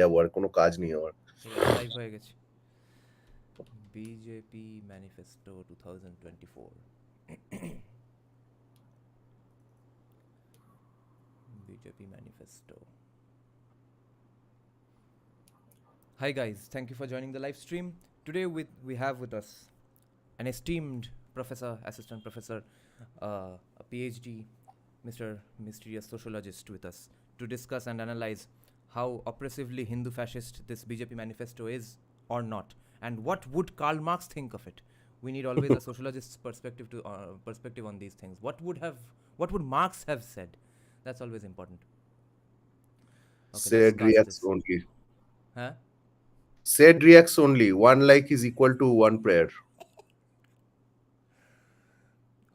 যাবো, আর কোনো কাজ নেই আমার। ঠিক আছে, লাইভ হয়ে গেছে। BJP manifesto 2024. BJP Manifesto. Hi guys, thank you for joining the live stream. Today we have with us an esteemed professor, assistant professor, a PhD, Mr. Mysterious Sociologist with us to discuss and analyze how oppressively Hindu fascist this BJP manifesto is or not, and what would Karl Marx think of it. We need always a sociologist's perspective on these things. What would Marx have said? That's always important. Okay, let's Said start reacts this. only. Huh? Said reacts only. One like is equal to one prayer.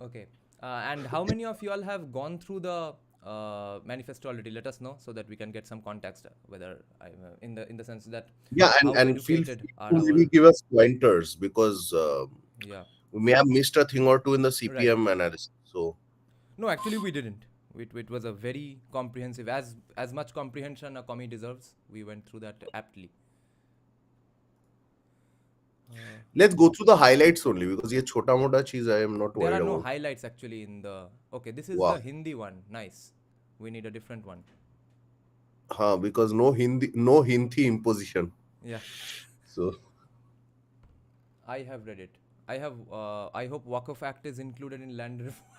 Okay. And how many of you all have gone through the manifesto already? Let us know so that we can get some context. Whether in the sense that Yeah, how and feel educated free are to maybe our. give us pointers because Yeah. we may have missed a thing or two in the Right. CPM analysis. So No, actually we didn't. It was a very comprehensive, as much comprehension a commie deserves. We went through that aptly. Uh, let's go through the highlights only because ye chota mota cheez I am not there are worried no about. highlights actually in the. Okay, this is the Wow. Hindi one. Nice. We need a different one. Because no Hindi imposition. Yeah. So I have read it. I have. I hope Waqf Act is included in land reform.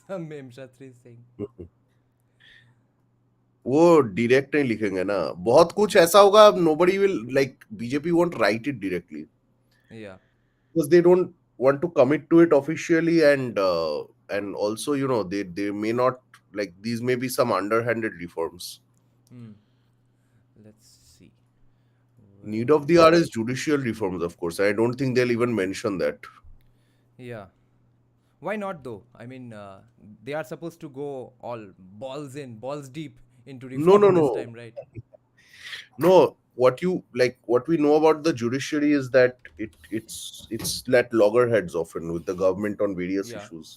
Some Mem Shatri is saying. वो direct नहीं लिखेंगे ना, बहुत कुछ ऐसा होगा, nobody will like BJP won't write it directly Yeah. because they don't want to commit to it officially, and also they may not, like, these may be some underhanded reforms. Hmm. Let's see. Need Where of is the hour it? is judicial reforms, of course. I don't think they'll even mention that. Yeah. Why not though? I mean, they are supposed to go all balls in, balls deep into No, no, reform this no, time, right? no. What we know about the judiciary is that it's at loggerheads often with the government on various Yeah. issues,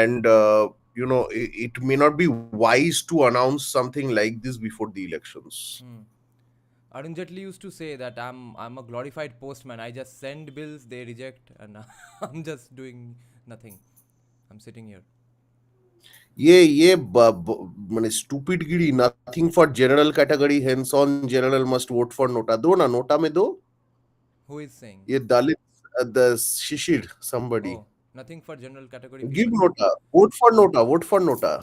and it may not be wise to announce something like this before the elections. Hmm. Arun Jaitley used to say that I'm a glorified postman. I just send bills, they reject, and I'm just doing nothing. I'm sitting here. ये माने stupid गिरी, nothing for general category, hence on general must vote for NOTA, दो ना, NOTA में दो, Who is saying? ये Dalit, the Shishir somebody, Oh, nothing for general category give people. nota, vote for nota, vote for nota.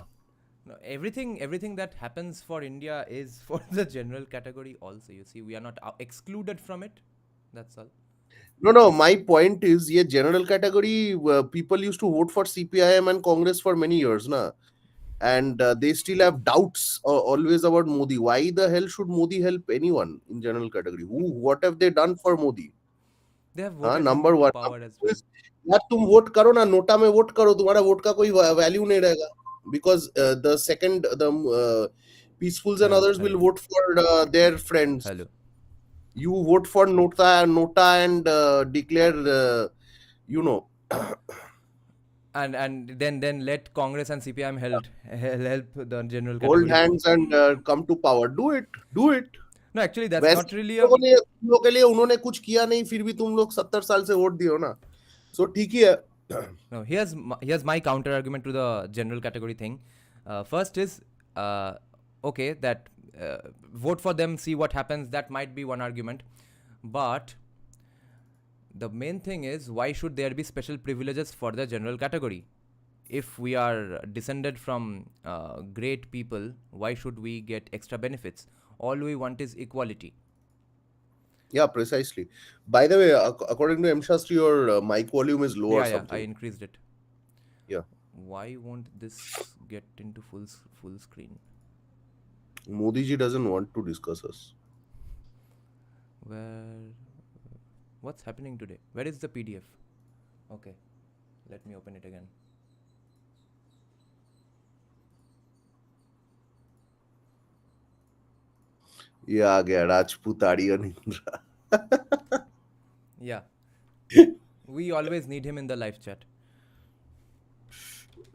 No, everything that happens for India is for the general category also. You see, we are not excluded from it. That's all. No, my point is, ये general category people used to vote for CPIM and Congress for many years na, and they still have doubts always about Modi. Why the hell should Modi help anyone in general category? What have they done for Modi? They have हाँ, voted him number into one. power number as two well. Is, यार तुम vote करो ना, NOTA में vote करो, तुम्हारा vote का कोई वैल्यू नहीं रहेगा, because the second the peacefuls and Hello, others will hello, vote for their friends. hello. You vote for nota and declare you know And then let Congress and CPIM help the general hold category. hands and come to power. Do it. No, actually, that's वैसे not really तुम a. लोगों ने, तुम लोगों के लिए उन्होंने कुछ किया नहीं, फिर भी तुम लोग 70 साल से वोट दिए हो ना, सो ठीक ही है। No, here's my counter argument to the general category thing. First is uh, okay that vote for them, see what happens. That might be one argument, but the main thing is why should there be special privileges for the general category? If we are descended from great people, why should we get extra benefits? All we want is equality. Yeah, precisely. By the way, according to M Shastri, your mic volume is low or Yeah, I something. increased it. Yeah. Why won't this get into full screen? Modi ji doesn't want to discuss us. Where? What's happening today? Where is the PDF? Okay, let me open it again. ये आ गया Rajput Aryan Indira. Yeah, we always need him in the live chat.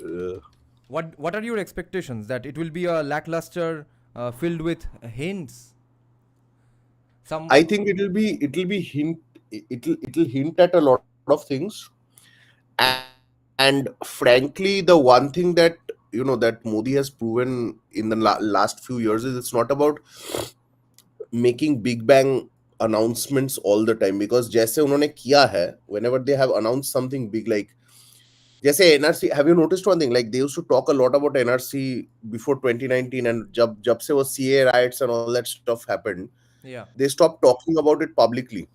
Uh, What are your expectations? That it will be a lackluster, filled with hints? Some, I think it'll be hint it'll hint at a lot of things. And frankly, the one thing that that Modi has proven in the last few years is it's not about making big bang announcements all the time, because जैसे उन्होंने किया है, whenever they have announced something big, like जैसे NRC, have you noticed one thing, like they used to talk a lot about NRC before 2019, and जब से वो CA riots and all that stuff happened, yeah, they stopped talking about it publicly.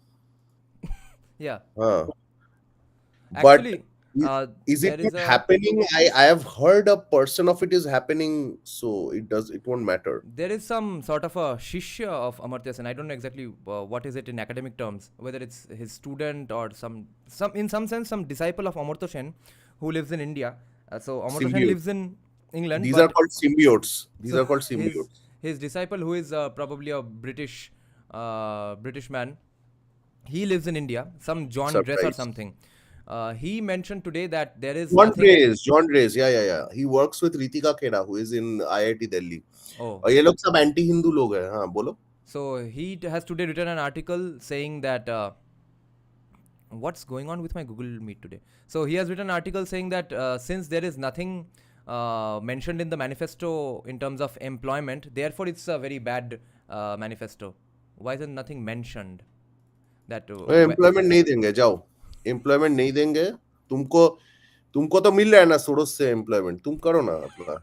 yeah. Huh. But Actually, is, is it there is not a happening? I have heard a portion of it is happening, so it won't matter. there is some sort of a shishya of Amartya Sen. I don't know exactly what is it in academic terms, whether it's his student or some in some sense some disciple of Amartya Sen who lives in India. So Amartya Sen lives Symbiotes. in England, These are but called symbiotes. These so are called his symbiotes. his disciple, who is probably a British man, he lives in India. Some John Dress or Surprise. something. He mentioned today that there is John nothing. Drays. John Drays. Yeah, yeah, yeah. He works with Ritika Khera, who is in IIT Delhi. Oh, और ये लोग सब anti Hindu लोग हैं. हाँ, बोलो. so he has today written an article saying that what's going on with my Google Meet today. So he has written an article saying that since there is nothing mentioned in the manifesto in terms of employment, therefore it's a very bad manifesto. Why isn't nothing mentioned? That employment नहीं देंगे, जाओ. Employment नहीं देंगे. तुमको तुमको तो मिल रहा है ना सोरोस से एम्प्लॉयमेंट, तुम करो ना अपना.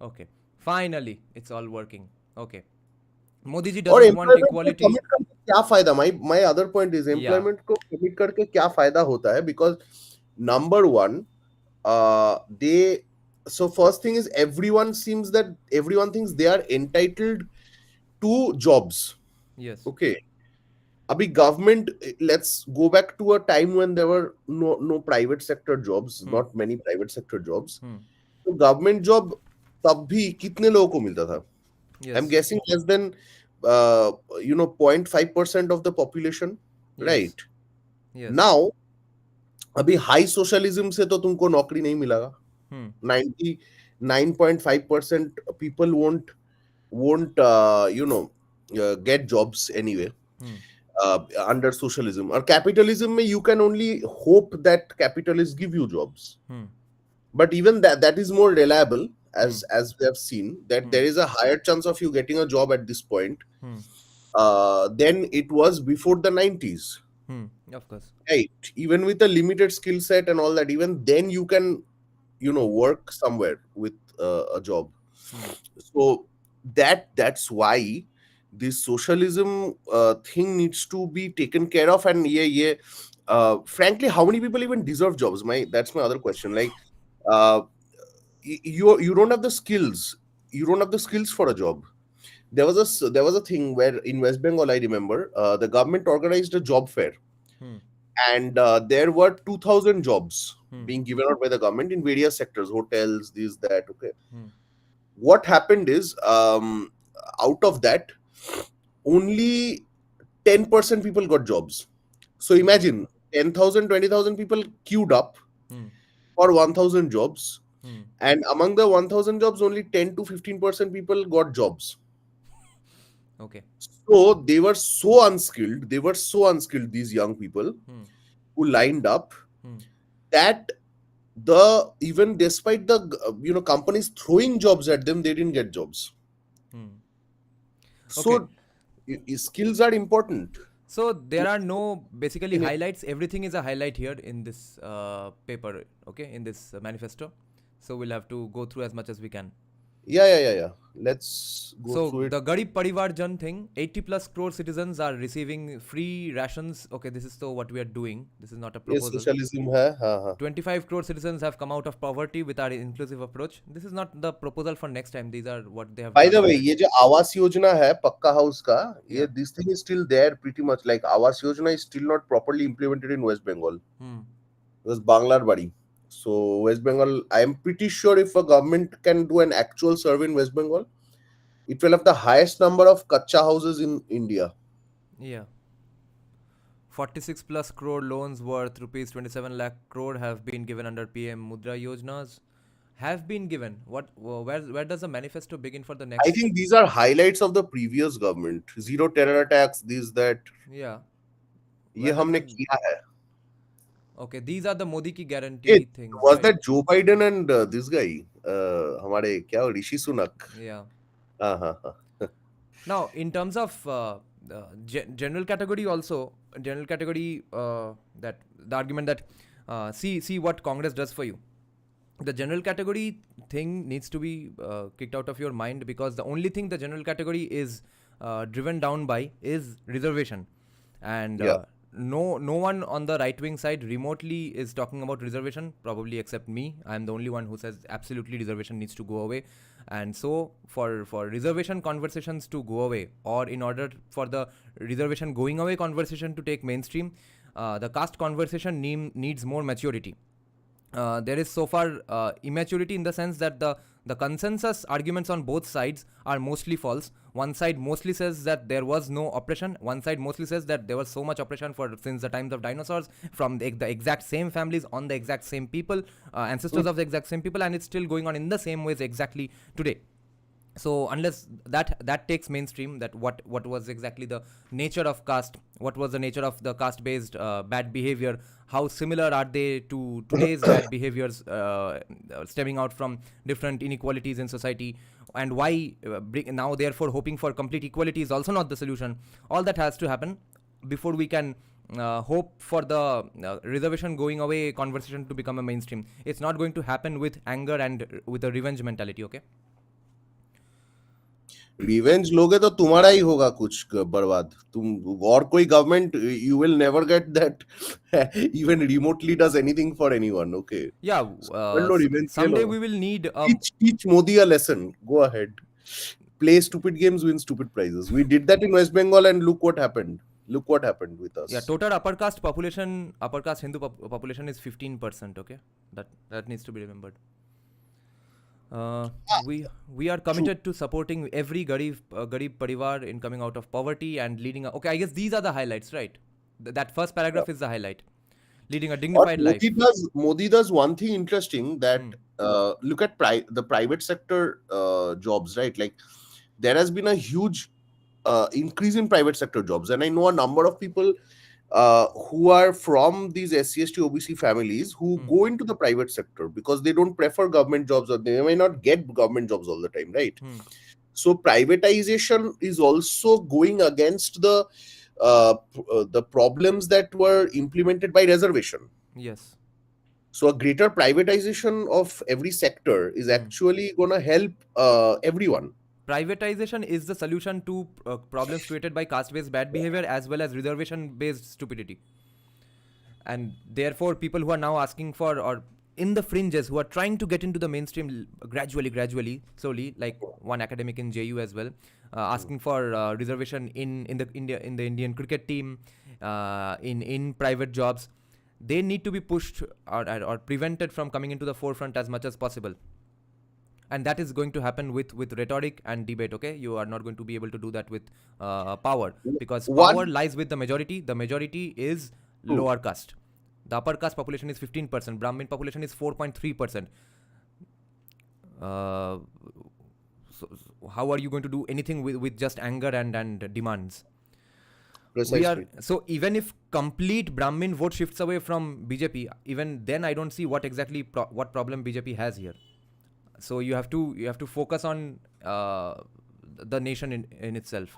okay, finally it's all working. Okay, Modi ji और doesn't want एम्प्लॉयमेंट को equality. कमिट करके क्या फायदा? My other point is, Yeah. Employment को कमिट करके क्या फायदा होता है? Because number one, they so first thing is, everyone thinks they are entitled to jobs. Yes. Okay. Abhi government, let's go back to a time when there were no private sector jobs, Hmm. not many private sector jobs. Hmm. तो government job तब भी कितने लोगों को मिलता था? I'm Yes. guessing less than 0.5% of the population, Yes. right? Yes. Now, अभी high socialism से तो तुमको नौकरी नहीं मिलेगा. Hmm. 99.5% people won't get jobs anyway Hmm. under socialism. Or capitalism में you can only hope that capitalists give you jobs. Hmm. But even that is more reliable, Hmm. as we have seen, that Hmm. there is a higher chance of you getting a job at this point Hmm. than it was before the 90s. Hmm. Of course. Right. Even with a limited skill set and all that, even then you can work somewhere with a job. Hmm. So that's why this socialism thing needs to be taken care of. And yeah, frankly, how many people even deserve jobs? That's my other question. Like, uh, you don't have the skills. You don't have the skills for a job. There was a thing where in West Bengal, I remember, the government organized a job fair, Hmm. and there were 2,000 jobs Hmm. being given out by the government in various sectors, hotels, this, that. Okay. Hmm. What happened is, out of that, only 10% people got jobs. So Okay. imagine 10,000, 20,000 people queued up Hmm. for 1,000 jobs. Hmm. And among the 1,000 jobs, only 10 to 15% people got jobs. Okay. So they were so unskilled. They were so unskilled, these young people Hmm. who lined up, Hmm. that the even despite the companies throwing jobs at them, they didn't get jobs. Hmm. Okay. So skills are important. So there are no basically In highlights. Everything is a highlight here in this paper. Okay, in this manifesto. So we'll have to go through as much as we can. Yeah. Let's go So through it. the Garib Parivar Jan thing, 80 plus crore citizens are receiving free rations. Okay, this is so what we are doing. This is not a ये proposal. socialism है. हाँ हाँ. 25 crore citizens have come out of poverty with our inclusive approach. This is not the proposal for next time. These are what they have By done the way, already. ये जो आवास योजना है पक्का house का, ये Yeah. this thing is still there pretty much. Like Awas Yojana is still not properly implemented in West Bengal. Hmm. It was Banglar Badi. So West Bengal, I am pretty sure if a government can do an actual survey in West Bengal, it will have the highest number of kacha houses in India. Yeah. 46 plus crore loans worth rupees 27 lakh crore have been given under PM Mudra Yojanas. have been given. Where does the manifesto begin for the I next? think these are highlights of the previous government. Zero terror attacks, this, that. Yeah. ये Where does हमने the किया है. Okay, these are the Modi ki It guarantee things, was right? that Joe Biden and this guy, हमारे क्या Rishi Sunak. Yeah. हाँ हाँ हाँ. Now, in terms of general category, also general category, that the argument that see what Congress does for you. The general category thing needs to be kicked out of your mind, because the only thing the general category is driven down by is reservation, and Yeah. no one on the right wing side remotely is talking about reservation, probably except me. I'm the only one who says absolutely reservation needs to go away. And so for reservation conversations to go away, or in order for the reservation going away conversation to take mainstream, the caste conversation needs more maturity. There is so far immaturity, in the sense that the consensus arguments on both sides are mostly false. One side mostly says that there was no oppression. One side mostly says that there was so much oppression for since the times of dinosaurs, from the exact same families, on the exact same people, ancestors of the exact same people, and it's still going on in the same ways exactly today. So unless that takes mainstream, that what was exactly the nature of caste, what was the nature of the caste based bad behavior, how similar are they to today's bad behaviors stemming out from different inequalities in society, and why now therefore hoping for complete equality is also not the solution. All that has to happen before we can hope for the reservation going away conversation to become a mainstream. It's not going to happen with anger and with a revenge mentality. Okay. Revenge लोगे तो तुम्हारा ही होगा कुछ बर्बाद. तुम और कोई government, you will never get that even remotely does anything for anyone. Okay. Yeah, No revenge ले लो. someday we will need Teach Modi a lesson. Go ahead. Play stupid games, win stupid prizes. We did that in West Bengal, and look what happened. Look what happened with yeah, us. total upper caste Hindu population is 15%. Okay, that needs to be remembered. We are committed to supporting every garib parivar in coming out of poverty and leading okay, I guess these are the highlights, right? That first paragraph is the highlight. Leading a What dignified life. Modi does one thing interesting, that Hmm. look at the private sector jobs, right? Like there has been a huge increase in private sector jobs, and I know a number of people who are from these SC/ST OBC families who Hmm. go into the private sector because they don't prefer government jobs, or they may not get government jobs all the time, right? Hmm. So privatization is also going against the problems that were implemented by reservation. Yes. So a greater privatization of every sector is Hmm. actually going to help everyone. Privatization is the solution to problems created by caste based bad behavior as well as reservation based stupidity. And therefore people who are now asking for, or in the fringes, who are trying to get into the mainstream gradually, slowly, like one academic in JU as well, asking for reservation in the Indian cricket team, in private jobs, they need to be pushed or prevented from coming into the forefront as much as possible. And that is going to happen with rhetoric and debate. Okay, you are not going to be able to do that with power, because power One, lies with the majority. The majority is lower caste. The upper caste population is 15%. Brahmin population is 4.3%. uh, so how are you going to do anything with just anger and demands? We are precisely. so even if complete Brahmin vote shifts away from BJP, even then I don't see what exactly what problem BJP has here. So you have to focus on the nation in itself.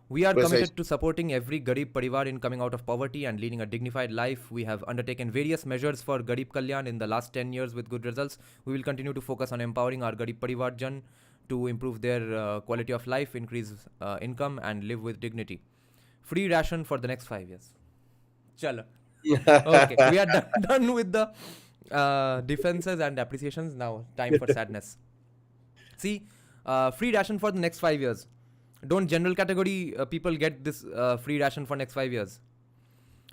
We are Precisely. committed to supporting every Garib Parivar in coming out of poverty and leading a dignified life. We have undertaken various measures for Garib Kalyan in the last 10 years with good results. We will continue to focus on empowering our Garib Parivar Jan to improve their quality of life, increase income, and live with dignity. Free ration for the next 5 years. Chalo. Okay, we are done with the defenses and appreciations. Now, time for sadness. See, free ration for the next 5 years. Don't general category people get this free ration for next 5 years?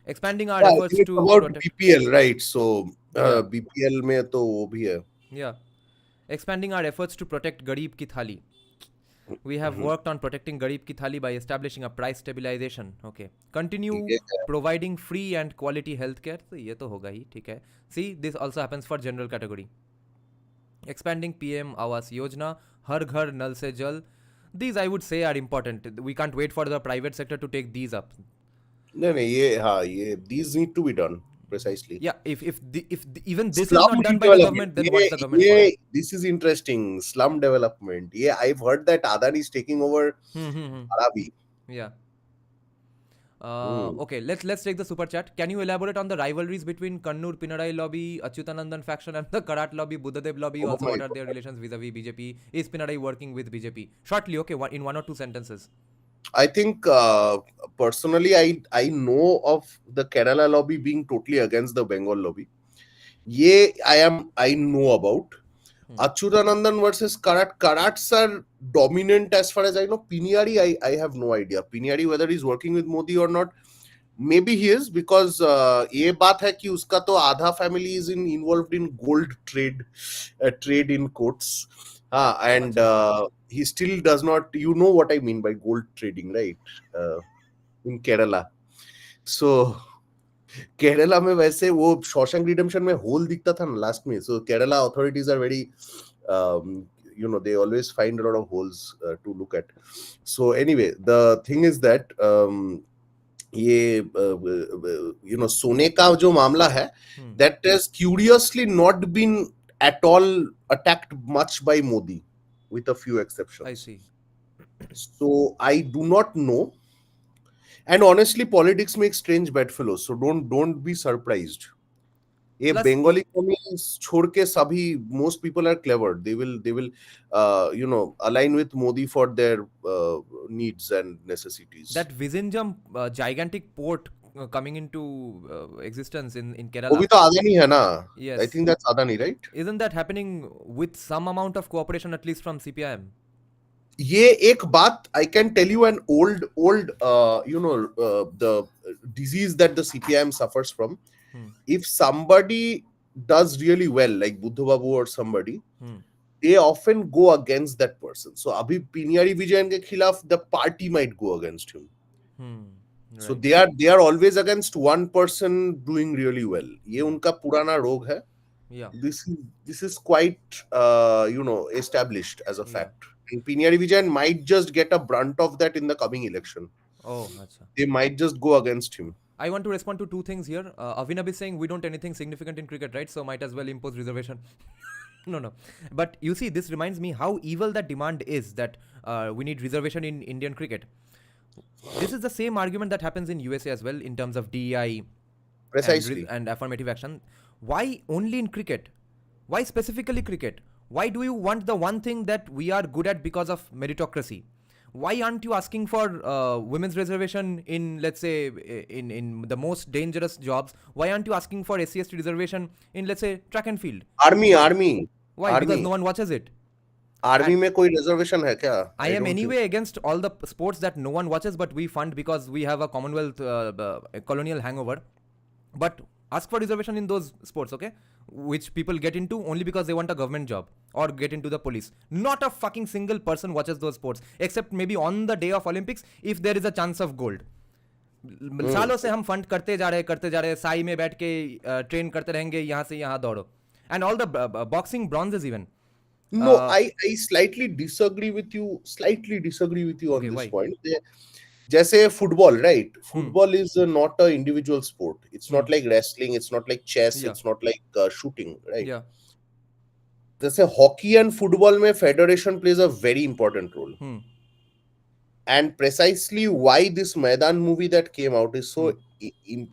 Expanding our Yeah, I efforts think it's to about protect. BPL, right? So Yeah, BPL में तो वो भी है. yeah. Expanding our efforts to protect Garib ki thali. We have Mhm. worked on protecting Garib ki thali by establishing a price stabilization. Okay. ठीक Continue है. providing free and quality healthcare. So ये तो होगा ही, ठीक है. See, this also happens for general category. expanding PM Awas Yojana, Har Ghar Nal Se Jal. These I would say are important. We can't wait for the private sector to take these up. नहीं नहीं ये हाँ ये these need to be done precisely. Yeah, even this is Slum not done by the redevelopment. government, then what's the government for? This is interesting. Slum development. Yeah, I've heard that Adani is taking over Hmm, hmm, hmm. Arabi. Yeah. Hmm. Okay, let's take the super chat. Can you elaborate on the rivalries between Kannur Pinarayi lobby, Achyutanandan faction, and the Karat lobby, Buddhadev lobby? Oh Also, my what are their God. relations vis-a-vis BJP? Is Pinarayi working with BJP? Shortly, okay, in one or two sentences. I think personally, I know of the Kerala lobby being totally against the Bengal lobby. Yeah, I know about. Hmm. Achyutanandan versus Karat. Karats are dominant as far as I know. Piniyari, I have no idea. Piniyari, whether he's working with Modi or not, maybe he is because ये बात है कि उसका तो आधा family is involved in gold trade in quotes. And अच्छा. he still does not. You know what I mean by gold trading, right? Uh, in Kerala. So Kerala में वैसे वो शॉशैंक रिडेम्पशन में होल दिखता था ना लास्ट में so Kerala authorities are very they always find a lot of holes to look at. So anyway, the thing is that ये सोने का जो मामला है Hmm. that has curiously not been at all attacked much by Modi with a few I exceptions. see. So I do not know. And honestly, politics makes strange bedfellows. So don't be surprised. ये Plus, Bengali कॉमी छोड़ के सभी most people are clever. They will align with Modi for their needs and necessities. that Vizinjam gigantic port coming into existence in वो Kerala. भी तो Adani है ना. I Yes. think that's Adani, right? Isn't that happening with some amount of cooperation, at least from CPIM? ये एक बात I can tell you an old the disease that the CPIM suffers from. Hmm. If somebody does really well, like Buddha Babu or somebody, Hmm. they often go against that person. So अभी पिनियारी विजयन के खिलाफ the party might go against him. Hmm. So Right. they are always against one person doing really well. ये Yeah. उनका पुराना रोग है. Yeah. This is quite established as a Yeah. fact. And Piniyari Vijayan might just get a brunt of that in the coming election. Oh, acha. They might just go against him. I want to respond to two things here. Avinab is saying we don't anything significant in cricket, right? So might as well impose reservation. No. But you see, this reminds me how evil that demand is that we need reservation in Indian cricket. This is the same argument that happens in USA as well in terms of DEI Precisely. and affirmative action. Why only in cricket? Why specifically cricket? Why do you want the one thing that we are good at because of meritocracy? Why aren't you asking for women's reservation in, let's say, in the most dangerous jobs? Why aren't you asking for SC/ST reservation in, let's say, track and field? Why? Why? Because Army. no one watches it. Army And में कोई reservation है क्या? I I am don't think. anyway against all the sports that no one watches, but we fund because we have a Commonwealth colonial hangover. But ask for reservation in those sports, okay? Which people get into only because they want a government job or get into the police. Not a fucking single person watches those sports, except maybe on the day of Olympics if there is a chance of gold. सालों से हम fund करते जा रहे साई में बैठ के train करते रहेंगे यहाँ से यहाँ दौड़ो and all the boxing bronzes even No, I slightly disagree with you. Slightly disagree with you on Okay, this why? point. जैसे football, right? Hmm. Football is not a individual sport. It's not like wrestling. It's not like chess. Yeah. It's not like shooting, right? Yeah. जैसे hockey and football में federation plays a very important role. Hmm. And precisely why this Maidan movie that came out is so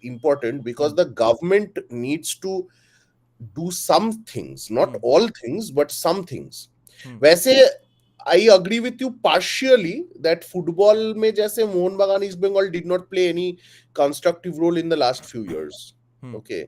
important because the government needs to do some things, not all things, but some things. वैसे I agree with you partially that football में जैसे Mohun Bagan East Bengal did not play any constructive role in the last few years. Okay.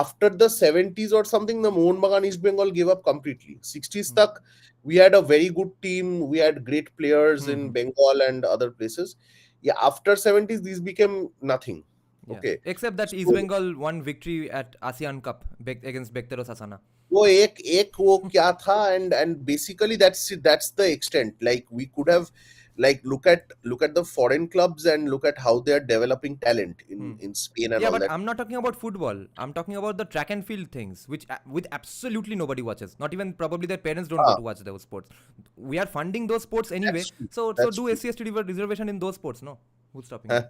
After the 70s or something, the Mohun Bagan East Bengal gave up completely. 60s tak, we had a very good team. We had great players in Bengal and other places. Yeah, after 70s, these became nothing. Yeah. Okay. Except that East Bengal won victory at ASEAN Cup against Bekteros Asana. वो एक वो क्या था and basically that's the extent. Like we could have like look at the foreign clubs and look at how they are developing talent Hmm. in Spain and Yeah, all but that. I'm not talking about football. I'm talking about the track and field things, which with absolutely nobody watches. Not even probably their parents don't go Ah, to watch those sports. We are funding those sports anyway. that's true. So That's do true. SC/ST reservation in those sports. No, who's stopping you?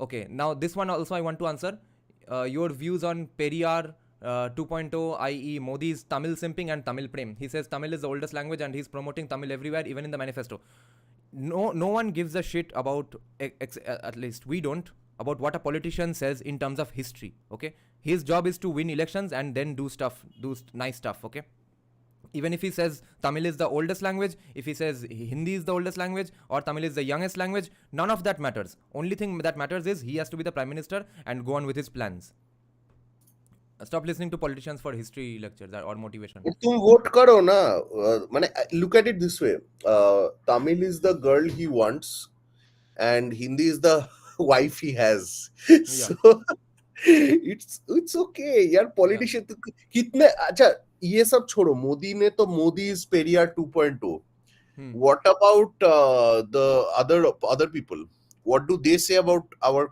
Okay, now this one also I want to answer. Your views on Periyar 2.0, i.e. Modi's Tamil simping and Tamil prem. He says Tamil is the oldest language and he's promoting Tamil everywhere, even in the manifesto. No one gives a shit about, at least we don't, about what a politician says in terms of history. Okay, his job is to win elections and then do stuff, nice stuff. Okay, even if he says Tamil is the oldest language, if he says Hindi is the oldest language or Tamil is the youngest language, none of that matters. Only thing that matters is he has to be the prime minister and go on with his plans. Stop listening to politicians for history lectures or motivation. तुम vote करो ना. माने look at it this way. Tamil is the girl he wants and Hindi is the wife he has. Yeah, So it's okay यार. yeah. Politician तो कितने अच्छा. ये सब छोड़ो. मोदी ने तो Modi is Periyar 2.0. Hmm. What about the other people? What do they say about our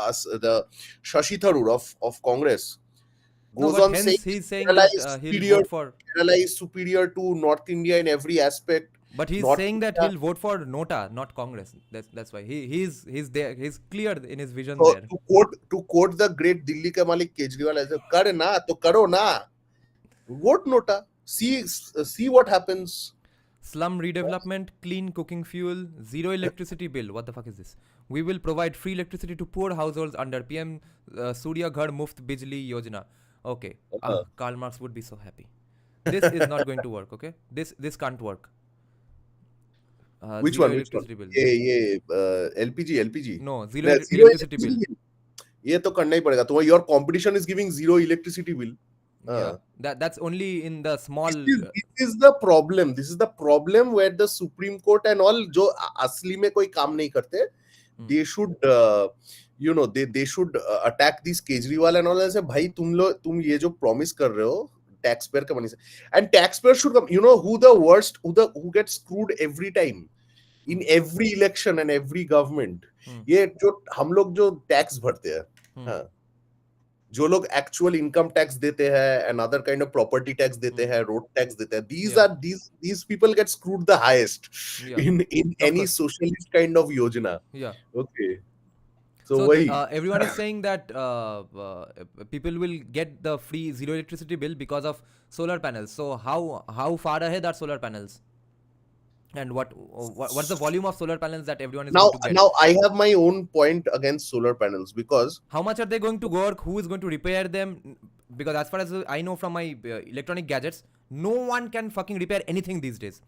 us, the Shashi Tharoor of Congress No, goes but on saying hence he's saying that he'll vote for. Kerala is superior to North India in every aspect. But he's North saying that India. he'll vote for Nota, not Congress. That's why he's there. He's clear in his vision So there. to quote the great Delhi ke Malik Kejriwal, as kar na to karo na. Vote Nota. See what happens. Slum redevelopment, clean cooking fuel, zero electricity bill. What the fuck is this? We will provide free electricity to poor households under PM Surya Ghar Muft Bijli Yojana. Okay, Karl Marx would be so happy. This is not going to work. Okay, this can't work. Which Zero one? Which one? electricity bill. ये LPG. No, zero No, zero electricity bill. electricity bill. ये तो करना ही पड़ेगा. तो your competition is giving zero electricity bill. Yeah, that's only in the small. This is the problem. This is the problem where the Supreme Court and all जो असली में कोई काम नहीं करते. They should they should attack these Kejriwal and all. ऐसे भाई तुम ये जो promise कर रहे हो taxpayer का money से, and taxpayer should come. You know who the worst, who gets screwed every time in every election and every government. ये जो हम लोग जो tax भरते हैं, हाँ, जो लोग एक्चुअल इनकम टैक्स देते हैं and other kind of property tax देते हैं, road tax देते हैं, these people get screwed the highest in any course. socialist kind of yojana. Yeah. Okay. So So वही. everyone is saying that people will get the free zero electricity bill because of solar panels. So how far ahead are solar panels? And what's the volume of solar panels that everyone is going to get? Now I have my own point against solar panels because How much are they going to work? Who is going to repair them? Because as far as I know from my electronic gadgets, no one can fucking repair anything these days.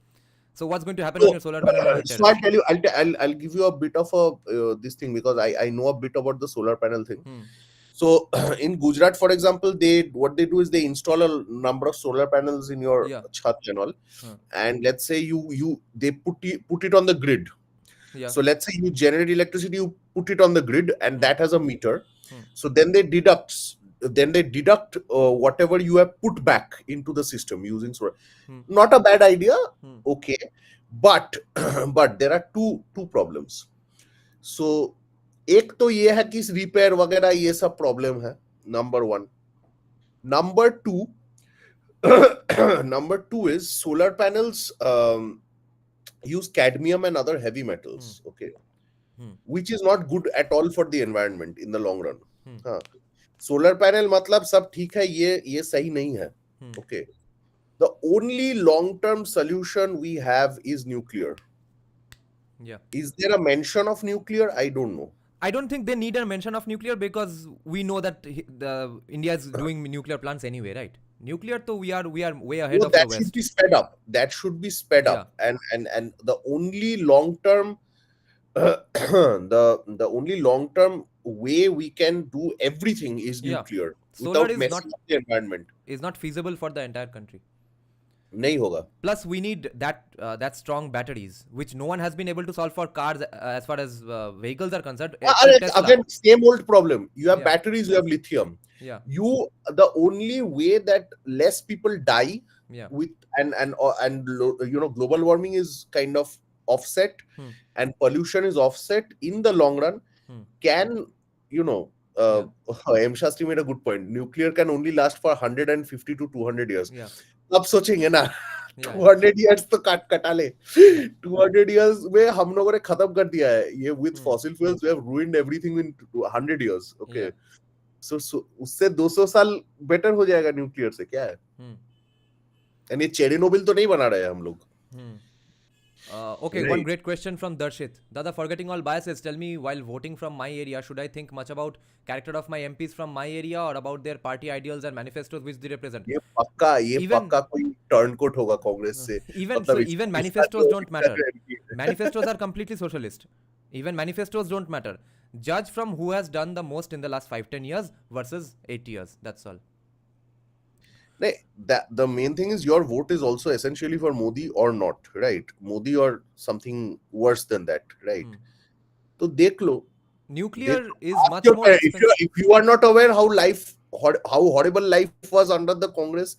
So what's going to happen on your solar panel on your so I'll terrace? tell you, I'll give you a bit of a this thing because I know a bit about the solar panel thing. So in Gujarat, for example, what they do is they install a number of solar panels in your chhat and all, and let's say they put it on the grid. Yeah. So let's say you generate electricity, you put it on the grid, and that has a meter. So then they deduct whatever you have put back into the system using solar. Not a bad idea, okay, but but there are two problems. So एक तो ये है कि repair वगैरह ये सब problem है, number one. Number two is solar panels use cadmium and other heavy metals, okay, which is not good at all for the environment in the long run. Solar panel मतलब सब ठीक है, ये सही नहीं है, okay. The only long term solution we have is nuclear. Yeah. Is there a mention of nuclear? I don't know. I don't think they need a mention of nuclear because we know that India is doing nuclear plants anyway, right? Nuclear, so we are way ahead of the West. That should be sped up. That should be sped up. And the only long term, the only long term way we can do everything is nuclear. Solar without messing up the environment. Is not feasible for the entire country. नहीं होगा. Plus, we need that strong batteries, which no one has been able to solve for cars as far as vehicles are concerned. Again, same old problem. You have batteries, you have lithium. Yeah. The only way that less people die Yeah. with global warming is kind of offset, Hmm. and pollution is offset in the long run. Hmm. Can you know uh, Yeah. M Shastri made a good point. Nuclear can only last for 150 to 200 years. Yeah. अब सोचेंगे ना, Yeah. 200 years तो काट कटा ले, Yeah. 200 years में हम लोगों ने खत्म कर दिया है ये with Hmm. fossil fuels. We have ruined everything in 100 years. Yeah. Okay, so उससे 200 साल बेटर हो जाएगा न्यूक्लियर से, क्या है? Hmm. एंड ये चेरेनोबिल तो नहीं बना रहे हैं हम लोग, Hmm. Okay, one right? great question from Darshit. Dada, forgetting all biases, tell me while voting from my area, should I think much about character of my MPs from my area or about their party ideals and manifestos which they represent? ये Even पक्का कोई turncoat होगा कांग्रेस से, even so, मतलब even इसका manifestos जो don't इसका matter. जो MP है। Manifestos are completely socialist. Even manifestos don't matter. Judge from who has done the most in the last 5-10 years versus 8 years. That's all. नहीं, that the main thing is your vote is also essentially for Modi or not, right? Modi or something worse than that, right? Hmm. तो देख लो, देख Nuclear low, is ask much your more expensive. if you are not aware how how horrible life was under the Congress,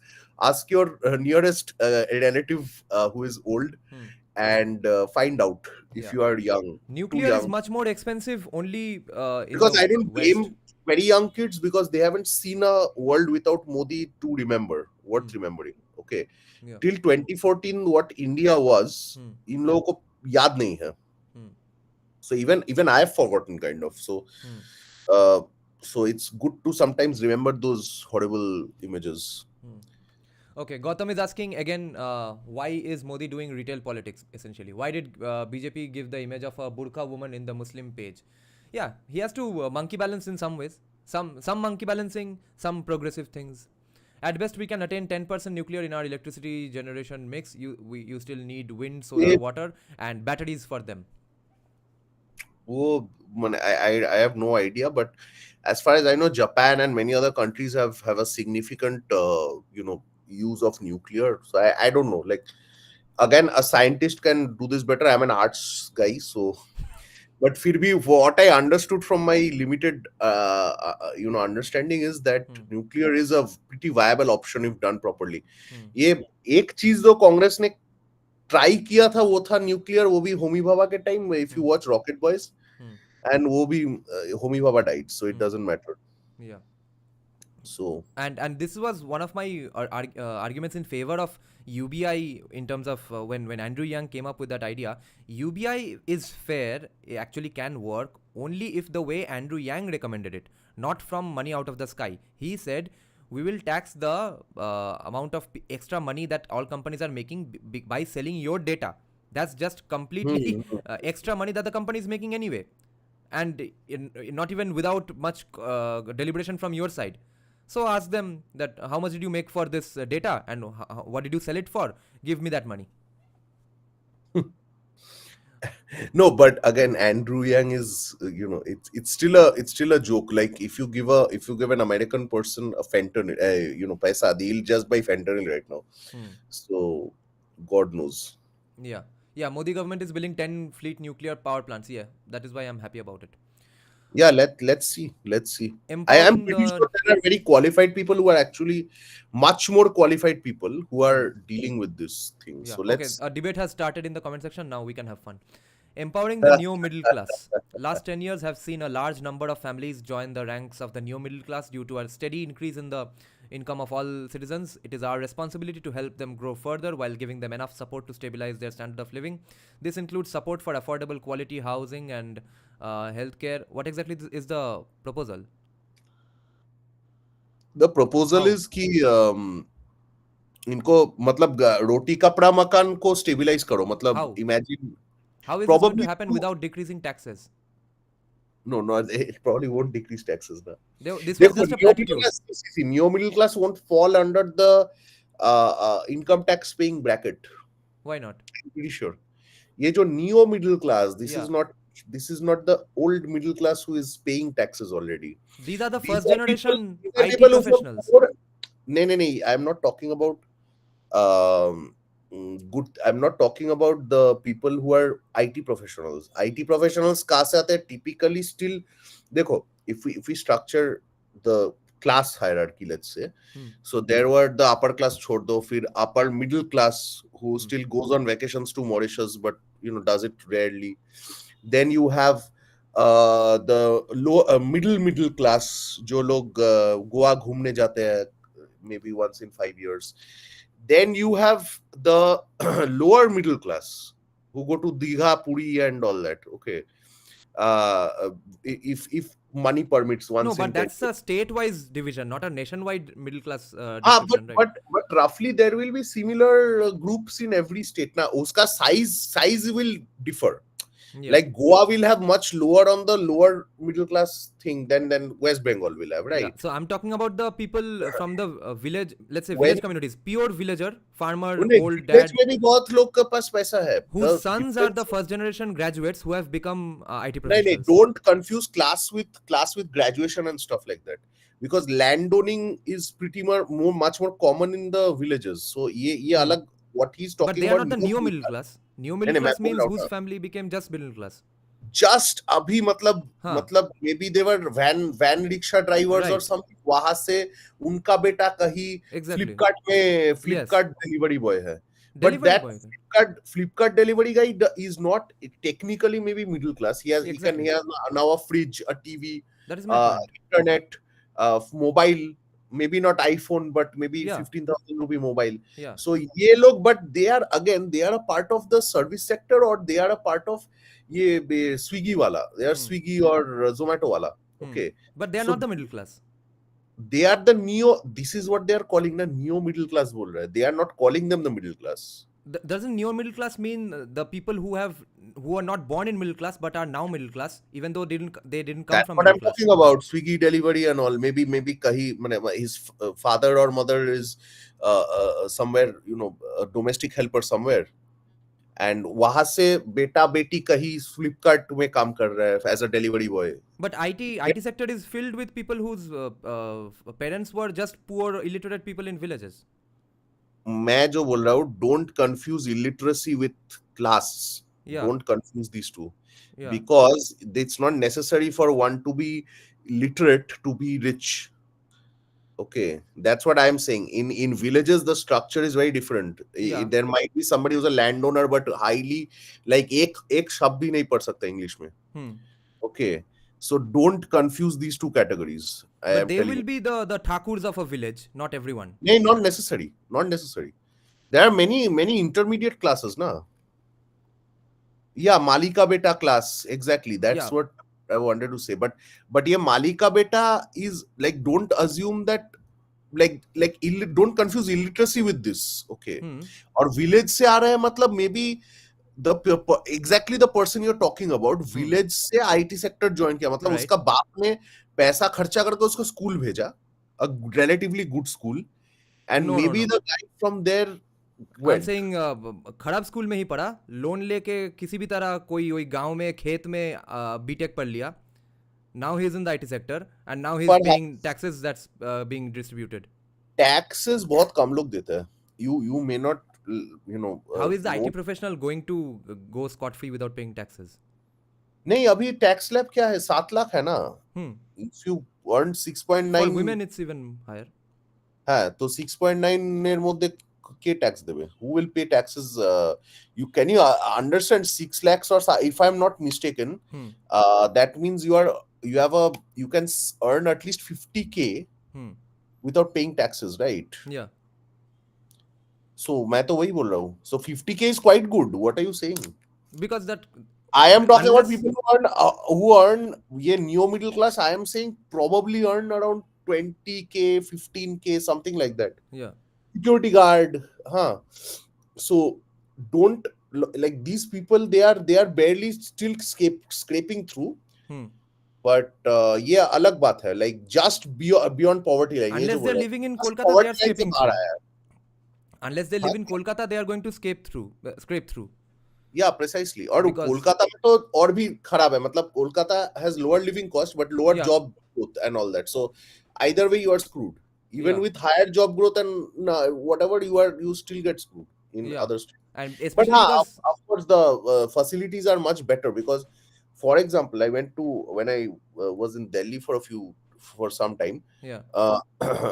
ask your nearest relative who is old, Hmm. and find out if Yeah. you are young, too Nuclear is young. much more expensive only in Because the I don't West. blame very young kids because they haven't seen a world without Modi to remember, Hmm. worth remembering. Okay, Yeah. till 2014 what India was, Hmm. इन लोगों को याद नहीं है. Hmm. So even I have forgotten kind of. Hmm. Uh, so it's good to sometimes remember those horrible images. Hmm. Okay, Gautam is asking again, why is Modi doing retail politics essentially? Why did BJP give the image of a burqa woman in the Muslim page? Yeah, he has to monkey balance in some ways. Some monkey balancing, some progressive things. At best, we can attain 10% nuclear in our electricity generation mix. You still need wind, solar, ये water, and batteries for them. वो I have no idea, but as far as I know, Japan and many other countries have a significant use of nuclear. So I don't know. Like, again, a scientist can do this better. I'm an arts guy, so but फिर भी what I understood from my limited understanding is that Hmm. nuclear is a pretty viable option if done properly. Hmm. ये एक चीज जो कांग्रेस ने try किया था वो था न्यूक्लियर, वो भी होमी भाभा के टाइम में, if Hmm. You watch rocket boys, Hmm. And वो भी Homi Bhabha died, so it Hmm. Doesn't matter. Yeah. So And this was one of my arguments in favor of UBI in terms of when Andrew Yang came up with that idea. UBI is fair, it actually can work only if the way Andrew Yang recommended it, not from money out of the sky. He said we will tax the amount of extra money that all companies are making by selling your data. That's just completely hmm. extra money that the company is making anyway, and not even without much deliberation from your side. So ask them that how much did you make for this data and what did you sell it for? Give me that money. No, but again, Andrew Yang is it's still a joke. Like if you give an American person a fentanyl, paisa, they'll just buy fentanyl right now. Hmm. So God knows. Yeah. Yeah. Modi government is building 10 fleet nuclear power plants. Yeah. That is why I'm happy about it. Yeah, let's see. I am Empowering pretty the. sure there are very qualified people who are actually much more qualified people who Hmm. are dealing with this thing. Yeah. So Okay. let's A debate has started in the comment section. Now we can have fun. Empowering the new middle class. Last 10 years have seen a large number of families join the ranks of the new middle class due to a steady increase in the income of all citizens. It is our responsibility to help them grow further while giving them enough support to stabilize their standard of living. This includes support for affordable quality housing and healthcare. What exactly is the proposal? the proposal How? is कि इनको मतलब रोटी कपड़ा मकान को stabilise करो, मतलब How? Imagine How is this going to probably happen to, without decreasing taxes? no, it probably won't decrease taxes now. This was देखो, just a platitude. neo middle class won't fall under the income tax paying bracket. Why not? I'm pretty sure. ये जो neo middle class, Yeah. this is not the old middle class who is paying taxes already. These are the These first are people, generation these are IT people who are professionals. more. No, I'm not talking about good. I'm not talking about the people who are IT professionals. IT professionals कहाँ से आते हैं? Typically still, देखो, if we structure the class hierarchy, let's say. Hmm. So there were the upper class chhod do, fir upper middle class who Hmm. still goes on vacations to Mauritius, but does it rarely. Then you have the low middle class जो लोग गोवा घूमने जाते हैं maybe once in 5 years. Then you have the lower middle class who go to Digha, Puri, and all that. Okay, if money permits, No, once but in 10 that's a years. state-wise division, not a nationwide middle class Ah, but description, right? but but roughly there will be similar groups in every state. Now, uska size will differ. Yeah. Like Goa will have much lower on the lower middle class thing than West Bengal will have, Yeah. right? So I'm talking about the people from the village, let's say When village communities, pure villager, farmer, उन्हें old village dad, में भी बहुत लोग के पास पैसा है. whose The sons are the difference. first generation graduates who have become IT नहीं, professionals. don't confuse class with graduation and stuff like that. Because landowning is pretty much more common in the villages. So ये Hmm. अलग what he's But talking they are about not the new neo middle middle class. class. Neo नहीं middle नहीं मैं class बोल means रहा हूँ whose ना. family became just middle class. Just अभी हाँ. मतलब maybe they were van rickshaw drivers और Right. समथिंग वहां से उनका बेटा कहीं Exactly. Yes. Flipkart delivery boy है. But Delivery that boy. Flipkart delivery guy is not technically maybe middle class. He Exactly. has now a fridge, a TV, That is my point. internet, mobile, maybe not iPhone but maybe Yeah. 15,000 rupee mobile. Yeah. So ये लोग, but they are a part of the service sector, or they are a part of ये Swiggy वाला, they are Hmm. Swiggy और जोमेटो वाला. Hmm. Okay, But they are so not the middle class. they are the neo, this is what they are calling the neo middle class बोल रहा है. They are not calling them the middle class. Doesn't neo middle class mean the people who are not born in middle class but are now middle class, even though they didn't come That's from what middle I'm class? talking about. Swiggy delivery and all. Maybe kahi his father or mother is somewhere, a domestic helper somewhere, and वहां से बेटा बेटी कहीं फ्लिपकार्ट में काम कर रहा है as a delivery boy. But IT sector is filled with people whose parents were just poor illiterate people in villages. मैं जो बोल रहा हूँ, don't confuse illiteracy with class. Yeah. Don't confuse these two, Yeah. because it's not necessary for one to be literate to be rich. Okay, that's what I'm saying. In villages, the structure is very different. Yeah. There might be somebody who's a landowner, but highly, like एक शब्द भी नहीं पढ़ सकता English में. Hmm. Okay, so don't confuse these two categories. I But am they telling will you. be the thakurs of a village, not everyone. No, not necessary. Not necessary. There are many intermediate classes, na. Yeah, Malika Beta class. Exactly. That's Yeah. what I wanted to say. But yeah, Malika Beta is like, don't assume that, don't confuse illiteracy with this. Okay. Hmm. और village से आ रहा है मतलब maybe exactly the person you're talking about Hmm. village से IT sector join किया, मतलब Right. उसका बाप ने पैसा खर्चा करके उसको स्कूल भेजा, a relatively good school, and No, no, maybe no. the guy from there I am went. Saying खराब स्कूल में ही पढ़ा, लोन लेके किसी भी तरह कोई वही गांव में खेत में बीटेक पढ़ लिया. Now he is in the IT sector and now he is paying Perhaps taxes that's being distributed. taxes बहुत कम लोग देते हैं. You may not How is the know. IT professional going to go scot free without paying taxes? नहीं, अभी tax slab क्या है, 7 लाख है ना. Hmm. If you earn For 6.9, women, it's even higher. হ্যাঁ তো 6.9 এর মধ্যে কে ট্যাক্স দেবে? Who will pay taxes? Can you understand 6 lakhs, or if I'm not mistaken, Hmm. that means you can earn at least 50K Hmm. without paying taxes, right? Yeah. So मैं तो वही बोल रहा हूँ. So 50K is quite good. What are you saying? Because that, I am talking about unless, people who earn ये neo middle class. I am saying probably earn around 20K, 15K, something like that. yeah. Security guard, huh? So don't like these people. They are barely still scraping through. Hmm. But ये अलग बात है. Like just beyond poverty line, ये जो Unless बोल they're रहा living in है, just Kolkata, they are poverty line से scraping बाहर through. आया है. Unless they हाँ? live in Kolkata, they are going to scrape through. Yeah, precisely. और Because, कोलकाता में तो और भी खराब है. मतलब Kolkata has lower living cost but lower yeah. job growth and all that. So either way you are screwed. Even Yeah. with higher job growth and whatever you still get screwed in Yeah. other states. And But especially because, of course the facilities are much better, because for example, I went to when I was in Delhi for a few for some time. Yeah. uh,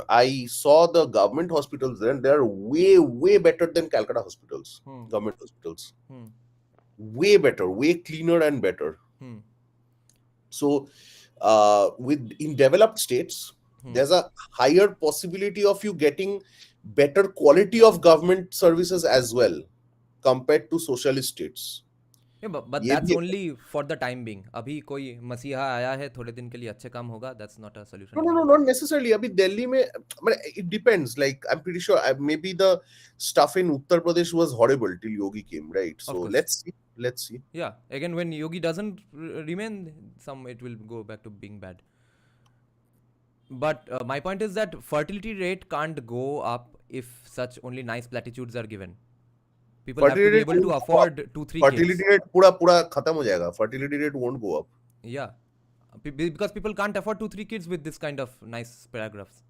I saw the government hospitals there, and they're way better than Calcutta hospitals, Hmm. government hospitals. Hmm. Way better, way cleaner and better. Hmm. So, with in developed states, Hmm. there's a higher possibility of you getting better quality of government services as well compared to socialist states. Yeah, but ये that's भी only for the time being. अभी कोई मसीहा आया है थोड़े दिन के लिए अच्छे काम होगा, that's not a solution no, anymore. not necessarily. Abhi Delhi mein, but it depends. Like, I'm pretty sure maybe the stuff in Uttar Pradesh was horrible till Yogi came, right? Of So course. let's see. Yeah, again, when Yogi doesn't remain, some it will go back to being bad. But my point is that fertility rate can't go up if such only nice platitudes are given. People have to Fertility be rate able to won't go up. afford 2 3 Fertility kids. rate पूरा पूरा खत्म हो जाएगा. Fertility rate won't go up. Yeah. Because people can't afford 2 3 kids with this kind of nice paragraphs.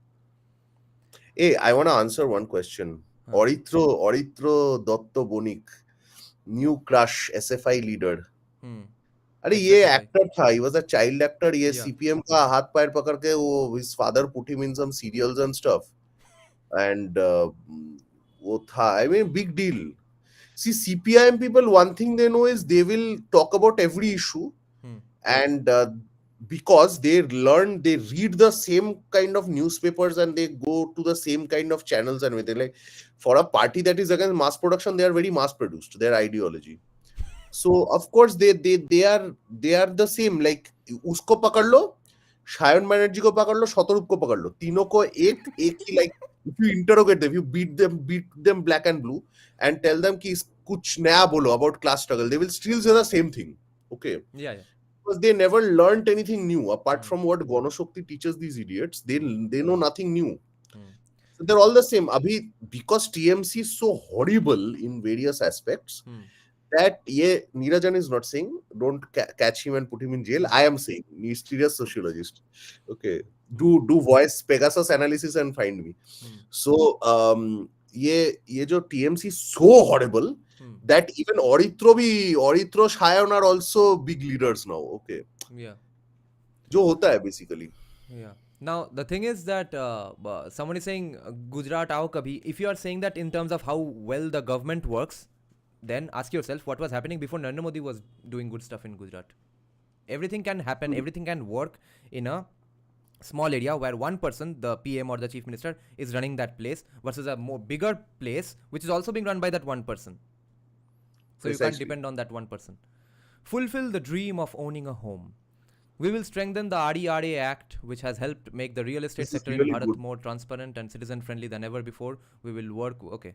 Hey, I want to answer one question. Huh. Oritro Dotto Bonik, new crush, SFI leader. Hmm. अरे ये XSFI. Actor था, he was a child actor. ये Yeah. CPM का हाथ पैर पकड़ के वो his father put him in some serials and stuff. And वो था, I mean, big deal. See, CPIM people, one thing they know is they will talk about every issue, Hmm. and because they read the same kind of newspapers and they go to the same kind of channels and everything. Like, for a party that is against mass production, they are very mass produced, their ideology. So of course they are the same. Like, उसको पकड़ लो, सायन बनर्जी को पकड़ लो, शतरूप को पकड़ लो, तीनों को एक ही, like, if you interrogate them, you beat them black and blue and tell them कि कुछ नया बोलो about class struggle, they will still say the same thing. Okay, Yeah, yeah. because they never learned anything new apart Hmm. from what Ganashokti teaches these idiots. They know nothing new. Hmm. So they're all the same. Abhi, because TMC is so horrible in various aspects, Hmm. that yeah, Neerajan is not saying don't catch him and put him in jail. Hmm. I am saying mysterious sociologist. Okay, Hmm. do voice Pegasus analysis and find me. Hmm. So ये जो TMC is so horrible Hmm. that even Oritro Shayan are also big leaders now. Okay, Yeah. जो होता है basically. Yeah. Now the thing is that someone is saying Gujarat आओ कभी. If you are saying that in terms of how well the government works, then ask yourself what was happening before Narendra Modi was doing good stuff in Gujarat. Everything can happen. Everything can work in a small area where one person, the PM or the chief minister, is running that place versus a more bigger place which is also being run by that one person. So you can't Precisely. depend on that one person. Fulfill the dream of owning a home. We will strengthen the RERA Act, which has helped make the real estate This is sector in really Bharat good. more transparent and citizen friendly than ever before. We will work. Okay.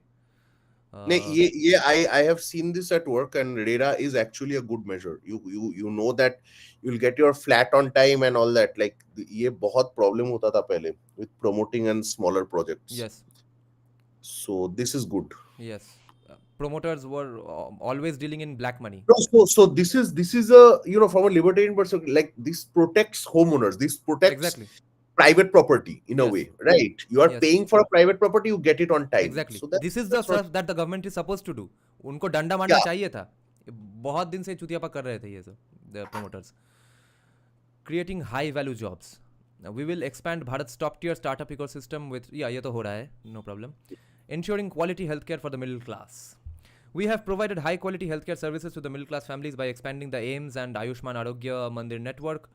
नहीं, Uh, ये I have seen this at work, and RERA is actually a good measure. You know that you'll get your flat on time and all that. Like, ये बहुत problem होता था पहले with promoting and smaller projects. yes. So this is good. Yes. Promoters were always dealing in black money. No, so this is a, from a libertarian perspective, like, this protects homeowners. This protects Exactly. private property in a Yes. way, right? You are Yes. paying for a private property, you get it on time. Exactly. So This is the that's not, stuff that the government is supposed to do. उनको डंडा मारना yeah. चाहिए था. बहुत दिन से चुतियापा कर रहे थे ये सब, the promoters. Creating high value jobs. Now, we will expand Bharat's top tier startup ecosystem with, yeah, ये तो हो रहा है, no problem. Ensuring quality healthcare for the middle class. We have provided high quality healthcare services to the middle class families by expanding the AIMS and Ayushman Arogya Mandir network.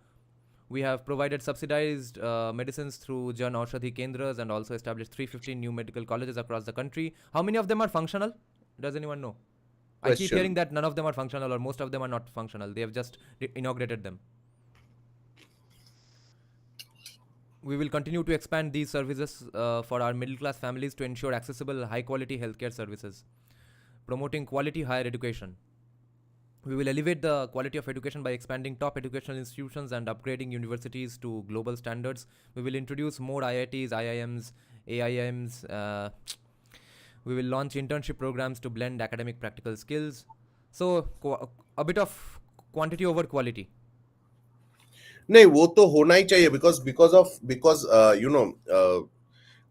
We have provided subsidized medicines through Jan Aushadhi Kendras and also established 315 new medical colleges across the country. How many of them are functional? Does anyone know? I keep hearing Question. that none of them are functional or most of them are not functional. They have just inaugurated them. We will continue to expand these services for our middle class families to ensure accessible, high quality healthcare services. Promoting quality higher education. We will elevate the quality of education by expanding top educational institutions and upgrading universities to global standards. We will introduce more IITs, IIMs, AIMs. We will launch internship programs to blend academic practical skills. So, a bit of quantity over quality. नहीं, वो तो होना ही चाहिए, because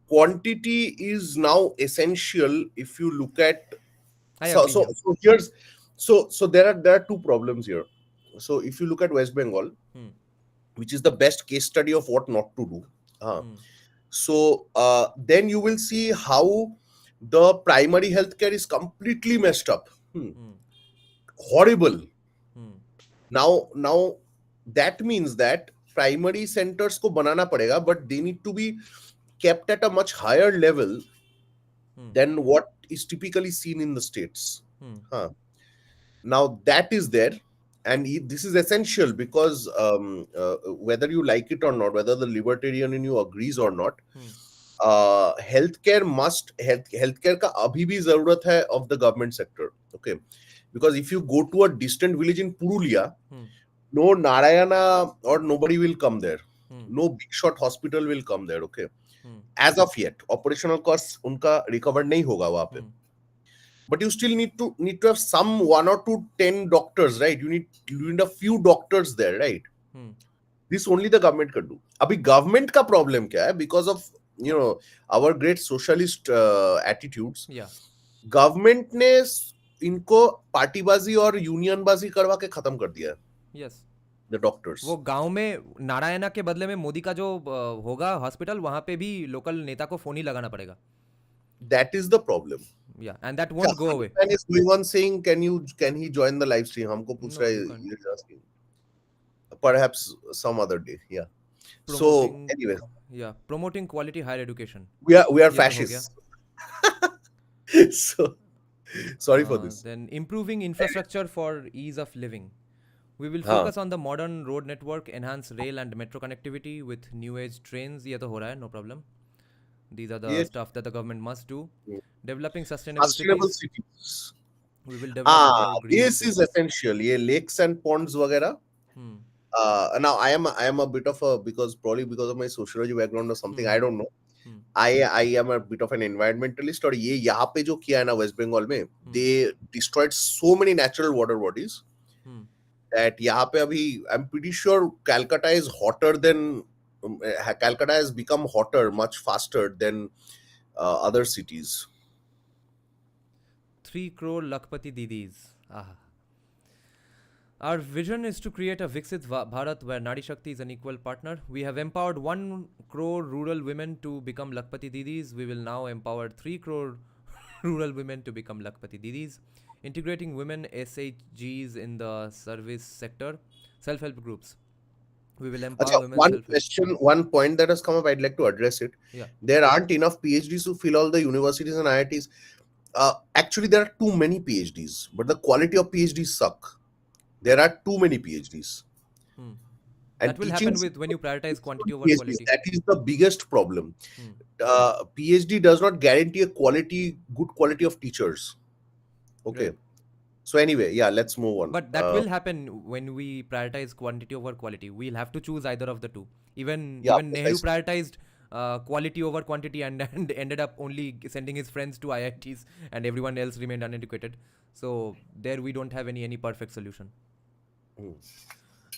quantity is now essential. If you look at, I so agree so, here. so here's so there are two problems here. So if you look at West Bengal, Hmm. which is the best case study of what not to do. Uh, Hmm. then you will see how the primary healthcare is completely messed up. Hmm. Horrible. Hmm. Now that means that primary centers ko banana padega, but they need to be kept at a much higher level Hmm. than what is typically seen in the states. Hmm. Huh. Now that is there, and this is essential because whether you like it or not, whether the libertarian in you agrees or not, Hmm. healthcare का अभी भी जरूरत है of the government sector. Okay, because if you go to a distant village in Purulia, Hmm. no Narayana or nobody will come there. Hmm. No big shot hospital will come there. Okay, Hmm. as of yet, operational costs उनका recover नहीं होगा वहाँ पे. Hmm. But you still need to have some one or two 10 doctors, right? You need a few doctors there, right? Hmm. This only the government can do. अभी government का problem क्या है? Because of our great socialist attitudes, Yeah. government ने इनको पार्टीबाजी और यूनियनबाजी करवा के खत्म कर दिया है. Yes. The doctors. वो गांव में नारायणा के बदले में मोदी का जो होगा हॉस्पिटल वहां पे भी लोकल नेता को फोन ही लगाना पड़ेगा. That is the problem. Yeah, and that Yeah, won't go away. man is going on saying, can he join the live stream? हमको पूछ No, रहा you है, can't. he is asking. Perhaps some other day. Yeah. So Promoting, anyway, yeah, promoting quality higher education. we are ये तो हो गया. fascists. So sorry for this. Then improving infrastructure for ease of living. We will हाँ. focus on the modern road network, enhance rail and metro connectivity with new age trains. ये तो हो रहा है, no problem. These are the ये stuff that the government must do. Developing sustainable sustainable cities. cities. We will develop more green This is spaces. essential. ये lakes and ponds वगैरह. Hmm. Now I am a bit of a, because probably because of my sociology background or something, I Hmm. don't know. Hmm. I am a bit of an environmentalist, और ये यहाँ पे जो किया है ना waste Bengal में, Hmm. they destroyed so many natural water bodies Hmm. that यहाँ पे अभी I'm pretty sure Calcutta is hotter than Calcutta has become hotter much faster than other cities. 3 crore Lakpati Didis. Ah. Our vision is to create a Viksit Bharat where Nari Shakti is an equal partner. We have empowered 1 crore rural women to become Lakpati Didis. We will now empower 3 crore rural women to become Lakpati Didis. Integrating women SHGs in the service sector. Self-help groups. We will empower Achha, women one self-help. question, one point that has come up, I'd like to address it. Yeah. There aren't enough PhDs to fill all the universities and IITs. Actually, there are too many PhDs, but the quality of PhDs suck. There are too many PhDs. Hmm. That And will teaching happen with when you prioritize quantity over PhDs, quality. that is the biggest problem. Hmm. PhD does not guarantee a good quality of teachers. Okay. Right. So anyway, yeah, let's move on. But that will happen when we prioritize quantity over quality. We'll have to choose either of the two. Even Yeah, Nehru precisely. prioritized quality over quantity and ended up only sending his friends to IITs and everyone else remained uneducated. So there we don't have any perfect solution. Hmm.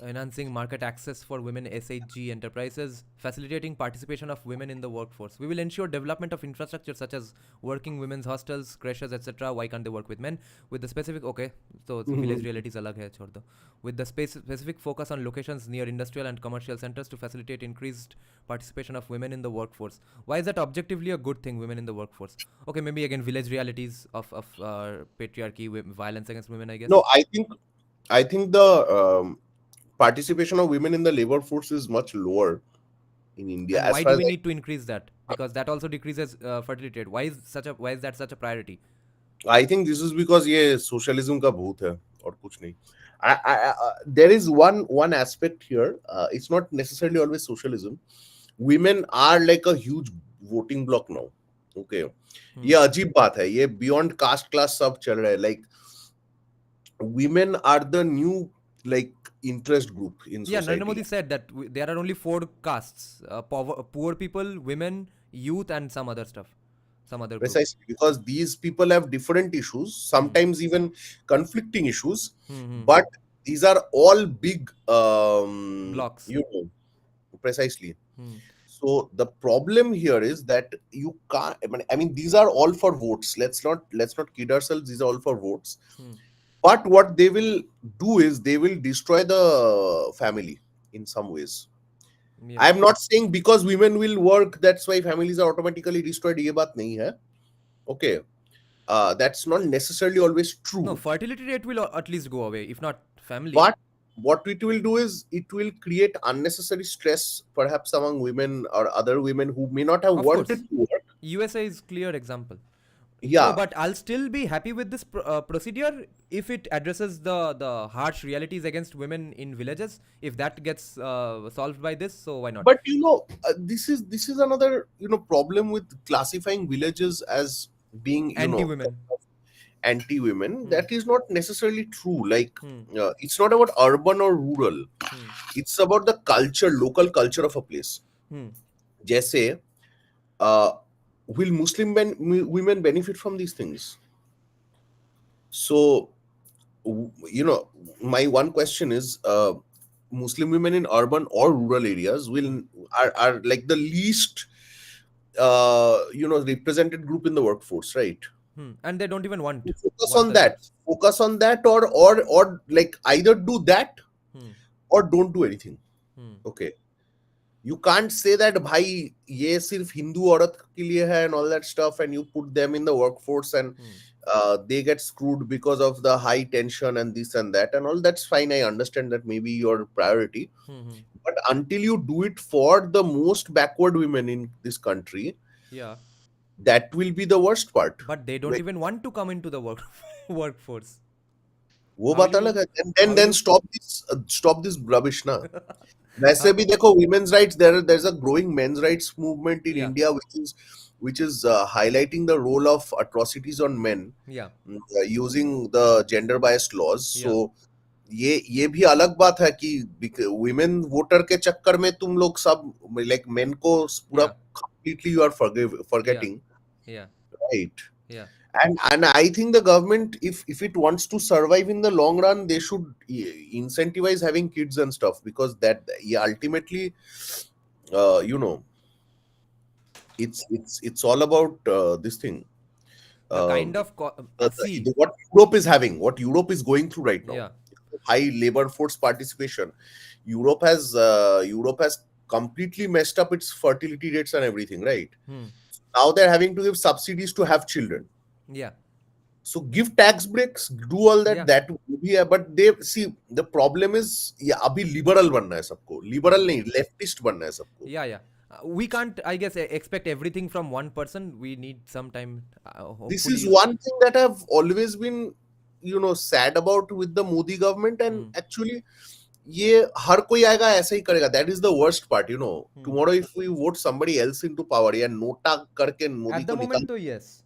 Enhancing market access for women SHG enterprises, facilitating participation of women in the workforce. We will ensure development of infrastructure such as working women's hostels, creches, etc. Why can't they work with men? With the specific, okay, so village realities alag hai, chhod do. With the specific focus on locations near industrial and commercial centers to facilitate increased participation of women in the workforce. Why is that objectively a good thing, women in the workforce? Okay, maybe again village realities of patriarchy, violence against women, I guess. No, I think the participation of women in the labor force is much lower in India. And As why far do as we need to increase that? Because that also decreases fertility rate. Why is that such a priority? I think this is because ये socialism का भूत है और कुछ नहीं. There is one aspect here. It's not necessarily always socialism. Women are like a huge voting block now. Okay. ये अजीब बात है. ये beyond caste class सब चल रहा है. Like women are the new like interest group in Yeah, Narendra society. Modi said that there are only 4 castes: poor people, women, youth, and some other stuff, some other group. Precisely because these people have different issues, Hmm. sometimes even conflicting issues, Hmm. but these are all big, Blocks. precisely. Hmm. So the problem here is that you can't. I mean, these are all for votes. Let's not kid ourselves. These are all for votes. Hmm. But what they will do is they will destroy the family. in some ways. Yeah. I am not saying because women will work, that's why families are automatically destroyed. ये बात नहीं है. Okay. That's not necessarily always No, true. fertility rate will at least go away, if not family. But what it will do is it will create unnecessary stress, perhaps among women or other women who may not have Of course. wanted to work. USA is clear example. No, Yeah, but I'll still be happy with this procedure if it addresses the harsh realities against women in villages. If that gets solved by this, so why not? but this is another problem with classifying villages as being Anti-women. anti-women. Hmm. That is not necessarily true. Like Hmm. it's not about urban or rural. Hmm. It's about the culture, local culture of a place. Hmm. जैसे uh, will women benefit from these things? So my one question is, Muslim women in urban or rural areas Hmm. are like the least represented group in the workforce, right? Hmm. And they don't even So want the jobs. focus on that, or like either do that Hmm. or don't do anything. Hmm. Okay, you can't say that भाई ये सिर्फ हिंदू औरत के लिए है and all that stuff, and you put them in the workforce and Hmm. they get screwed because of the high tension and this and that and all. That's fine, I understand that maybe your priority, Hmm. Hmm. but until you do it for the most backward women in this country, Yeah. that will be the worst part. But they don't Like, even want to come into the workforce. वो How will बात अलग you? है. How will Then you? stop this rubbish ना. वैसे How? भी देखो, women's rights, there's a growing men's rights movement in Yeah. India, which is highlighting the role of atrocities on men, Yeah. using the gender biased laws. Yeah. So ये भी अलग बात है कि women voter के चक्कर में तुम लोग सब like men को पूरा Yeah. completely you are Yeah. forgetting, Yeah. right? Yeah. And I think the government, if it wants to survive in the long run, they should incentivize having kids and stuff, because that, yeah, ultimately, uh, you know it's all about this thing. The kind um, of see. what Europe is having, what Europe is going through right now, Yeah. high labor force participation. Europe has completely messed up its fertility rates and everything, right? Hmm. Now they're having to give subsidies to have children. Yeah. So give tax breaks, do all that. Yeah. That would be, but they see the problem is, yeah, अभी liberal बनना है सबको, Hmm. liberal नहीं, leftist बनना है सबको. Yeah. Yeah. We can't, I guess, expect everything from one person. We need some time. This is Hopefully. one thing that I've always been, sad about with the Modi government, and Hmm. actually, ये हर कोई आएगा ऐसे ही करेगा. That is the worst part. Hmm. Tomorrow if we vote somebody else into power, या NOTA करके Modi At the को निकाल. moment, though, yes.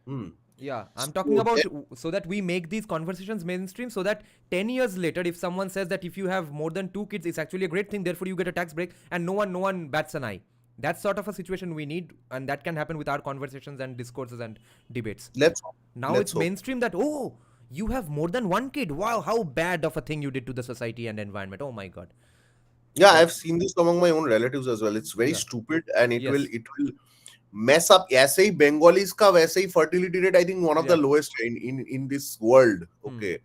Hmm. Yeah, I'm talking So about then, so that we make these conversations mainstream, so that 10 years later, if someone says that if you have more than two kids, it's actually a great thing, therefore you get a tax break, and no one bats an eye. That's sort of a situation we need, and that can happen with our conversations and discourses and debates. let's Now let's it's hope. mainstream that, oh, you have more than one kid. Wow, how bad of a thing you did to the society and environment. Oh my god. Yeah, So I've seen this among my own relatives as well. It's very yeah, stupid, and yes, it will mess up. ऐसे ही Bengalis का वैसे ही fertility rate, I think one of the yeah, lowest in this world. hmm, Okay,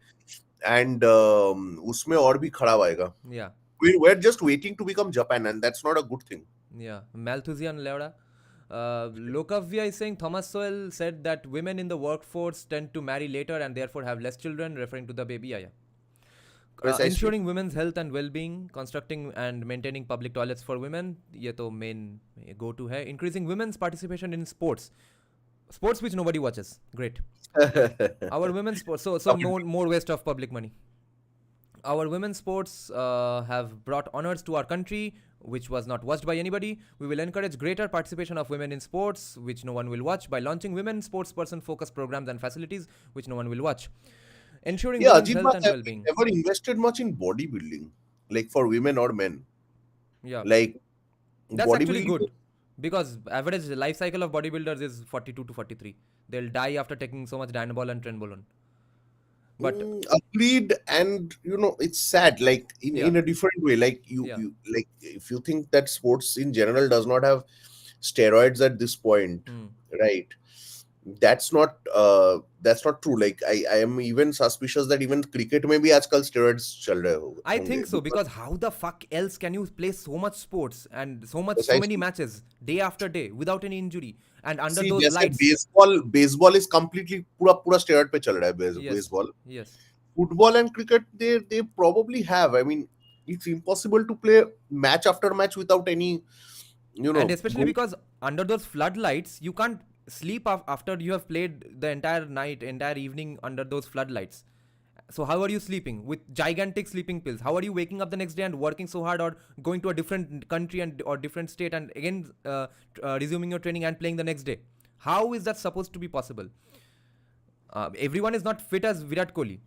and उसमें और भी खराब आएगा. yeah. We're just waiting to become Japan, and that's not a good thing. Yeah, Malthusian Leora. Lokavya is saying Thomas Sowell said that women in the workforce tend to marry later and therefore have less children, referring to the baby. Yeah, yeah. Precisely. Ensuring women's health and well-being, constructing and maintaining public toilets for women. ये तो main go-to है. Increasing women's participation in sports which nobody watches. Great. Our women's sports. So more waste of public money. Our women's sports have brought honors to our country, which was not watched by anybody. We will encourage greater participation of women in sports, which no one will watch, by launching women sports person focused programs and facilities, which no one will watch. Ensuring Yeah, women's अजीब health बात and है. well We being. never invested much in bodybuilding, like for women or men. Yeah. Like That's actually bodybuilding. good. Because average life cycle of bodybuilders is 42 to 43. They'll die after taking so much Dynabol and Trenbolone. But Agreed, and it's sad, like yeah, in a different way. Like yeah. like if you think that sports in general does not have steroids at this point, Hmm. right? that's not true. Like I am even suspicious that even cricket में भी आजकल steroids चल रहे I होंगे think so, because because how the fuck else can you play so much sports and so many precisely. matches day after day without any injury and under See, those जैसे lights? baseball is completely पूरा पूरा steroid पे चल रहा है Yes, baseball. yes. Football and cricket, they probably have. I mean, it's impossible to play match after match without any, And especially going. because under those floodlights, you can't sleep after you have played the entire night, entire evening under those floodlights. So how are you sleeping with gigantic sleeping pills? How are you waking up the next day and working so hard, or going to a different country and or different state and again resuming your training and playing the next day? How is that supposed to be possible? Everyone is not fit as Virat Kohli.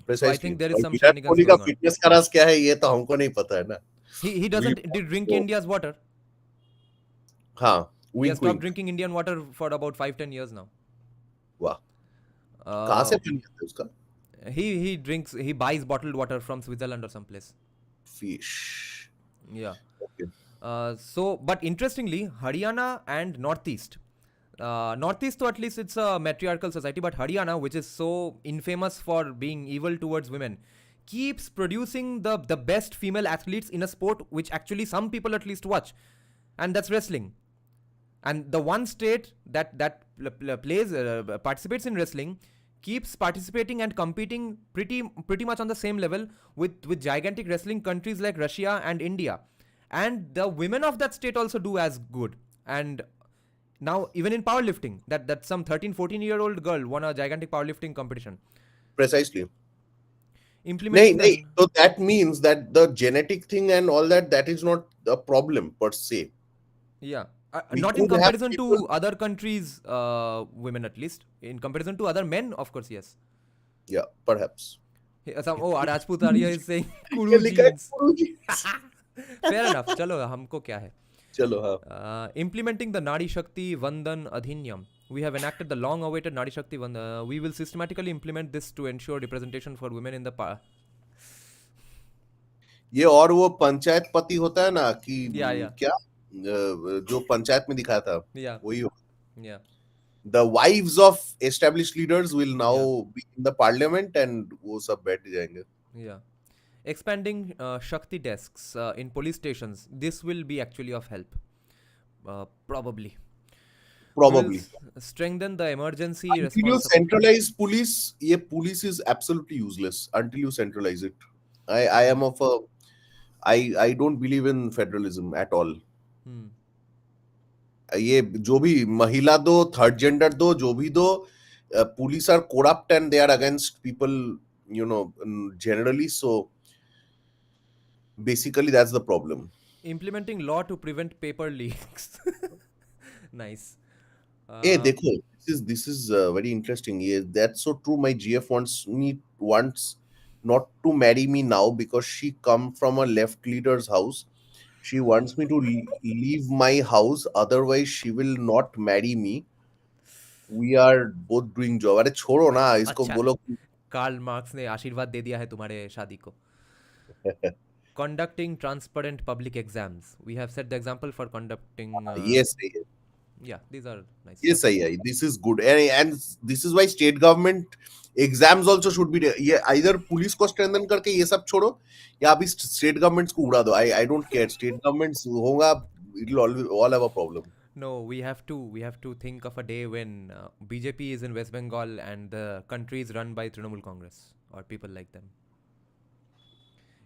So I Precisely. think there is और some Virat shenanigans Kohli का going on. Fitness का राज क्या है ये तो हमको नहीं पता है ना. He We doesn't drink so, India's water. हाँ, He has wink stopped wink. drinking Indian water for about 5-10 years now. वाह. कहाँ Uh, से बन गया था उसका? he buys bottled water from Switzerland or someplace. Fish. Yeah. Okay. But interestingly, Haryana and Northeast. Northeast, though, at least it's a matriarchal society, but Haryana, which is so infamous for being evil towards women, keeps producing the best female athletes in a sport which actually some people at least watch, and that's wrestling. And the one state that plays participates in wrestling keeps participating and competing pretty much on the same level with gigantic wrestling countries like Russia and India, and the women of that state also do as good. And now even in powerlifting, that some 13-14 year old girl won a gigantic powerlifting competition. Precisely. नहीं Implementing नहीं. the So that means that the genetic thing and all that, that is not a problem per se. Yeah. We Not in could have comparison people. to other countries, women at least. In comparison to other men, of course, yes. Yeah, perhaps. Oh, Rajput Arya is saying ये Kuru लिखा है genes. गुरुजी. Fair enough. चलो हमको क्या है? चलो हाँ. Implementing the Nari Shakti Vandan Adhinyam. We have enacted the long-awaited Nari Shakti Vandan. We will systematically implement this to ensure representation for women in the ये और वो पंचायत पति होता है ना कि Yeah, yeah, क्या जो पंचायत में दिखाया था yeah, वही हो. yeah, The wives of established leaders will yeah, now be in the parliament and वो सब बैठ जाएंगे. yeah. Expanding Shakti desks in police stations. This will be actually of help. Probably. We will Probably. strengthen the emergency Until you response. centralize police, ये police is absolutely useless until you centralize it. I Hmm. am of a I don't believe in federalism at all. Hmm. ये जो भी महिला दो, third gender दो, जो भी दो, police are corrupt and they are against people, generally. So basically, that's the problem. Implementing law to prevent paper leaks. Nice. Hey, Uh, देखो, this is very interesting. Yeah, that's so true. My GF wants not to marry me now because she come from a left leader's house. She wants me to leave my house, otherwise she will not marry me. We are both doing job. अरे छोड़ो ना इसको अच्छा, बोलो. Karl Marx ने आशीर्वाद दे दिया है तुम्हारे शादी को. Conducting transparent public exams. We have set the example for conducting. ये सही है. Yeah, these are nice ये stuff. सही है. This is good, and this is why state government exams also should be there. ये either पुलिस को strengthen करके ये सब छोड़ो या अभी state governments को उड़ा दो. I don't care. State governments होगा, it will all have a problem. No, we have to think of a day when BJP is in West Bengal and the country is run by Trinamool Congress or people like them.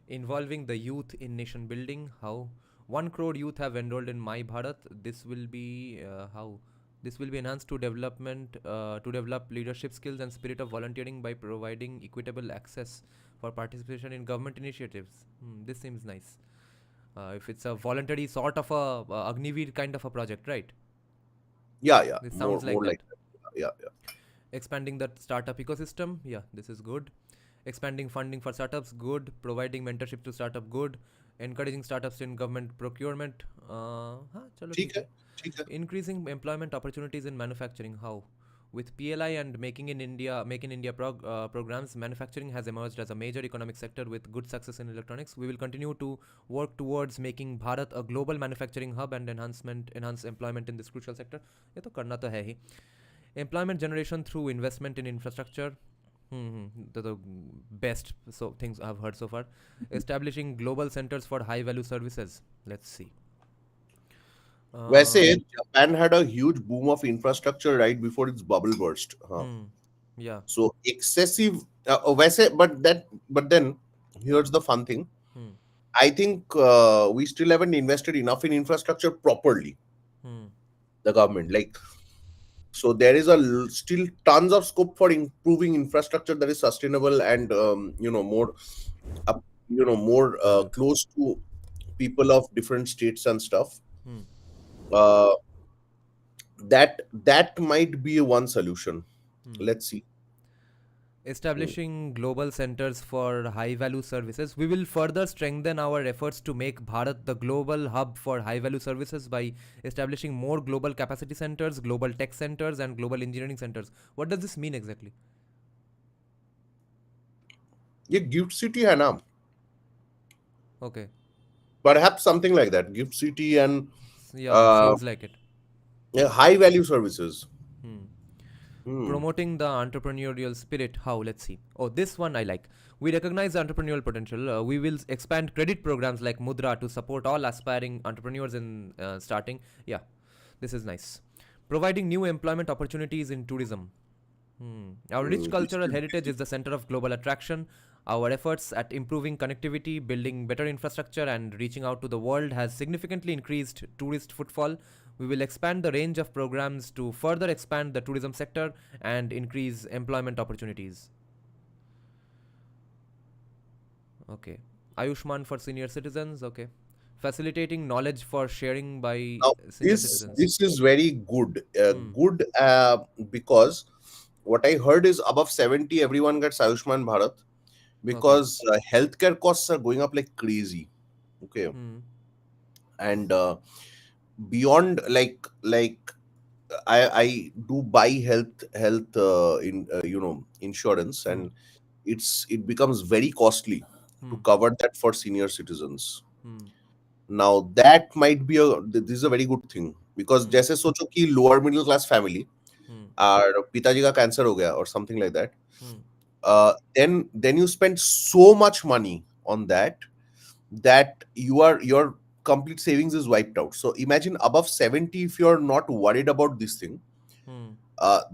Involving the youth in nation building. How 1 crore youth have enrolled in My Bharat. This will be how this will be enhanced to develop leadership skills and spirit of volunteering by providing equitable access for participation in government initiatives. This seems nice. If it's a voluntary sort of a Agniveer kind of a project, right? Yeah, This more sounds like that. like that. Yeah. Expanding the startup ecosystem. Yeah, this is good. Expanding funding for startups, good. Providing mentorship to startup, good. Encouraging startups in government procurement. चलो ठीक ठीक है, है. ठीक है. Increasing employment opportunities in manufacturing. How? With PLI and Make in India programs, manufacturing has emerged as a major economic sector with good success in electronics. We will continue to work towards making Bharat a global manufacturing hub and enhance employment in this crucial sector. ये तो करना तो है ही. Employment generation through investment in infrastructure. The best things I've heard so far. Establishing global centers for high value services. Let's see. वैसे Uh, Japan had a huge boom of infrastructure right before its bubble burst. hmm. Yeah. So excessive. वैसे, but then here's the fun thing. Hmm. I think we still haven't invested enough in infrastructure properly. Hmm. The government, like, so there is still tons of scope for improving infrastructure that is sustainable and more up, more close to people of different states and stuff. Hmm. Uh, that might be one solution. Hmm. Let's see. Mm. Establishing global centers for high value services. We will further strengthen our efforts to make Bharat the global hub for high value services by establishing more global capacity centers, global tech centers, and global engineering centers. What does this mean exactly? ये gift city है ना, Okay. perhaps something like that, gift city and Yeah, uh, seems like it. yeah, high value services. Hmm. Hmm. Promoting the entrepreneurial spirit. How? Let's see. Oh, this one I like. We recognize the entrepreneurial potential. We will expand credit programs like Mudra to support all aspiring entrepreneurs in starting. Yeah, this is nice. Providing new employment opportunities in tourism. Our rich This cultural is heritage is the center of global attraction. Our efforts at improving connectivity, building better infrastructure, and reaching out to the world has significantly increased tourist footfall. We will expand the range of programs to further expand the tourism sector and increase employment opportunities. Okay. Ayushman for senior citizens. Okay. Facilitating knowledge for sharing by now senior this citizens. this is very good, Hmm. because what I heard is above 70 everyone gets Ayushman Bharat, Okay. because healthcare costs are going up like crazy. Okay. Hmm. And beyond, like I do buy health in insurance, Hmm. and it becomes very costly to Hmm. cover that for senior citizens. Hmm. Now that might be this is a very good thing, because Hmm. जैसे सोचो कि lower middle class family Hmm. और पिताजी का cancer हो गया or something like that, Hmm. then you spend so much money on that your complete savings is wiped out. So imagine above 70, if you're not worried about this thing, Hmm.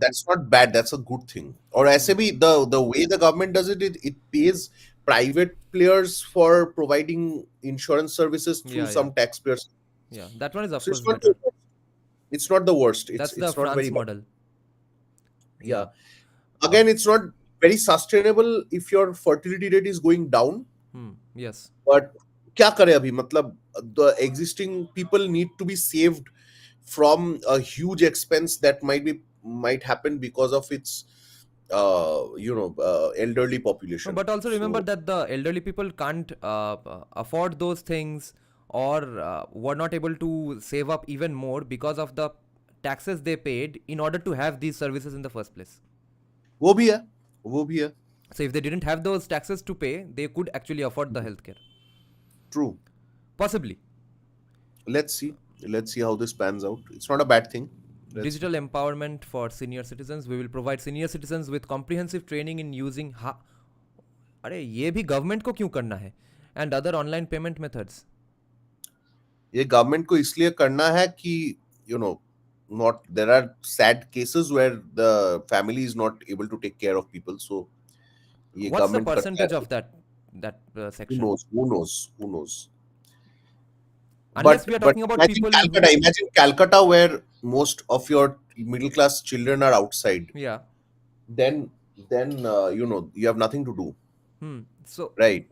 that's not bad, that's a good thing. Or ऐसे Hmm. भी the way the government does it pays private players for providing insurance services through Yeah. Yeah. some taxpayers. Yeah. That one is of So course better. it's not the worst, That's the it's not very France bad. model. Yeah, Yeah. again, it's not very sustainable if your fertility rate is going down. Yes. But क्या करे अभी, मतलब the existing people need to be saved from a huge expense that might happen because of its elderly No, population. but also remember So that the elderly people can't afford those things, or were not able to save up even more because of the taxes they paid in order to have these services in the first place. वो भी है, वो भी है. So if they didn't have those taxes to pay, they could actually afford the healthcare. True. Possibly. Let's see how this pans out. It's not a bad thing. Let's see. Digital empowerment for senior citizens. We will provide senior citizens with comprehensive training in using अरे ये भी government को क्यों करना है? And other online payment methods. ये government को इसलिए करना है कि you know not there are sad cases where the family is not able to take care of people, so ये What's the गवर्नमेंट करता percentage है. of that Who section? knows, who knows. Unless but we are but talking about imagine people Calcutta, who, where most of your middle class children are outside. yeah. Then you have nothing to do, So right?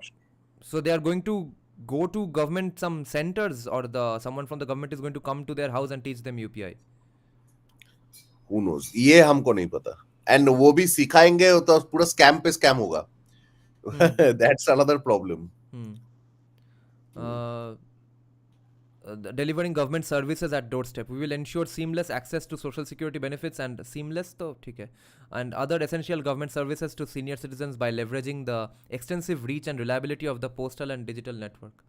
they are going to go to government some centers, or the someone from the government is going to come to their house and teach them UPI. Who knows, ये हमको नहीं पता. And वो भी सिखाएंगे तो पूरा scam पे स्कैम होगा. Hmm. That's another problem. Hmm. Uh, Delivering government services at doorstep. We will ensure seamless access to social security benefits and seamless to theek hai, and other essential government services to senior citizens by leveraging the extensive reach and reliability of the postal and digital network.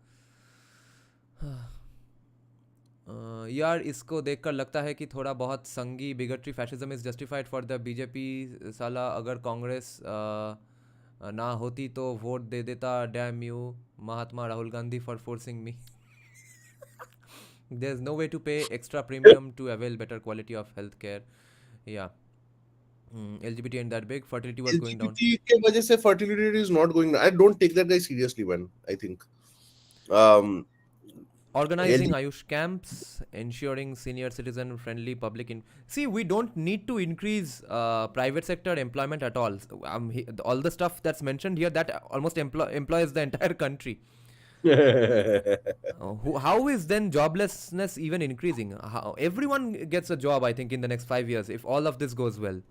यार इसको देखकर लगता है कि थोड़ा बहुत Sanghi bigotry fascism is justified for the BJP. साला अगर कांग्रेस ना होती तो वोट दे देता, damn you Mahatma Rahul Gandhi for forcing me. There is no way to pay extra premium to avail better quality of health care. या LGBT and that big fertility was going down. LGBT के वजह से fertility is not going. I don't take that guy seriously, man. I think um Organizing LGBT. Ayush camps, ensuring senior citizen friendly public. See, we don't need to increase private sector employment at all. All the stuff that's mentioned here that almost employs the entire country. How is then joblessness even increasing? Everyone gets a job, I think, in the next 5 years if all of this goes well.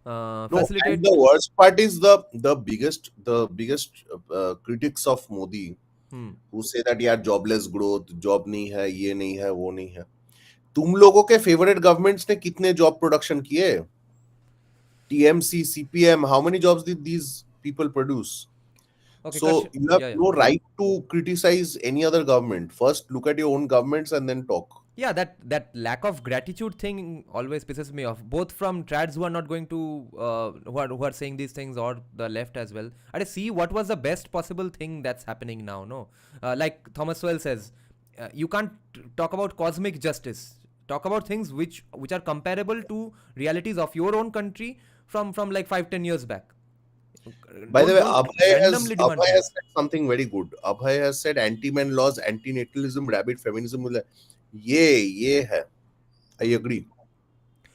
No, and Facilitate. the worst part is the biggest critics of Modi Hmm. who say that यार jobless growth, job नहीं है, ये नहीं है, वो नहीं है. तुम लोगों के फेवरेट गवर्नमेंट्स ने कितने जॉब प्रोडक्शन किए? TMC, CPM, how many jobs did these people produce? Okay, So Karsh. you have Yeah, yeah. no right to criticize any other government. First, look at your own governments and then talk. Yeah, that lack of gratitude thing always pisses me off, both from trads who are not going to who are saying these things, or the left as well. I see what was the best possible thing that's happening now. No, like Thomas Sowell says, you can't talk about cosmic justice. Talk about things which are comparable to realities of your own country from like 5-10 years back. By the way, Don't randomly demand Abhay has things. said something very good. Abhay has said anti-man laws, anti-natalism, rabbit feminism. ये है. I agree.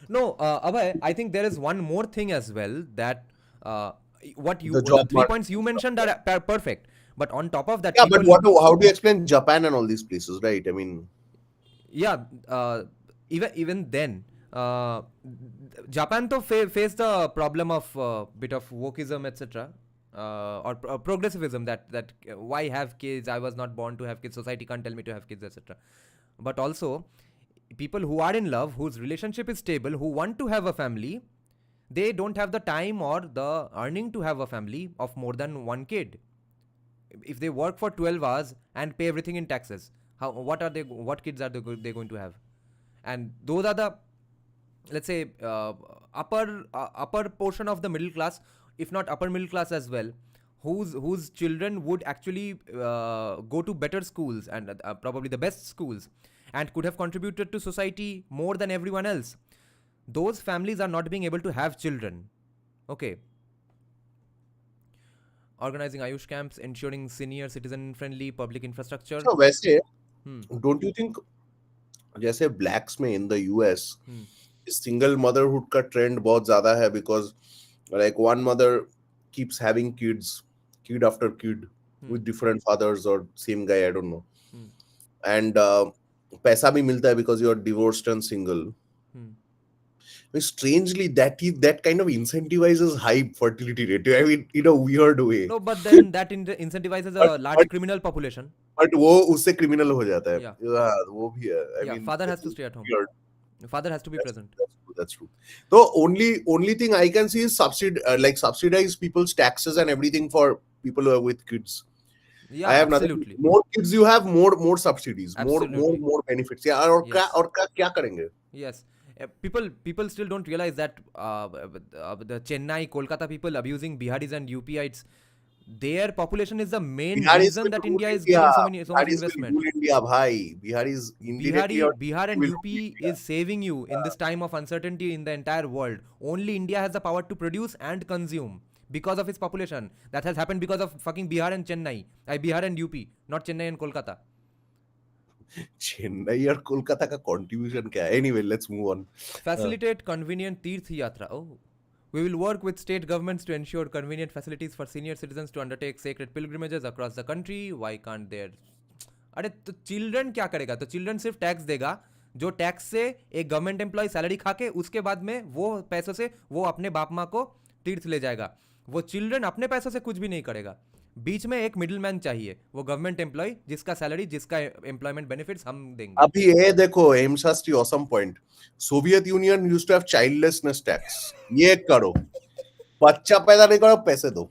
No, Abhay, I think there is one more thing as well that uh, The the job 3 points market. you mentioned are perfect. But on top of that, Yeah, but people, how do you explain Japan and all these places, right? I mean, yeah, even then, Japan to face the problem of bit of wokeism, etc. Or progressivism, that why have kids? I was not born to have kids. Society can't tell me to have kids, etc. But also, people who are in love, whose relationship is stable, who want to have a family, they don't have the time or the earning to have a family of more than one kid. If they work for 12 hours and pay everything in taxes, what kids are they going to have? And those are the, let's say, upper portion of the middle class, if not upper middle class as well, whose children would actually go to better schools and probably the best schools, and could have contributed to society more than everyone else. Those families are not being able to have children. Okay. Organizing Ayush camps, ensuring senior citizen friendly public infrastructure. so वैसे, Hmm. don't you think जैसे blacks में in the US Hmm. single motherhood का trend बहुत ज़्यादा है because like one mother keeps having kid after kid Hmm. with different fathers or same guy, I don't know. Hmm. And पैसा भी मिलता है because you're divorced and single. Hmm. Strangely, that kind of incentivizes high fertility rate. I mean, in a weird way. No, but then that incentivizes but, a large but criminal population. but वो उससे criminal हो जाता है. Yeah. Yeah, वो भी है. I Yeah. mean, Father has it's to stay at home. weird. Father has to be present. That's true. The only thing I can see is subsidize people's taxes and everything for people who are with kids. Yeah, I have nothing. absolutely. More kids you have, more subsidies, Absolutely. more benefits. Yeah, Yes. और क्या करेंगे? Yes. People still don't realize that the Chennai, Kolkata people abusing Biharis and UPites, their population is the main Biharis reason will that rule India is India. getting so much Biharis will investment. rule India, bhai. Biharis indirectly or Bihar and will UP rule India. is saving you in this time of uncertainty in the entire world. Only India has the power to produce and consume because of its population. That has happened because of fucking Bihar and Chennai. Bihar and UP, not Chennai and Kolkata. Chennai और कोलकाता का contribution क्या है? Anyway, let's move on. Facilitate convenient Tirth Yatra. Oh. We will work with state governments to ensure convenient facilities for senior citizens to undertake sacred pilgrimages across the country. Why can't there? अरे तो children क्या करेगा? तो children सिर्फ tax देगा, जो tax से एक गवर्नमेंट एम्प्लॉय सैलरी खा के उसके बाद में वो पैसों से वो अपने बाप माँ को तीर्थ ले जाएगा. वो चिल्ड्रन अपने पैसों से कुछ भी नहीं करेगा. बीच में एक मिडिल मैन चाहिए, वो गवर्नमेंट एम्प्लॉय जिसका सैलरी, जिसका एम्प्लॉयमेंट बेनिफिट्स हम देंगे. अभी ये देखो M Shastri awesome point. Soviet Union used to have childlessness tax. ये करो, बच्चा पैदा नहीं करो पैसे दो.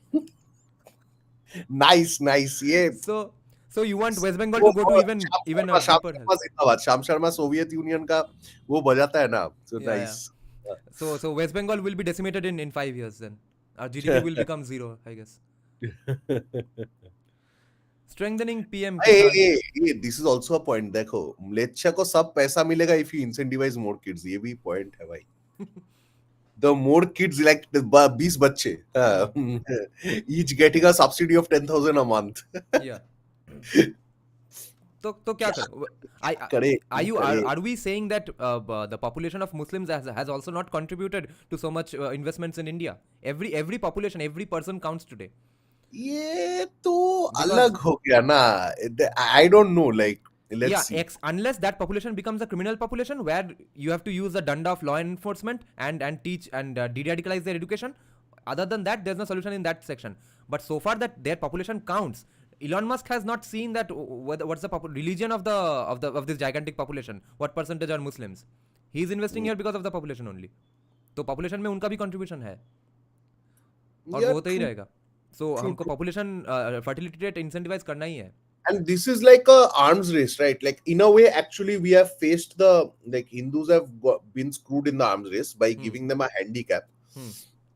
Nice. ये So So you want West Bengal वो to go to even a Shyam deeper hell? Sharma जिंदाबाद, श्याम शर्मा सोवियत यूनियन का वो बजाता है ना, so Yeah, yeah. nice. So West Bengal will be decimated in 5 years then. Our GDP will become zero, I guess. Strengthening PM Kisan. This is also a point. देखो, म्लेच्छा को सब पैसा मिलेगा if you incentivize more kids, ये भी point है भाई. द मोर किड्स, लाइक 20 बच्चे, each getting a subsidy of 10,000 a month. Yeah. तो क्या करो? करे Are you करे. are we saying that the population of Muslims has also not contributed to so much investments in India? Every population, every person counts today. ये तो Because अलग हो गया ना. I don't know, like let's yeah, see. unless that population becomes a criminal population where you have to use the danda of law enforcement and teach and de-radicalize their education. Other than that, there's no solution in that section. But so far that their population counts, Elon Musk has not seen that what's the religion of this gigantic population. What percentage are Muslims? He's investing here because of the population only. तो population में उनका भी contribution है और या वो होता ही true रहेगा. So ट्रू हमको true. population fertility rate incentivize करना ही है. And this is like a arms race, right? Like in a way, actually, we have faced the, like, Hindus have been screwed in the arms race by Hmm. giving them a handicap. Hmm.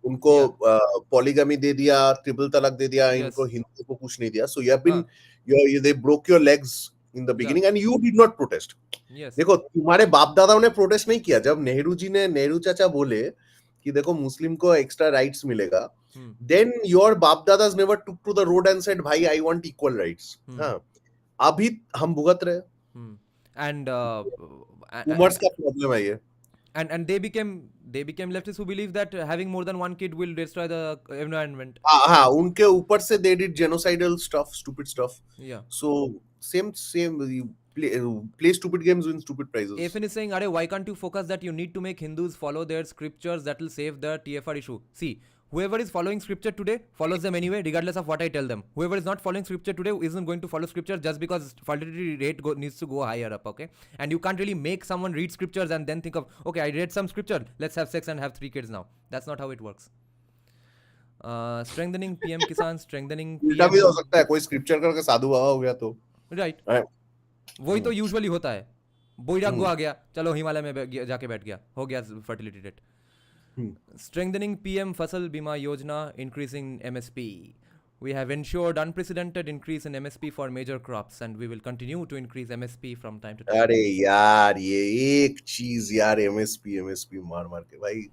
उनको Yeah. Polygamy दे दिया, triple तलाक दे दिया, Yes. इनको हिंदू को कुछ नहीं दिया. So you have been, हाँ. they broke your legs in the beginning and you did not protest. Yes. देखो, तुम्हारे बाप दादाओं ने प्रोटेस्ट नहीं किया. जब नेहरू जी ने, नेहरू चाचा बोले कि देखो मुस्लिम को एक्स्ट्रा राइट्स मिलेगा, Hmm. then your बाप दादास never took to the road and said भाई I want equal rights. Hmm. हाँ, अभी हम भुगत रहे. Hmm. And उमर्स का प्रॉब्लम है ये. and they became leftists who believe that having more than one kid will destroy the environment. हाँ, उनके ऊपर से they did genocidal stuff, stupid stuff. Yeah. So same you play stupid games, win stupid prizes. Afin is saying, Are, why can't you focus that you need to make Hindus follow their scriptures that will save the TFR issue? See, whoever is following scripture today follows them anyway, regardless of what I tell them. Whoever is not following scripture today isn't going to follow scripture just because fertility rate needs to go higher up, okay? And you can't really make someone read scriptures and then think of, okay, I read some scripture, let's have sex and have 3 kids now. That's not how it works. Strengthening PM Kisan, strengthening उल्टा PM. भी हो सकता है, कोई scripture करके साधु बाबा हो गया तो. Right. वही तो यूजुअली होता है. बोईरागो आ गया, चलो हिमालय में जाके बैठ गया, हो गया fertility rate. Strengthening PM Fasal Bima Yojana, increasing MSP. We have ensured unprecedented increase in MSP for major crops and we will continue to increase MSP from time to time. अरे यार, ये एक चीज यार, MSP मार मार के भाई,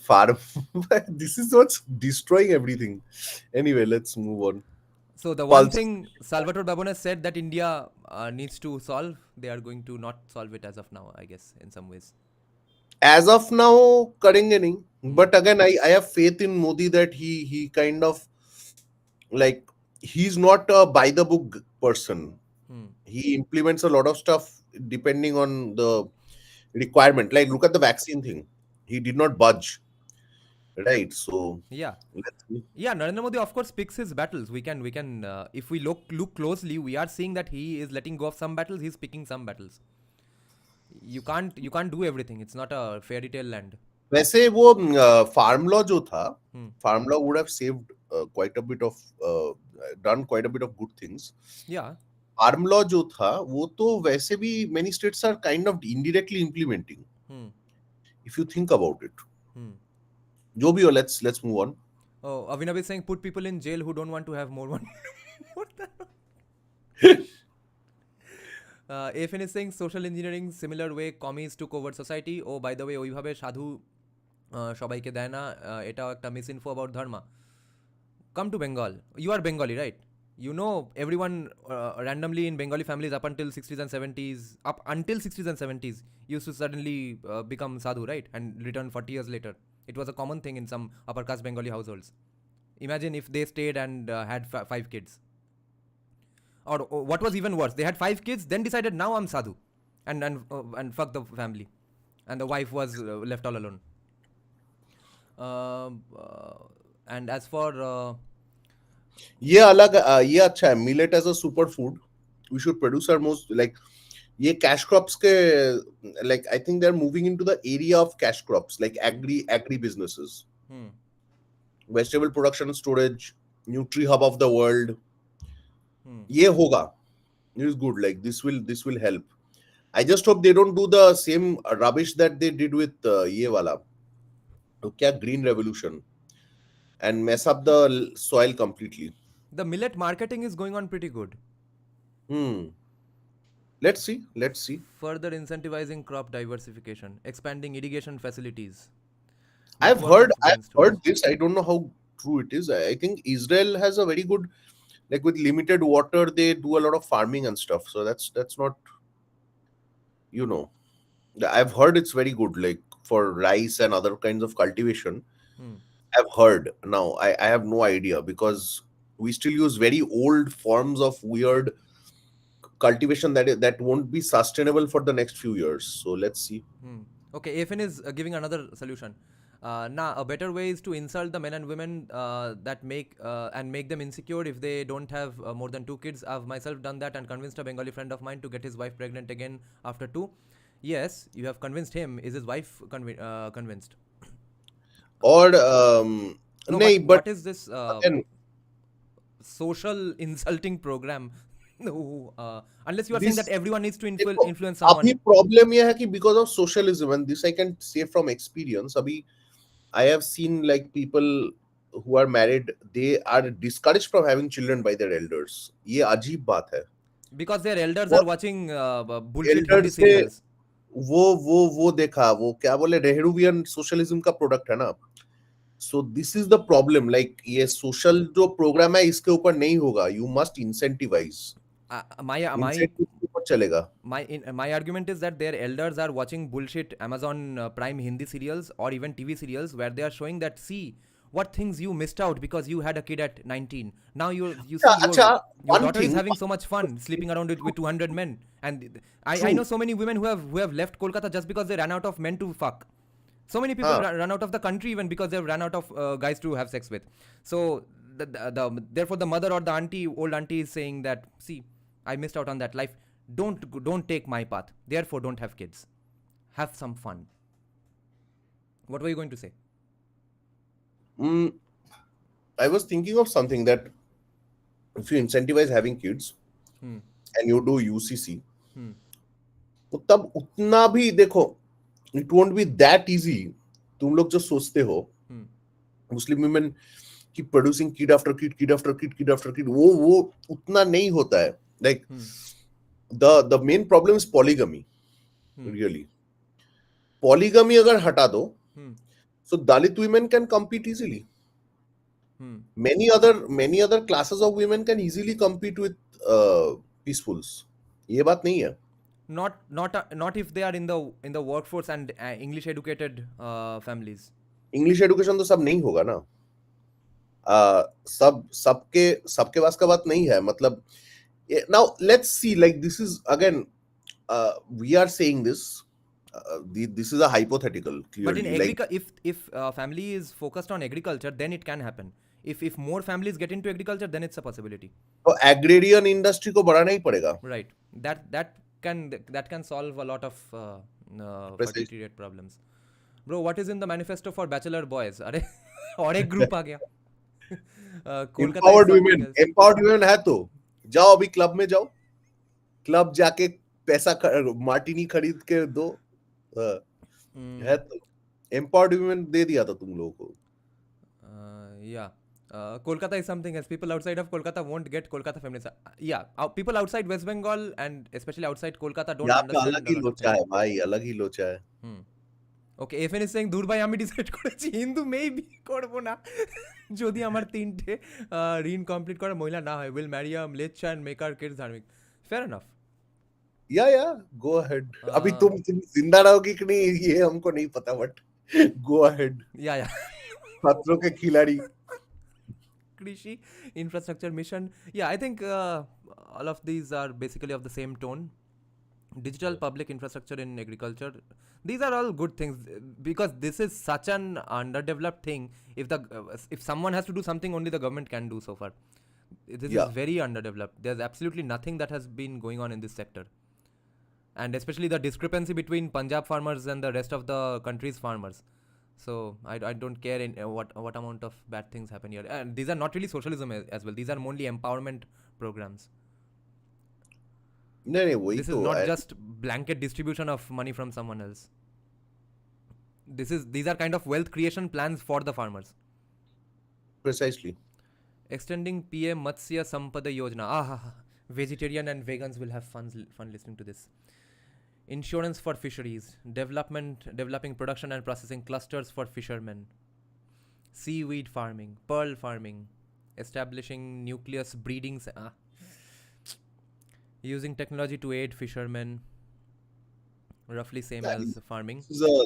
farm. This is what's destroying everything. Anyway, let's move on. So the one Pulse. thing Salvatore Babones said that India needs to solve, they are going to not solve it as of now, I guess, in some ways. As of now, करेंगे नहीं. But again, I have faith in Modi that he kind of, like, he's not a by the book person. He implements a lot of stuff depending on the requirement. Like, look at the vaccine thing. He did not budge. Right. So Yeah. let's see. Yeah, Narendra Modi of course picks his battles. We can if we look closely, we are seeing that he is letting go of some battles, he's picking some battles. You can't do everything. It's not a fairy tale land. वैसे वो farm law जो था, farm law would have saved quite a bit of done quite a bit of good things. Yeah. Farm law जो था वो तो वैसे भी many states are kind of indirectly implementing. If you think about it. जो भी हो, let's move on. Oh, Avinav is saying put people in jail who don't want to have more one. What the? AFN is saying social engineering similar way commies took over society. Oh, by the way, ওইভাবে সাধু সবাইকে দেয় না, এটাও একটা misinfo about dharma. Come to Bengal. You are Bengali, right? You know everyone randomly in Bengali families up until 60s and 70s used to suddenly become sadhu, right? And return 40 years later. It was a common thing in some upper caste Bengali households. Imagine if they stayed and had 5 kids. Or what was even worse, they had 5 kids, then decided now I'm sadhu, and fuck the family, and the wife was left all alone. And as for ये अलग, ये अच्छा है. Millet as a superfood, we should produce our most, like, ये cash crops के, like, I think they're moving into the area of cash crops, like agri businesses. Vegetable production and storage, nutri hub of the world. ये होगा. It is good. Like this will help. I just hope they don't do the same rubbish that they did with ये वाला. तो क्या green revolution and mess up the soil completely. The millet marketing is going on pretty good. Hmm. Let's see. Let's see. Further incentivizing crop diversification, expanding irrigation facilities. With I've work heard of I've brainstorms. heard this. I don't know how true it is. I think Israel has a very good, like with limited water, they do a lot of farming and stuff. So that's not, you know, I've heard it's very good, like for rice and other kinds of cultivation. Hmm. I've heard. Now I have no idea because we still use very old forms of weird cultivation that won't be sustainable for the next few years. So let's see. Hmm. Okay, AFN is giving another solution. Now, a better way is to insult the men and women that make them insecure if they don't have more than 2 kids. I've myself done that and convinced a Bengali friend of mine to get his wife pregnant again after 2. Yes, you have convinced him. Is his wife convinced? Or No, nay, but what is this again, social insulting program? No, unless you are saying that this everyone needs to देखो, influence अभी someone. problem ये है कि because of socialism, and this I can say from experience, अभी I have seen like people who are married, they are discouraged from having children by their elders. ये अजीब बात है. Because their elders are और watching bullshit Hindi elders से serials. वो देखा, वो क्या बोले, नेहरूवियन सोशलिज्म का प्रोडक्ट है ना. So this is the problem. Like ये सोशल जो प्रोग्राम है इसके ऊपर नहीं होगा. You must incentivize. My incentive के ऊपर चलेगा. my argument is that their elders are watching bullshit Amazon Prime Hindi serials or even TV serials where they are showing that, see what things you missed out because you had a kid at 19. Now you see अच्छा, your one daughter is thing. having so much fun sleeping around with 200 men. And I know True. so many women who have left Kolkata just because they ran out of men to fuck. So many people हाँ. run out of the country even because they've run out of guys to have sex with. So therefore the mother or the old auntie is saying that, see, I missed out on that life. Don't take my path. Therefore, don't have kids. Have some fun. What were you going to say? Mm, I was thinking of something that if you incentivize having kids Hmm. and you do UCC, Hmm. तो तब उतना भी देखो, it won't be that easy. तुम लोग जो सोचते हो Hmm. मुस्लिम women keep producing kid after kid, kid after kid, kid after kid, वो उतना नहीं होता है. Like Hmm. the main problem is polygamy. Hmm. Really, polygamy अगर हटा दो, Hmm. so Dalit women can compete easily. Hmm. Many other classes of women can easily compete with peacefuls. ये बात नहीं है. Not if they are in the workforce and English educated families. English education तो सब नहीं होगा ना. सबके पास का बात नहीं है. मतलब now let's see, like this is again, we are saying this, this is a hypothetical But in clearly, like if family is focused on agriculture, then it can happen. If more families get into agriculture, then it's a possibility. तो agrarian industry को बढ़ाना ही पड़ेगा. Right. That can solve a lot of Precisely. fertility rate problems. Bro, what is in the manifesto for bachelor boys? अरे और एक group आ गया. Kolkata is empowered something women, else. Empowered women है तो जाओ अभी क्लब में जाओ. क्लब जाके पैसा मार्टिनी खरीद के दो. है तो एम्पावर्ड वुमेन दे दिया था तुम लोगों को. Yeah. Kolkata is something else. People outside of Kolkata won't get Kolkata feminists. Yeah, people outside West Bengal and especially outside Kolkata don't यहाँ पे understand अलग a ही lot of लोचा things. है भाई, अलग ही लोचा है. Hmm. Okay FN is saying দূর ভাই আমি ডিসাইড করেছি হিন্দু মেয়েই বিয়ে করবো না যদি আমার 3টে ঋণ কমপ্লিট করা মহিলা না হয় উইল ম্যারি আ লেচ্ছা এন্ড মেক आवर किड्स धार्मिक फेयर एनफ या गो अहेड. अभी तुम जिंदा रहोगी कि नहीं ये हमको नहीं पता, बट गो अहेड. या खतरों के खिलाड़ी. कृषि infrastructure mission. Yeah, I think all of these are basically of the same tone. Digital public infrastructure in agriculture, these are all good things because this is such an underdeveloped thing. If someone has to do something, only the government can do so far. This Yeah. is very underdeveloped. There's absolutely nothing that has been going on in this sector, and especially the discrepancy between Punjab farmers and the rest of the country's farmers. So I don't care in what amount of bad things happen here, and these are not really socialism as well. These are only empowerment programs. नहीं नहीं वही This is तो not just blanket distribution of money from someone else. These are kind of wealth creation plans for the farmers. precisely. Extending PM Matsya Sampada Yojana. Ah, vegetarian and vegans will have fun listening to this. Insurance for fisheries, developing production and processing clusters for fishermen, seaweed farming, pearl farming, establishing nucleus breeding, using technology to aid fishermen, roughly same Yeah, as farming.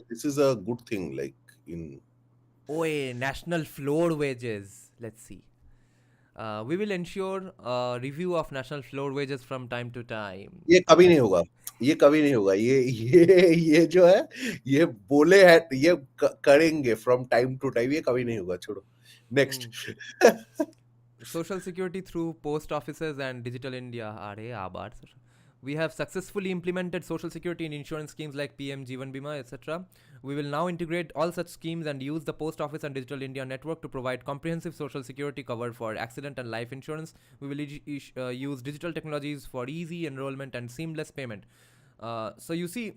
this is a good thing. Like in OA, national floor wages. Let's see. We will ensure a review of national floor wages from time to time. ये कभी नहीं That's होगा. ये कभी नहीं होगा. ये जो है ये बोले है ये करेंगे from time to time. ये कभी नहीं होगा. छोड़ो. Next. mm. Social security through post offices and digital India. We have successfully implemented social security in insurance schemes like PM Jeevan Bima, etc. We will now integrate all such schemes and use the post office and digital India network to provide comprehensive social security cover for accident and life insurance. We will use digital technologies for easy enrollment and seamless payment. So you see,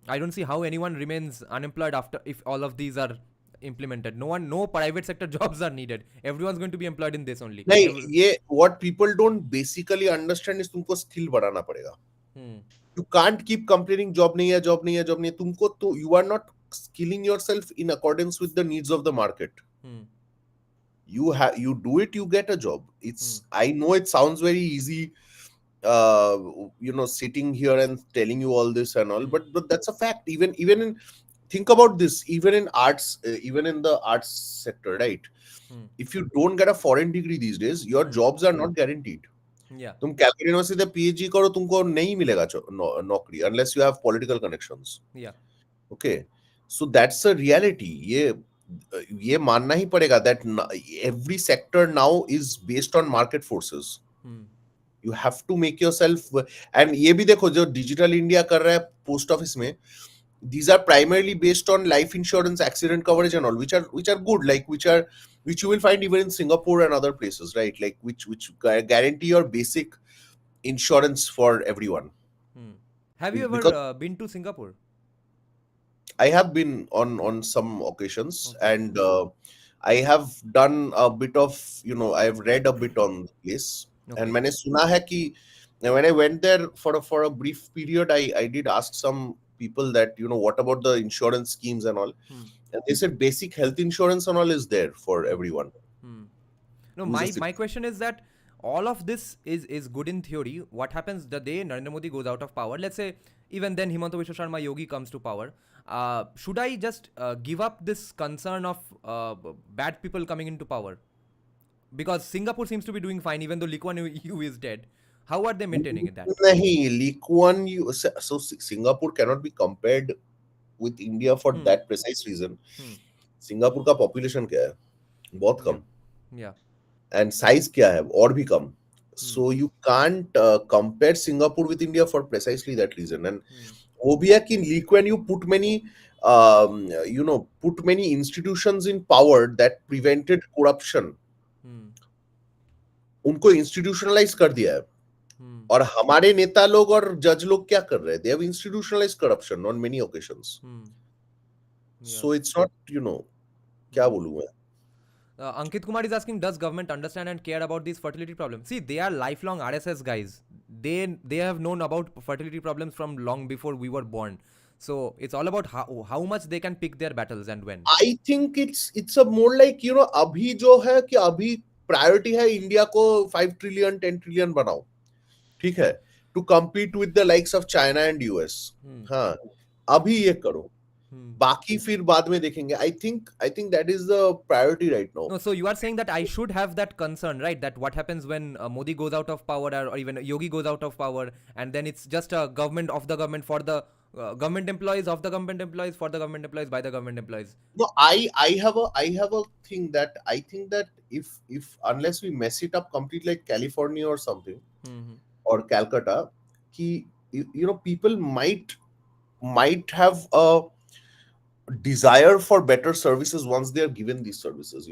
I don't see how anyone remains unemployed after if all of these are implemented. No private sector jobs are needed. Everyone's going to be employed in this only. नहीं ये what people don't basically understand is तुमको skill बढ़ाना पड़ेगा. Hmm. You can't keep complaining job नहीं है job नहीं है job नहीं है. तुमको तो you are not skilling yourself in accordance with the needs of the market. Hmm. You do it, you get a job. It's Hmm. I know it sounds very easy, uh sitting here and telling you all this and all, Hmm. but that's a fact. Even in think about this, even in arts, even in the arts sector, right? Hmm. If you don't get a foreign degree these days, your Hmm. jobs are not guaranteed. Yeah. तुम Calcutta university से PhD करो तुमको नहीं मिलेगा नौकरी unless you have political connections. Yeah. Okay, so that's a reality. ये मानना ही पड़ेगा that every sector now is based on market forces. Hmm. You have to make yourself. And ये भी देखो जो डिजिटल इंडिया कर रहा है पोस्ट ऑफिस में, these are primarily based on life insurance, accident coverage and all, which are good, like which you will find even in Singapore and other places, right? Like which guarantee your basic insurance for everyone. Hmm. Have you ever Because been to Singapore? I have been on some occasions, Okay. and I have done a bit of, I have read a bit on the place, and Okay. मैंने सुना है कि when I went there for a brief period, I did ask some people that, what about the insurance schemes and all, Hmm. and they said basic health insurance and all is there for Hmm. everyone Hmm. No, who's a my citizen. question is that all of this is good in theory. What happens the day Narendra Modi goes out of power? Let's say even then Himanta Biswa Sharma Yogi comes to power. Should I just give up this concern of bad people coming into power? Because Singapore seems to be doing fine, even though Lee Kuan Yew is dead. How are they maintaining that? नहीं, Lee Kuan Yew, so Singapore cannot be compared with India for Hmm. that precise reason. Hmm. Singapore का population क्या है? बहुत Yeah. Come. Yeah. And size क्या है? और भी कम. Hmm. So you can't compare Singapore with India for precisely that reason. And Hmm. वो भी है कि Lee Kuan Yew put many institutions in power that prevented corruption. Hmm. उनको institutionalize कर दिया है. Hmm. और हमारे नेता लोग और जज लोग क्या कर रहे हैं? They have institutionalized corruption on many occasions. Hmm. Yeah. So it's not, क्या Hmm. बोलूं मैं? Ankit Kumar is asking, does government understand and care about these fertility problems? See, they are lifelong RSS guys. They have known about fertility problems from long before we were born. So it's all about how much they can pick their battles and when. I think it's a more like, अभी जो है कि अभी priority है India को 5 trillion 10 trillion बनाओ. ठीक है, to compete with the likes of China and US. Hmm. हाँ, अभी ये करो, Hmm. बाकी फिर बाद में देखेंगे. I think that is the priority right now. No, so you are saying that I should have that concern, right? That what happens when Modi goes out of power, or even Yogi goes out of power, and then it's just a government of the government for the government employees of the government employees for the government employees by the government employees. No, I have a thing that I think that if unless we mess it up completely like California or something, Hmm. or Calcutta, ki, people might have a desire for better services once they are given these services.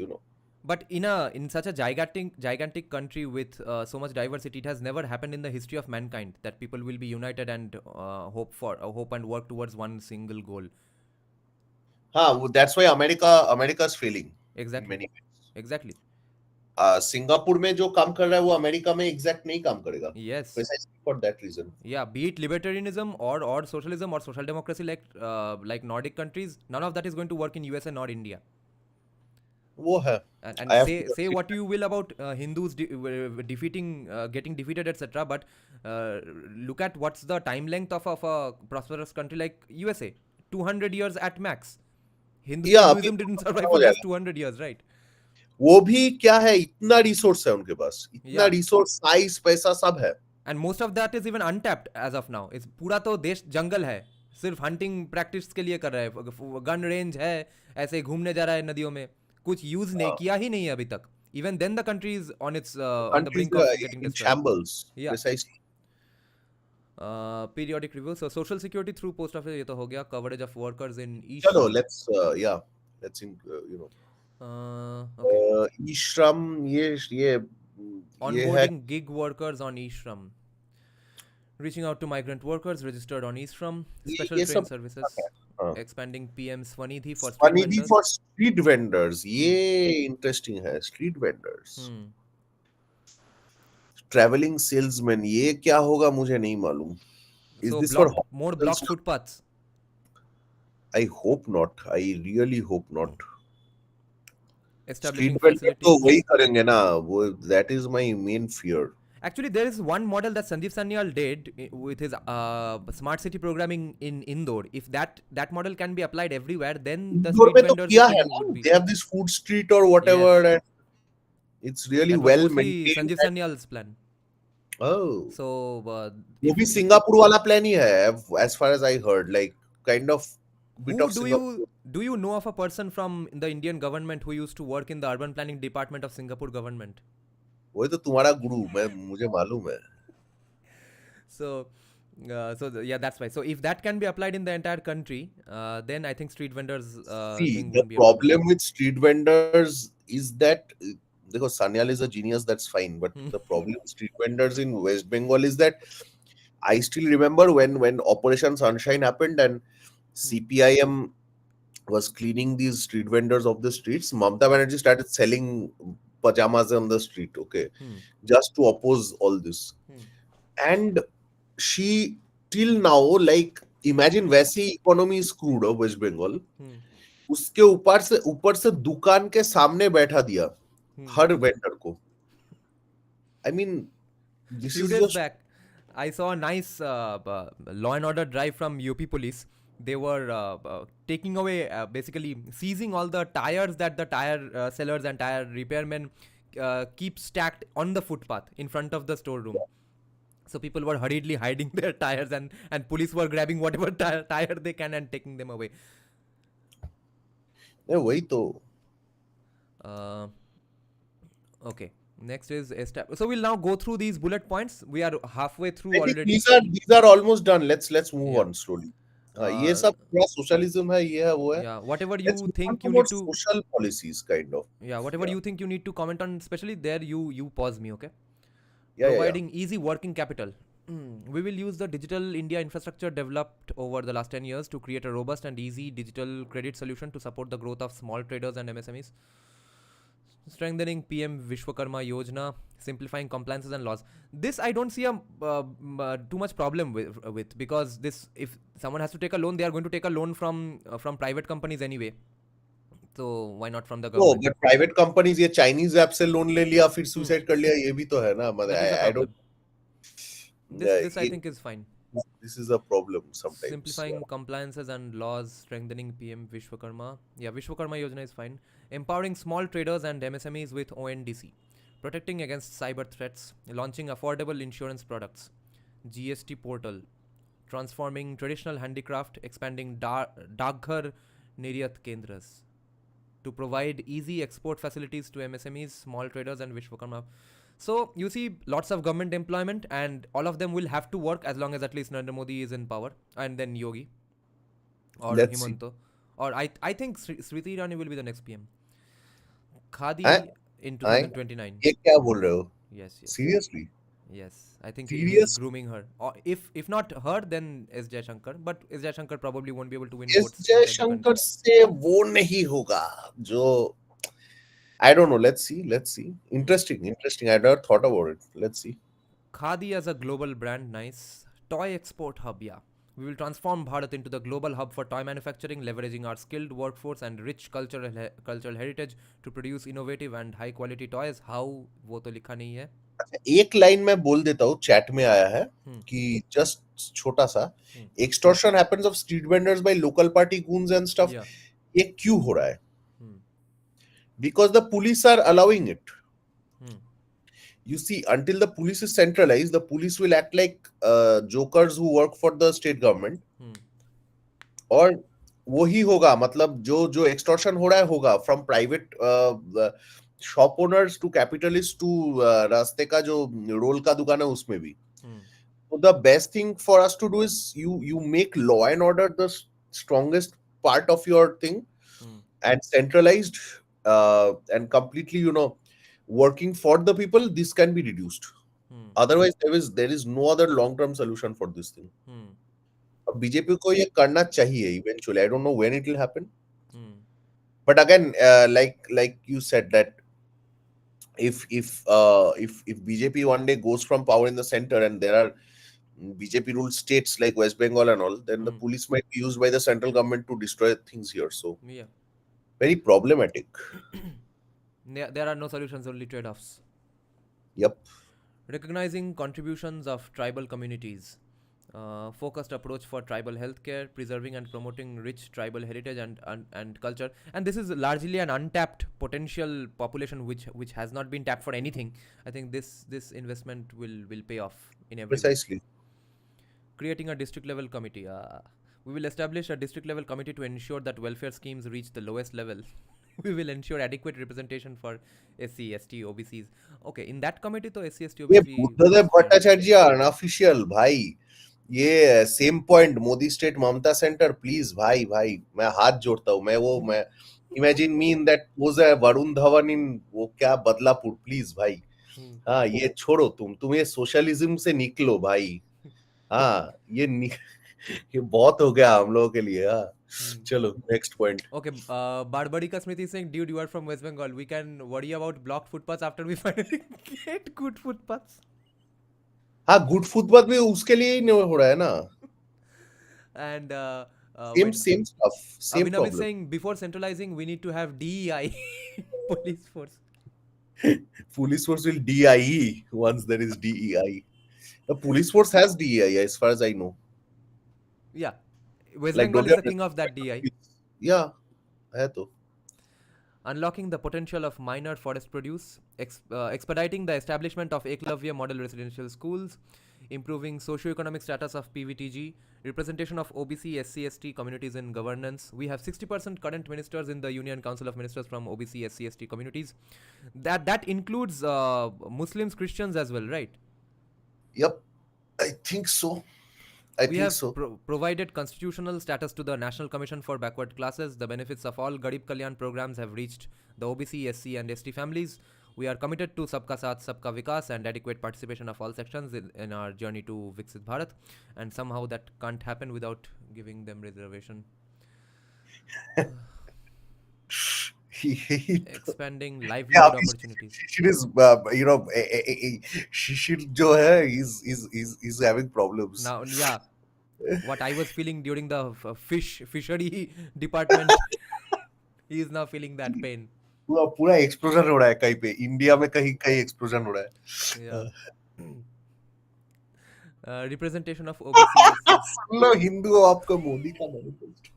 But in such a gigantic country with so much diversity, it has never happened in the history of mankind that people will be united and hope and work towards one single goal. That's why America's failing in Exactly, many ways. exactly. Singapore में जो काम कर रहा है वो America में exact नहीं काम करेगा, Yes. precisely for that reason. Yeah, be it libertarianism or socialism or social democracy like Nordic countries, none of that is going to work in USA nor India. वो है. And I have to say agree. what you will about Hindus defeating getting defeated, etc. But look at what's the time length of a prosperous country like USA, 200 years at max. Yeah, अभी Hinduism didn't survive हो for just जाएगा. 200 years, right? वो भी क्या है, इतना resource है उनके पास, इतना Yeah. रिसोर्स, साइज, पैसा सब है. And most of that is even untapped as of now. इस पूरा तो देश जंगल है, सिर्फ हंटिंग प्रैक्टिस के लिए कर रहा है, गन रेंज है, ऐसे घूमने जा रहा है नदियों में, कुछ यूज नहीं किया ही नहीं है अभी तक. Even then the country is on its on the countries brink of getting in destroyed. Shambles, Yeah. Precisely. Periodic review. So social security through post office ये तो हो गया. Coverage of workers in चलो, e-shram. let's you know, Okay. E-Shram, ये है. Onboarding gig workers on e-shram. Reaching out to migrant workers registered on e-shram. Special ये train सब services. है. हाँ. Expanding PM Swanidhi for street Svanidhi vendors. For street vendors, Hmm. ये interesting है. Street vendors, Hmm. Travelling salesman, ये क्या होगा मुझे नहीं मालूम. Is So this for more blocked footpaths. I hope not, I really hope not. Street Establishing vendor तो facilities. वही करेंगे ना, वो that is my main fear. Actually, there is one model that Sandeep Sanyal did with his smart city programming in Indore. If that model can be applied everywhere, then the Indore street में तो vendors किया है thing ना, would be. They have this food street और whatever, Yes, and it's really that was well mostly maintained. Sanjeev Sanyal's plan. Oh, So वो भी if Singapore वाला plan ही है, as far as I heard, like kind of bit who of Singapore. do you know of a person from the Indian government who used to work in the urban planning department of Singapore government? वही तो तुम्हारा गुरु, मैं मुझे मालूम है. So yeah, that's why. So if that can be applied in the entire country, then I think street vendors See, thing the won't be a problem. problem with street vendors is that because Sanyal is a genius, that's fine. But the problem with street vendors in West Bengal is that I still remember when Operation Sunshine happened and CPIM was cleaning these street vendors of the streets. Mamata Banerjee started selling pajamas on the street, okay, Hmm. just to oppose all this. Hmm. And she till now, like, imagine वैसी economy is screwed of West Bengal. Hmm. उसके ऊपर से दुकान के सामने बैठा दिया हर vendor को. I mean, this Few is days just back, I saw a nice law and order drive from UP police. They were taking away, basically seizing all the tires that the tire sellers and tire repairmen keep stacked on the footpath in front of the storeroom. So people were hurriedly hiding their tires, and police were grabbing whatever tire they can and taking them away. वही तो. Uh, okay. Next is so we'll now go through these bullet points. We are halfway through I think already. these are almost done. Let's move Yeah. on slowly. ये Uh, सब पूरा socialism है, ये है वो है. yeah. Whatever Let's you move on think you need towards to. social policies, kind of. Yeah. Whatever you think you need to comment on, especially there, you pause me. Okay. Yeah. Providing easy working capital. We will use the digital India infrastructure developed over the last 10 years to create a robust and easy digital credit solution to support the growth of small traders and MSMEs. Strengthening PM Vishwakarma Yojana, simplifying compliances and laws. This I don't see a too much problem with because this, if someone has to take a loan, they are going to take a loan from private companies anyway. So why not from the No, government? but private companies ये Chinese app से loan ले लिया फिर Hmm. Suicide कर लिया, ये भी तो है ना. That is a I don't. problem. This I think is fine. This is a problem sometimes. Simplifying compliances and laws, strengthening PM Vishwakarma. Yeah, Vishwakarma Yojana is fine. Empowering small traders and MSMEs with ONDC. Protecting against cyber threats. Launching affordable insurance products. GST portal. Transforming traditional handicraft. Expanding Daghar Niryat Kendras. To provide easy export facilities to MSMEs, small traders and Vishwakarma. So you see lots of government employment, and all of them will have to work as long as at least Narendra Modi is in power, and then Yogi or Let's see. Himanto, or I think Smriti Irani will be the next PM. हैं? Khadi in हैं? 2029. ये क्या बोल रहे हो? Yes, yes, Seriously? yes. I think he's Serious? grooming her. Or if not her, then S. Shankar. But S. Shankar probably won't be able to win S votes inside the Jaishankar country. से वो नहीं होगा जो I don't know. Let's see. Hmm. Interesting. I never thought about it. Let's see. Khadi as a global brand, nice. Toy export hub, yeah. We will transform Bharat into the global hub for toy manufacturing, leveraging our skilled workforce and rich cultural heritage to produce innovative and high quality toys. How वो तो लिखा नहीं है. एक line मैं बोल देता हूँ, चैट में आया है Hmm. कि जस्ट छोटा सा, Hmm. extortion happens of street vendors by local party goons and stuff. Yeah. ये क्यों हो रहा है? Hmm. Because the police are allowing it. Hmm. You see, until the police is centralized, the police will act like jokers who work for the state government. Hmm. और वही होगा, मतलब जो जो एक्सटॉर्शन हो रहा है होगा, from private shop owners to capitalist to रास्ते का जो रोल का दुकान है उसमें भी. Hmm. So the best thing for us to do is you make law and order the strongest part of your thing, Hmm. and centralized and completely, working for the people. This can be reduced. Hmm. Otherwise, there is no other long term solution for this thing. Hmm. अब BJP को ये करना चाहिए eventually. I don't know when it will happen. Hmm. But again, like you said that if BJP one day goes from power in the center and there are BJP ruled states like West Bengal and all, then the Hmm. police might be used by the central government to destroy things here. So Yeah. very problematic. There are no solutions, only trade offs. Yep. Recognizing contributions of tribal communities. Focused approach for tribal healthcare, preserving and promoting rich tribal heritage and culture. And this is largely an untapped potential population which has not been tapped for anything. I think this investment will pay off in every way. Precisely. Creating a district level committee. We will establish a district level committee to ensure that welfare schemes reach the lowest level. We will ensure adequate representation for SC, ST, OBCs. Okay, in that committee, तो SC, ST, ये OBC Buddhadeb is fine. Bhattacharya unofficial भाई, ये same point Modi state Mamata centre, please भाई भाई मैं हाथ जोड़ता हूँ. मैं imagine me in that pose है, वरुण धवन इन वो क्या बदलापुर, प्लीज भाई. Hmm. हाँ, ये छोड़ो, तुम ये सोशलिज्म से निकलो भाई. हाँ, ये बहुत हो गया हम लोगों के लिए. हाँ, Hmm. चलो next point. Okay, Barbadika Smith is saying, dude, you are from West Bengal. We can worry about blocked footpaths after we finally get good footpaths. हाँ, गुड फुटपाथ भी उसके लिए ही नहीं हो रहा है ना. And same wait, same stuff, same Abhinav is problem. saying, before centralizing, we need to have DEI, police force. Police force will DIE once there is DEI. The police force has DEI as far as I know. Yeah, West Like, Bengal don't is you the have king of that DEI. Yeah, है तो. Unlocking the potential of minor forest produce, expediting the establishment of Eklavya model residential schools, improving socio-economic status of PVTG, representation of OBC, SC, ST communities in governance. We have 60% current ministers in the Union Council of Ministers from OBC, SC, ST communities. That includes Muslims, Christians as well, right? Yep, I think so. I We think have so. provided constitutional status to the National Commission for Backward Classes. The benefits of all Garib Kalyan programs have reached the OBC, SC, and ST families. We are committed to Sabka Saath, Sabka Vikas and adequate participation of all sections in our journey to Viksit Bharat. And somehow that can't happen without giving them reservation. Expanding Yeah, livelihood अभी opportunities. Shishir is, Shishir जो है, he's having problems. Now, yeah, what I was feeling during the fishery department, he is now feeling that pain. पूरा पूरा explosion हो रहा है कहीं पे, इंडिया में कहीं कहीं एक्सप्लोजन हो रहा Yeah. है. Representation of OBC, SC, सुन लो हिंदू हो, आपको मोदी का मैनिफेस्टो.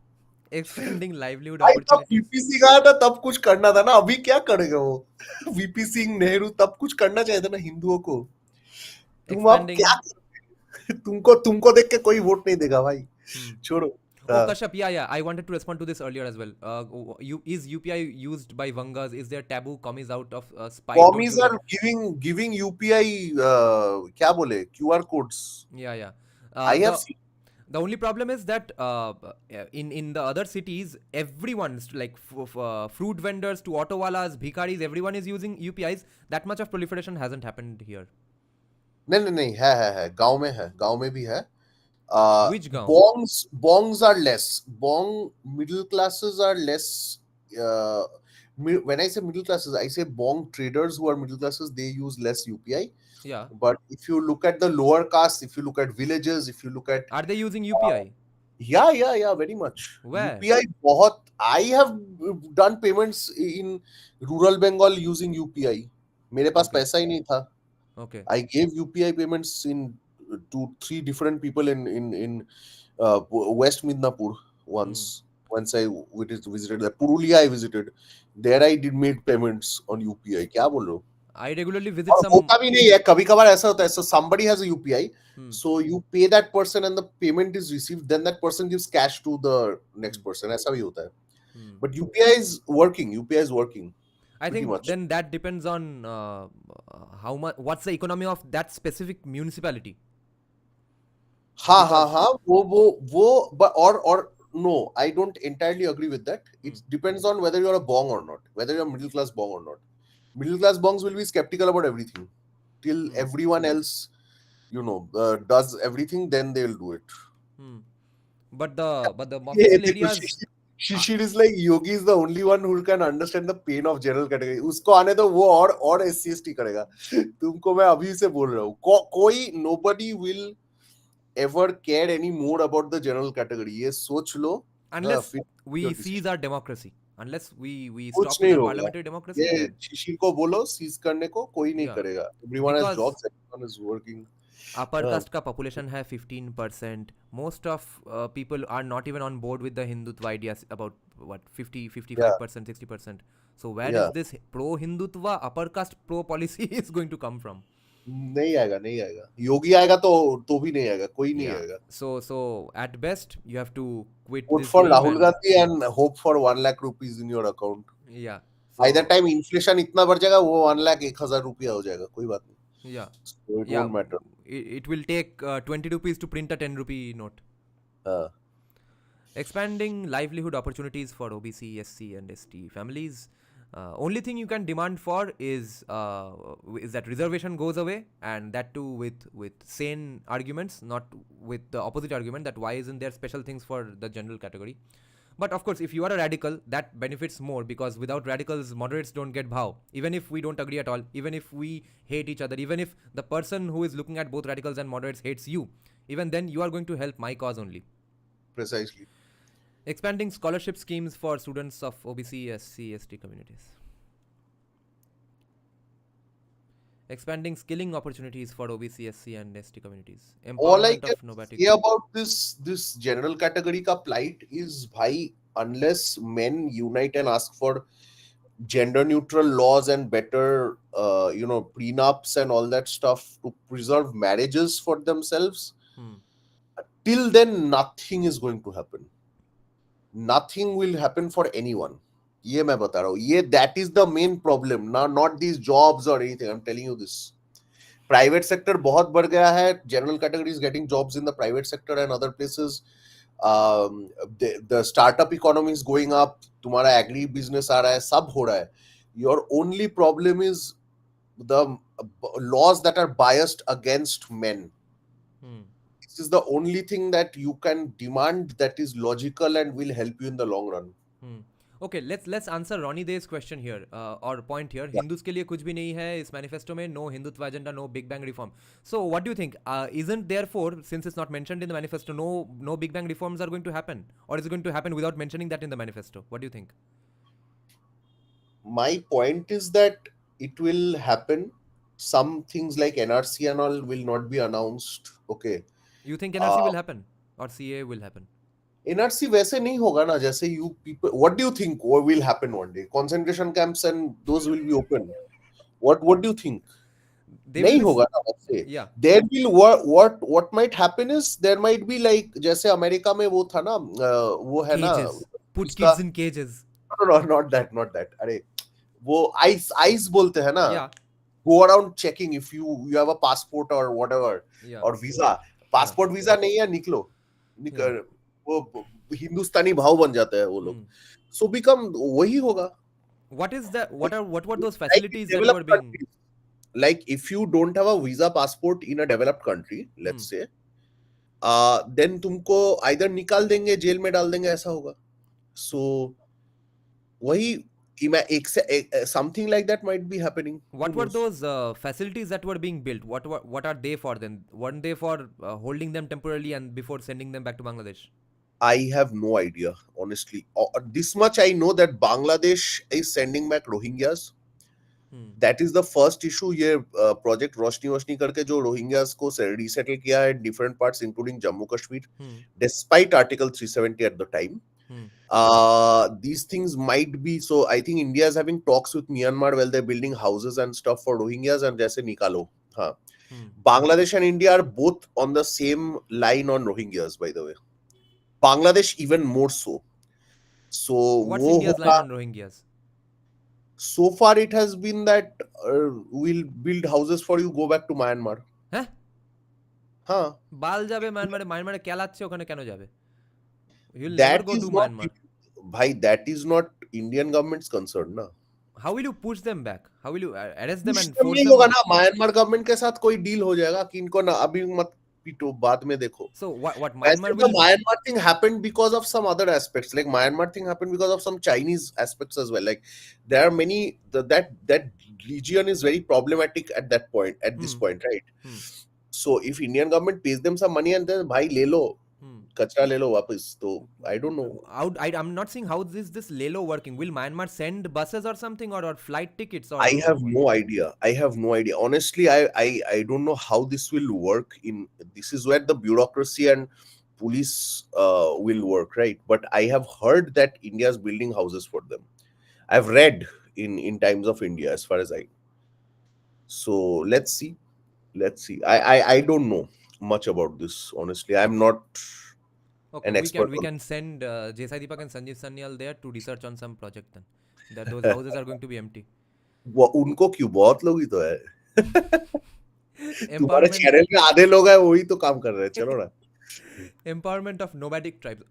expanding livelihood भाई तब opportunities. वीपी सिंह आया था, तब कुछ करना था ना. अभी क्या करेगा वो? वीपी सिंह, नेहरू, तब कुछ करना चाहिए था ना हिंदुओं को. तुम अब क्या, Expanding. तुमको देख के कोई वोट नहीं देगा भाई. Hmm. छोड़ो. Oh, Kashyap, yeah. I wanted to respond to this earlier as well. Is UPI used by Vangas? Is there taboo commies out of spite? Don't commies use are it. Giving UPI, क्या बोले, QR codes. Yeah. I have The scene. The only problem is that in the other cities, everyone's like fruit vendors to auto walas, bhikaris, everyone is using UPIs. That much of proliferation hasn't happened here. नहीं नहीं नहीं, है, गांव में भी है. Which gaon? Bongs are less. Middle classes are less. uh, when I say middle classes, I say bong traders who are middle classes, they use less UPI. Yeah. But if you look at the lower caste, if you look at villages, if you look at Are they using uh, UPI? yeah, very much. Where? UPI बहुत. I have done payments in rural Bengal using UPI. मेरे पास Okay. पैसा ही नहीं था. Okay. I gave UPI payments in to three different people in West Midnapur Hmm. once. Once I visited the Purulia, I visited. There I did made payments on UPI. क्या बोल रहे हो? I regularly visit और some. होता भी नहीं है, कभी कभार ऐसा होता है. So somebody has a UPI, Hmm. so you pay that person and the payment is received, then that person gives cash to the Hmm. next person. ऐसा भी होता है. Hmm. But UPI is working. UPI is working I pretty think much. then that depends on how much. What's the economy of that specific municipality? हाँ Because. हाँ, वो but or no, I don't entirely agree with that. Hmm. It depends on whether you're a bong or not, whether you're a middle class bong or not. Middle class bongs will be skeptical about everything till Hmm. everyone else, does everything, then they'll do it. Hmm. But the Yeah, official areas. Uh, Shishir is like Yogi is the only one who can understand the pain of general category. उसको आने दो, वो और SC/ST करेगा. तुमको मैं अभी से बोल रहा हूँ. कोई nobody will ever care any more about the general category. ये सोच लो. हाँ, unless फिर we your seize decision. our democracy, unless we कुछ stop with नहीं our होगा. parliamentary democracy, ये then शिशिर को बोलो सीज करने को, कोई नहीं yeah, करेगा. Everyone has because jobs, everyone is working. upper हाँ, caste का population है 15%. Most of people are not even on board with the Hindutva ideas about what 50, yeah, 55%, 60%. So where yeah. is this pro Hindutva upper caste pro policy is going to come from? नहीं आएगा, नहीं आएगा. योगी आएगा तो भी नहीं आएगा, कोई नहीं Yeah. आएगा. So at best you have to quit Vote this for game Rahul and Gandhi and hope for 1 lakh rupees in your account. yeah. By the So time inflation इतना बढ़ जाएगा, वो 1 लाख 1,000 रुपया हो जाएगा. कोई बात नहीं. yeah. So it Yeah, won't matter. it will take 20 rupees to print a 10 rupee note. हाँ. Expanding livelihood opportunities for OBC, SC, and ST families. Only thing you can demand for is that reservation goes away, and that too with sane arguments, not with the opposite argument that why isn't there special things for the general category. But of course, if you are a radical, that benefits more because without radicals, moderates don't get bhav. Even if we don't agree at all, even if we hate each other, even if the person who is looking at both radicals and moderates hates you, even then you are going to help my cause only. Precisely. Expanding scholarship schemes for students of OBC, SC, ST communities. Expanding skilling opportunities for OBC, SC, and ST communities. All I Empowerment can of nomadic. say about this general category का plight is, भाई, unless men unite and ask for gender neutral laws and better prenups and all that stuff to preserve marriages for themselves, Hmm. till then nothing is going to happen. Nothing will happen for anyone. ये मैं बता रहा हूँ. ये that is the main problem. Not these jobs or anything. I'm telling you this. Private sector बहुत बढ़ गया है. General category is getting jobs in the private sector and other places. The startup economy is going up. तुम्हारा agri business आ रहा है. सब हो रहा है. Your only problem is the laws that are biased against men. Hmm. This is the only thing that you can demand that is logical and will help you in the long run. Hmm. Okay, let's answer Ronnie Day's question here or point here. Yeah. Hindus के लिए कुछ भी नहीं है इस manifesto में. No Hindutva agenda, no Big Bang reform. So what do you think? Isn't therefore, since it's not mentioned in the manifesto, no Big Bang reforms are going to happen, or is it going to happen without mentioning that in the manifesto? What do you think? My point is that it will happen. Some things like NRC and all will not be announced. Okay. You think NRC Uh, will happen or CA will happen? NRC वैसे नहीं होगा ना जैसे you people. What do you think will happen one day? Concentration camps and those will be open. What do you think? They will नहीं be. होगा ना वैसे. Yeah. There will what might happen is there might be like जैसे America में वो था ना, वो है ना Cages. Put उसका. kids in cages. No, not that. अरे वो आइस बोलते हैं ना. Yeah. Go around checking if you have a passport or whatever Yeah. or visa. Yeah. Passport visa नहीं है, निकलो. Yeah. वो हिंदुस्तानी भाव बन जाता है वो लोग. Hmm. So become वही होगा. What is that? What were those Like in facilities that were developed being? countries, like if you don't have a visa passport in a developed country, Hmm. let's say, then तुमको either निकाल देंगे, jail में डाल देंगे, ऐसा होगा. So वही something like that might be happening. Who What were knows? those facilities that were being built? What are they for then? Weren't they for holding them temporarily and before sending them back to Bangladesh? I have no idea, honestly. This much I know that Bangladesh is sending back Rohingyas. Hmm. That is the first issue. ये project रोशनी रोशनी करके जो Rohingyas को resettle किया है in different parts including Jammu Kashmir, Hmm. despite Article 370 at the time. Hmm. These things might be so. I think India is having talks with Myanmar while they're building houses and stuff for Rohingyas and जैसे निकालो. हाँ. Hmm. Bangladesh and India are both on the same line on Rohingyas, by the way. Bangladesh even more so. So What's वो India's line होगा. on Rohingyas? So far it has been that we'll build houses for you, go back to Myanmar. হ্যাঁ, Huh. বাল যাবে মায়ানমারে, মায়ানমারে কেলাচ্ছে, ওখানে কেন যাবে? You'll never That go to is not, Myanmar. bhai, that is not Indian government's concern ना. How will you push them back? How will you arrest them कुछ and तो force नहीं them होगा out? ना, म्यांमार गवर्नमेंट के साथ कोई deal हो जाएगा कि इनको ना अभी मत पीटो, बाद में देखो. So what वैसे Myanmar the will? Myanmar thing happened because of some other aspects. Like Myanmar thing happened because of some Chinese aspects as well. Like there are many that region is very problematic at that point, at this Hmm. point, right? Hmm. So if Indian government pays them some money and then bhai ले लो, Hmm. कचरा ले लो वापस, तो I don't know. I'm not seeing how this Lelo working. Will Myanmar send buses or something, or flight tickets, or I have no idea. I have no idea. Honestly, I don't know how this will work. This is where the bureaucracy and police will work, right? But I have heard that India is building houses for them. I've read in Times of India, as far as I. So let's see. Let's see. I don't know much about this. Honestly, I'm not okay, an we expert can on. send Jesai Deepak and Sanjeev Sanyal there to research on some project then. That those houses are going to be empty. उनको क्यों, बहुत लोग ही तो है. तुम्हारे Empowerment. Channel में आधे लोग हैं, वही तो काम कर रहे हैं. चलो ना. Empowerment of nomadic tribes.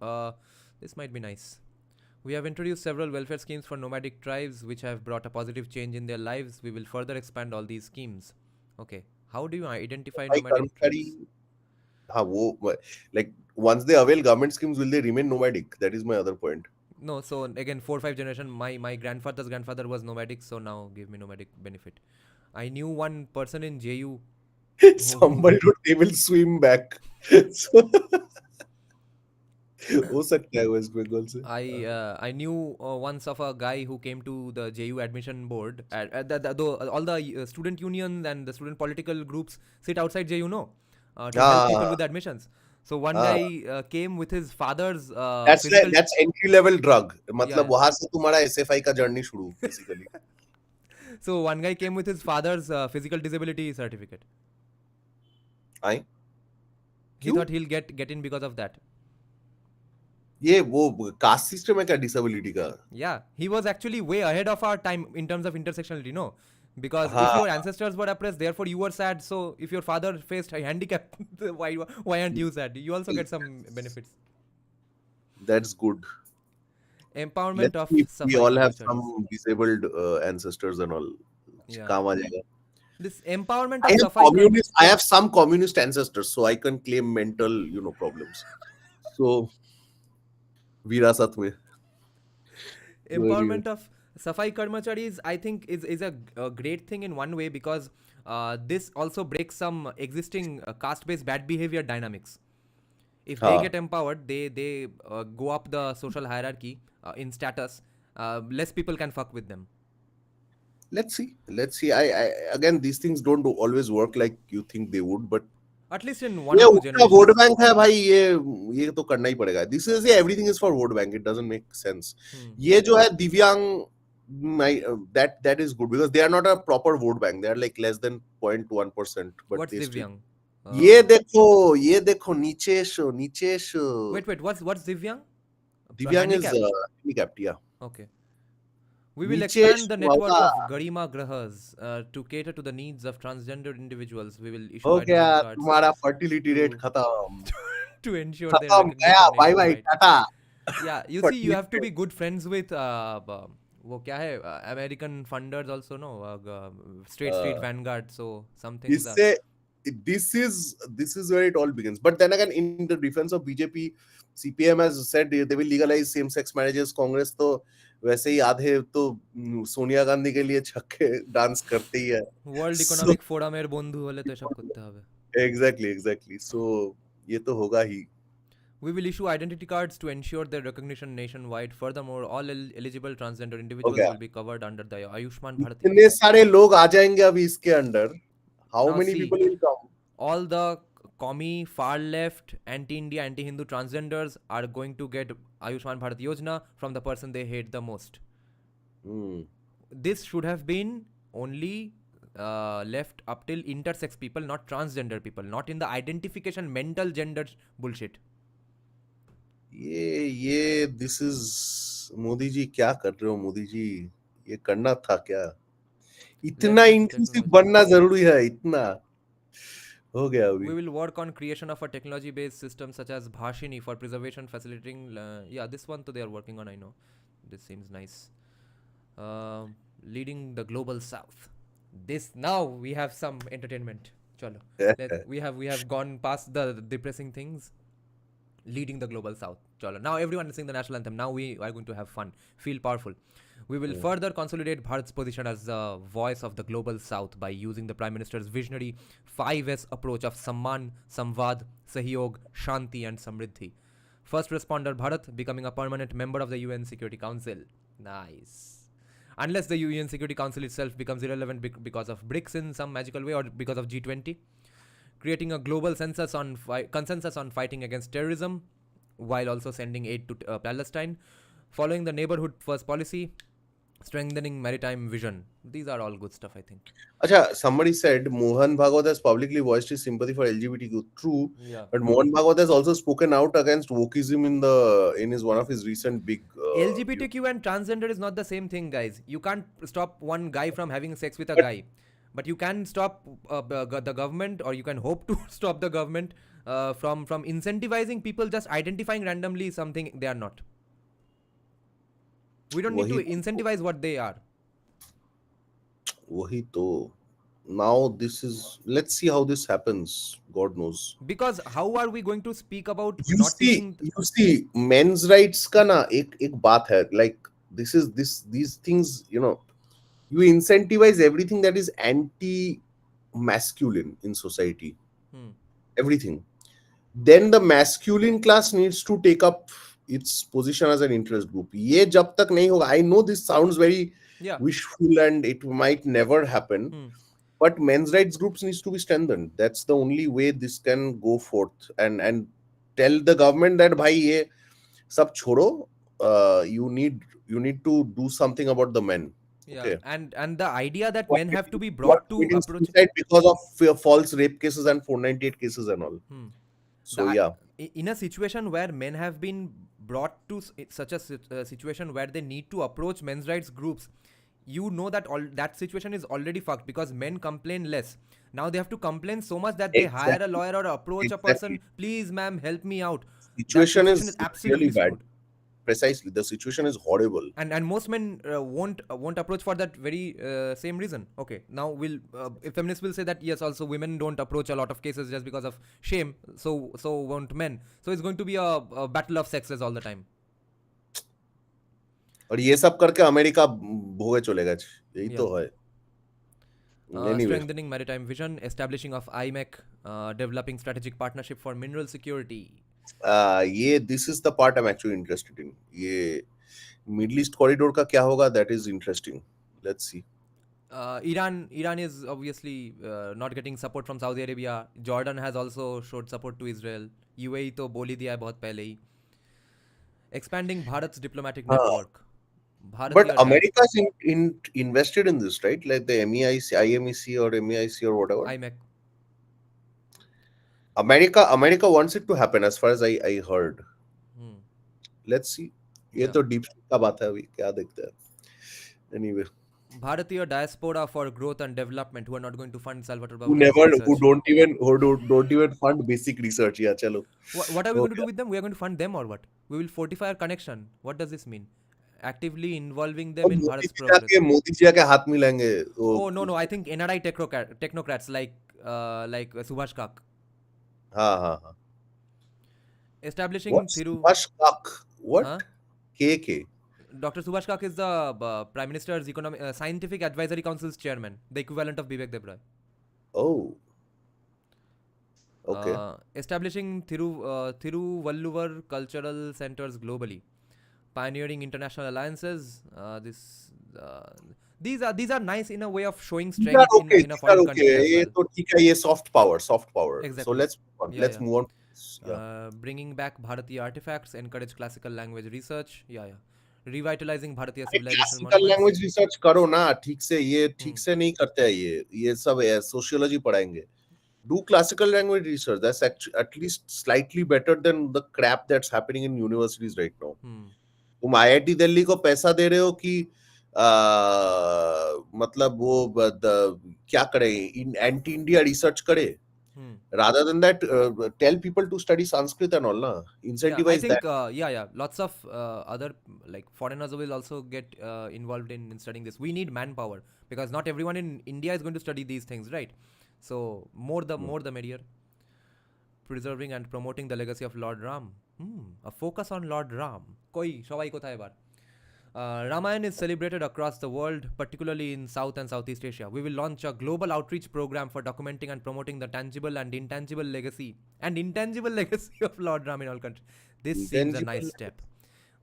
This might be nice. We have introduced several welfare schemes for nomadic tribes which have brought a positive change in their lives. We will further expand all these schemes. Okay. How do you identify भाई nomadic कर्मचारी. tribes? हाँ वो, like once they avail government schemes, will they remain nomadic? That is my other point. No, so again, 4 or 5 generation. My grandfather's grandfather was nomadic, so now give me nomadic benefit. I knew one person in JU who Somebody they will swim back. So हो सकता है waste Bengal से. I knew once of a guy who came to the JU admission board. All the student unions and the student political groups sit outside JU, no, to help people हाँ with admissions. So one हाँ. guy came with his father's That's like physical. that's entry level drug. Yeah, मतलब yeah. वहां से तुम्हारा SFI का journey शुरू basically. So one guy came with his father's physical disability certificate. I He क्यों? thought he'll get in because of that. ये वो caste system है क्या डिसेबिलिटी का? Yeah, he was actually way ahead of our time in terms of intersectionality, no? Because if हाँ, your ancestors were oppressed, therefore you were sad. So if your father faced a handicap, why aren't you sad? You also get some benefits. that's good. Empowerment Let's of see if we Safai all have Karmacharis. some disabled ancestors and all. Yeah. काम आ जाएगा. This empowerment of Safai I have some communist ancestors, so I can claim mental, problems. So विरासत में. So anyway, empowerment of Safai Karmacharis, I think, is a great thing in one way because this also breaks some existing caste-based bad behavior dynamics. If they हाँ. get empowered, they go up the social hierarchy in status. Less people can fuck with them. Let's see. Let's see. I again, these things don't always work like you think they would, but At least in one ये or two उनका vote generations. Bank है भाई, ये तो करना ही पड़ेगा. This is, yeah, everything is for vote bank. It doesn't make sense. Hmm. ये जो है दिव्यांग, that is good because they are not a proper vote bank. They are like less than 0.1%, but What's they still. Divyang? ये देखो नीचे Wait. What's Divyang? दिव्यांग is Handicapped. handicapped, yeah. Okay. We will नीचे expand the network वाला of Garima Grahas to cater to the needs of transgender individuals. We will issue हो गया identity cards तुम्हारा fertility rate to खत्म. to ensure their खत्म गया, recognition bye bye, nationwide. Tata. Yeah, you For see, you have to TMJ. be good friends with वो क्या है American funders also, no, State Street Uh, Vanguard. So some things are. इससे this is where it all begins. But then again, in the defense of BJP, CPM has said they will legalize same-sex marriages. Congress तो वैसे ही आधे तो सोनिया गांधी के लिए छक्के dance करते ही है. World So Economic Forum এর বন্ধু হলে তো এসব করতে হবে. exactly. So ये तो होगा ही. We will issue identity cards to ensure their recognition nationwide. Furthermore, all eligible transgender हो individuals गया. will be covered under the Ayushman Bharat Yojana. इतने सारे लोग आ जाएंगे अभी इसके under. How Now many see, people will come? all the commie, far left, anti-India, anti-Hindu transgenders are going to get Ayushman Bharat Yojana from the person they hate the most. Hmm. This should have been only left up till intersex people, not transgender people, not in the identification mental gender bullshit. ये this is Modi ji, क्या कर रहे हो मोदी जी? ये करना था क्या? इतना Let me inclusive watch this. बनना जरूरी है? इतना हो गया We अभी. will work on creation of a technology-based system such as Bhashini for preservation, facilitating. Yeah, this one too they are working on. I know. This seems nice. Leading the global south. This now we have some entertainment. Chalo. We have gone past the depressing things. Leading the global south. Chalo. Now everyone is sing the national anthem. Now we are going to have fun. Feel powerful. We will further consolidate Bharat's position as the voice of the global south by using the Prime Minister's visionary 5S approach of Samman, Samvad, Sahyog, Shanti, and Samriddhi. First responder Bharat becoming a permanent member of the UN Security Council. Nice. Unless the UN Security Council itself becomes irrelevant because of BRICS in some magical way or because of G20. Creating a global consensus on fighting against terrorism while also sending aid to Palestine. Following the neighborhood first policy, strengthening maritime vision. These are all good stuff, I think. Acha, somebody said Mohan Bhagwat has publicly voiced his sympathy for LGBTQ. True, Yeah. but Mohan Bhagwat has also spoken out against wokeism in his one of his recent big. LGBTQ and transgender is not the same thing, guys. You can't stop one guy from having sex with a guy, but you can stop the government, or you can hope to stop the government from incentivizing people just identifying randomly something they are not. We don't need to incentivize what they are. वही तो. Now this is. Let's see how this happens. God knows. Because how are we going to speak about You not see, teaching? you see, men's rights का ना एक बात है. Like these things, you incentivize everything that is anti-masculine in society. Everything. Then the masculine class needs to take up its position as an interest group. ये जब तक नहीं होगा. I know this sounds very wishful and it might never happen. But men's rights groups needs to be strengthened. That's the only way this can go forth. And tell the government that bhai ye sab छोड़ो. You need to do something about the men. Yeah, Okay. and the idea that You are men have to be you are brought to committing approach. suicide because of false rape cases and 498 cases and all. So yeah. In a situation where men have been brought to such a situation where they need to approach men's rights groups, you know that that situation is already fucked because men complain less. Now they have to complain so much that they hire a lawyer or approach a person. Please, ma'am, help me out. Situation that is is absolutely really bad. screwed. Precisely, the situation is horrible. And most men won't approach for that very same reason. Okay, now if feminists will say that yes, also women don't approach a lot of cases just because of shame. So won't men. So it's going to be a battle of sexes all the time. और ये सब करके America भोगे चलेगा. यही तो है. Anyway. Strengthening maritime vision, establishing of IMEC, developing strategic partnership for mineral security. This is the part I'm actually interested in. ये Middle East corridor का क्या होगा? That is interesting. Let's see. Iran is obviously not getting support from Saudi Arabia. Jordan has also showed support to Israel. UAE तो बोल ही दिया है बहुत पहले ही. Expanding Bharat's diplomatic network. But America is invested in this, right? Like the IMEC or MEIC or whatever. IMEC. America wants it to happen, as far as I heard. Let's see. ये तो deep का बात है अभी, क्या देखते हैं. Anyway. Bharatiya diaspora for growth and development who are not going to fund Salvatore who Babakar's never, who research. don't even fund basic research. Yeah, chalo. What are we हो going to do गया. with them? We are going to fund them or what? We will fortify our connection. What does this mean? Actively involving them in Bharat's progress. Modi ji जाके हाथ मिलाएंगे वो Oh no, I think NRI technocrats like Subhash Kak. हाँ हाँ हाँ. Establishing What Thiru. Subhash Kak? What? Huh? KK? Dr. Subhash Kak is the Prime Minister's Scientific Advisory Council's chairman, the equivalent of Vivek Debroy. Oh, okay. Establishing Thiruvalluvar cultural centers globally, pioneering international alliances. Uh, these are nice in a way of showing These are strength okay. in a These are foreign okay. country as ये well. तो ठीक है. ये soft power, soft power. So Exactly. let's move on. Yeah, Let's yeah. move on. Yeah. Bringing back Bharatiya artifacts, encourage classical language research. Yeah, yeah. Revitalizing Bharatiya civilization classical monuments. Language research करो ना ठीक से. ये Hmm. ठीक से नहीं करते हैं. ये सब सोशियोलॉजी पढ़ाएंगे. Do classical language research. That's actually at least slightly better than the crap that's happening in universities right now. Hmm. तुम आईआईटी दिल्ली को पैसा दे रहे हो कि मतलब वो क्या करे, इन एंटी इंडिया रिसर्च करे. Hmm. Rather than that, tell people to study Sanskrit and all, na. Yeah, I Incentivize think that. yeah. Lots of other like foreigners will also get involved in studying this. We need manpower because not everyone in India is going to study these things, right? So more the merrier. Preserving and promoting the legacy of Lord Ram. A focus on Lord Ram. Koi সবাই কোথায় এবার? Ramayana is celebrated across the world, particularly in South and Southeast Asia. We will launch a global outreach program for documenting and promoting the tangible and intangible legacy of Lord Ram in all countries. This seems a nice Intangible. step.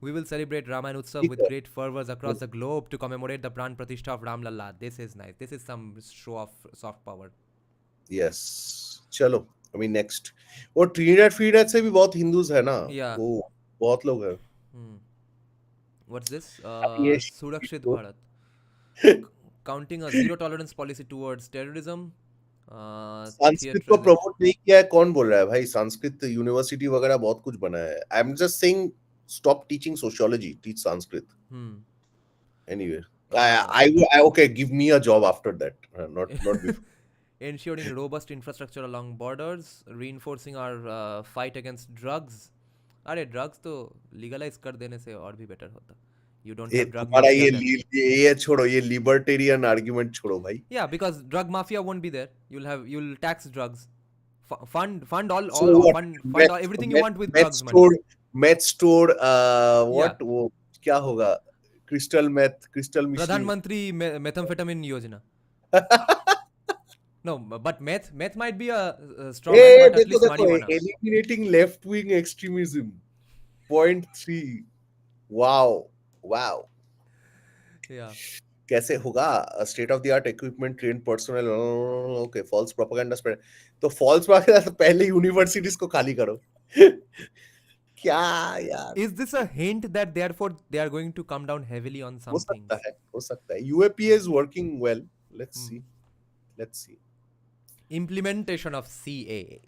We will celebrate Ramayana Utsav ठीक with है. great fervors across the globe to commemorate the Pran Pratishtha of Ram Lalla. This is nice. This is some show of soft power. Yes. चलो. I mean next. और Trinidad फ्रीडाड से भी बहुत Hindus है ना. Yeah. वो बहुत लोग हैं. Hmm. What's this? ये Surakshit तो Bharat. Counting a zero tolerance policy towards terrorism. Sanskrit को Theatralize. प्रमोट नहीं किया है. कौन बोल रहा है भाई? संस्कृत यूनिवर्सिटी वगैरह बहुत कुछ बना है. I am just saying stop teaching sociology, teach Sanskrit. Hmm. Anyway, Uh, okay, give me a job after that, not before. ensuring robust infrastructure along borders, reinforcing our fight against drugs. अरे drugs तो legalize कर देने से और भी better होता. You don't ये have drug तुम्हारा mafia then. ये छोड़ो. ये लिबर्टेरियन आर्गुमेंट छोड़ो भाई. Yeah, because drug mafia won't be there. You'll tax drugs. Fund So all what? fund all, everything you want with Meth drugs money. store, meth store. Yeah. What वो क्या होगा? Crystal meth, crystal machine. प्रधानमंत्री methamphetamine योजना. No, but meth might be a straw man, A but at देखो least देखो. marijuana. Eliminating left wing extremism. Point 3. Wow, wow. Yeah. कैसे होगा? State of the art equipment, train personnel. Okay. False propaganda spread. तो false propaganda पहले universities को खाली करो. क्या यार. Is this a hint that therefore they are going to come down heavily on हो some सकता things? है, हो सकता है. UAPA is working well. Let's Hmm. See. Let's see. Implementation of CAA.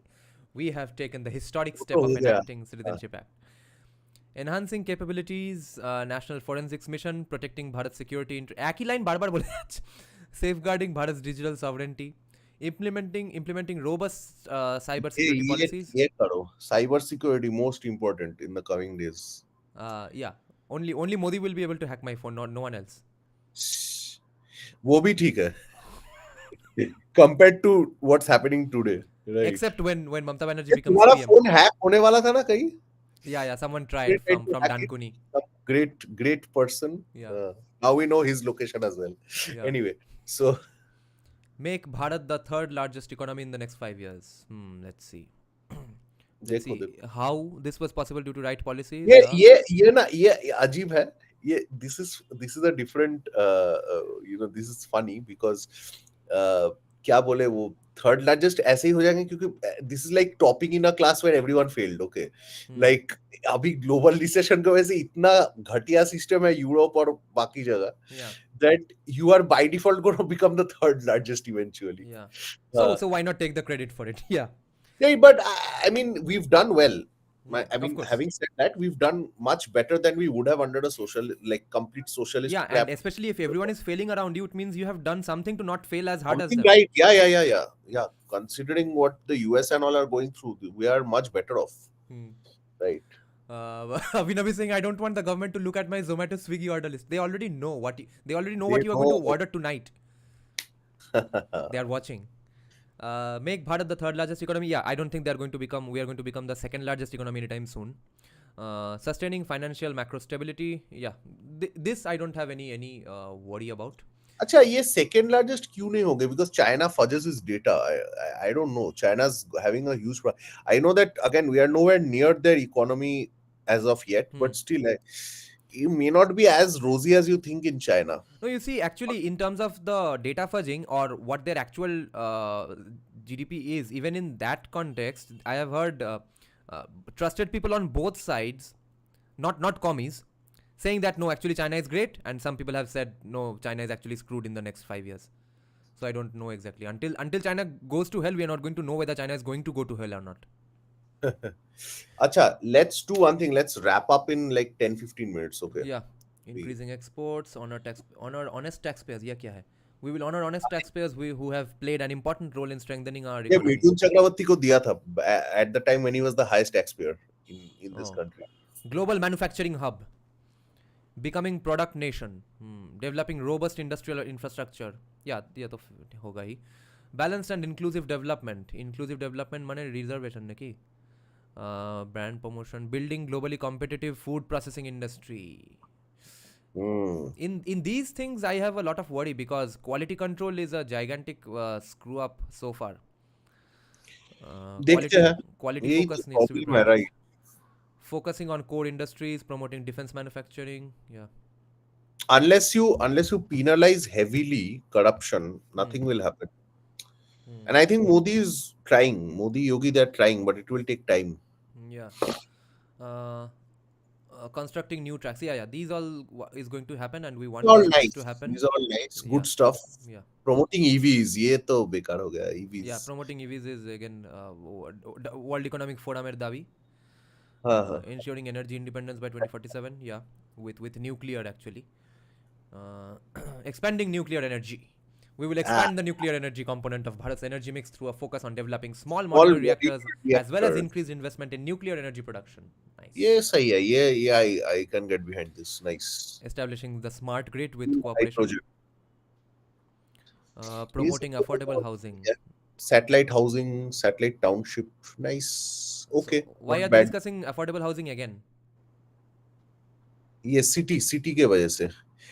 We have taken the historic वो step तो of हो गया. enacting Citizenship Act. Enhancing capabilities, National Forensics Mission, protecting Bharat's security. एक ही line बार बार बोले आज. Safeguarding Bharat's digital sovereignty. Implementing robust cyber security policies. ये करो. Cyber security most important in the coming days. Yeah. Only Modi will be able to hack my phone, no one else. वो भी ठीक है. Compared to what's happening today, right? Except when Mamata Banerjee ये becomes तुम्हारा PM. Phone hack होने वाला था ना कहीं? Yeah, someone tried from Hack it. Dankuni. Some great person. Yeah. Now we know his location as well. Yeah. Anyway, so Make Bharat the third largest economy in the next 5 years. Let's see. Let's देखो see how this was possible due to right policies. ये ना ये अजीब है. ये this is a different this is funny because क्या बोले वो थर्ड लार्जेस्ट ऐसे ही हो जाएंगे क्योंकि this is like topping in a class where everyone failed. Okay. Like अभी ग्लोबल रिसेशन का वैसे इतना घटिया सिस्टम है यूरोप और बाकी जगह Yeah. that you are by default going to become the third largest eventually. Yeah. So why not take the credit for it? Yeah. Yeah, but I mean we've done well. I Of mean, course. having said that, we've done much better than we would have under a complete socialist Yeah, and crap. especially if everyone is failing around you, it means you have done something to not fail as hard as Something them. right. Yeah. Considering what the US and all are going through, we are much better off. Hmm. Right. Abhinav is saying, I don't want the government to look at my Zomato Swiggy order list. They already know they already know They what you are going to know. order tonight. They are watching. Make Bharat the third largest economy. Yeah, I don't think we are going to become the second largest economy anytime soon. Sustaining financial macro stability. Yeah, this I don't have any worry about. अच्छा ये second largest क्यों नहीं हो गए because China fudges its data. I don't know. China's having a huge I know that again we are nowhere near their economy as of yet, Hmm. but still you may not be as rosy as you think in China. No, you see, actually, in terms of the data fudging or what their actual GDP is, even in that context, I have heard uh, trusted people on both sides, not commies, saying that no, actually China is great, and some people have said no, China is actually screwed in the next 5 years. So I don't know exactly. Until China goes to hell, we are not going to know whether China is going to go to hell or not. Acha, let's do one thing. Let's wrap up in like 10-15 minutes, okay? Yeah, We, increasing exports, honor honest taxpayers. Yeah, kya hai? We will honor honest taxpayers who have played an important role in strengthening our ये economy. Mithun Chakraborty को दिया था at the time when he was the highest taxpayer in this Oh, country. global manufacturing hub, becoming product nation, developing robust industrial infrastructure. Yeah, ये तो होगा ही. Balanced and inclusive development. Inclusive development माने reservation नहीं. Brand promotion, building globally competitive food processing industry. Hmm. In these things, I have a lot of worry because quality control is a gigantic screw up so far. देखते Quality हैं quality यही तो focus needs to be problem है prioritized. Right Focusing on core industries, promoting defense manufacturing. Yeah. unless you penalize heavily corruption Hmm. nothing will happen Hmm. and I think Modi is trying Modi Yogi they're trying but it will take time. Yeah. Uh, constructing new tracks. Yeah, yeah. These all is going to happen, and we want this to happen. These are all nice Yeah. good stuff. Yeah. Promoting EVs ये तो बेकार हो गया Yeah. EVs. Promoting EVs is again World Economic Forum er davi. हाँ हाँ Ensuring energy independence by 2047. Yeah, with nuclear actually. Expanding nuclear energy. We will ah, expand the nuclear energy component of Bharat's energy mix through a focus on developing small small modular reactors modular as well as reactor increased investment in nuclear energy production. ये Nice. सही है ये I can get behind this nice Establishing the smart grid with blue cooperation. hydrogen ये Promoting सब तो affordable बहुत housing. है. Satellite housing satellite township nice So, okay why not are they bad. discussing affordable housing again? ये city के वजह से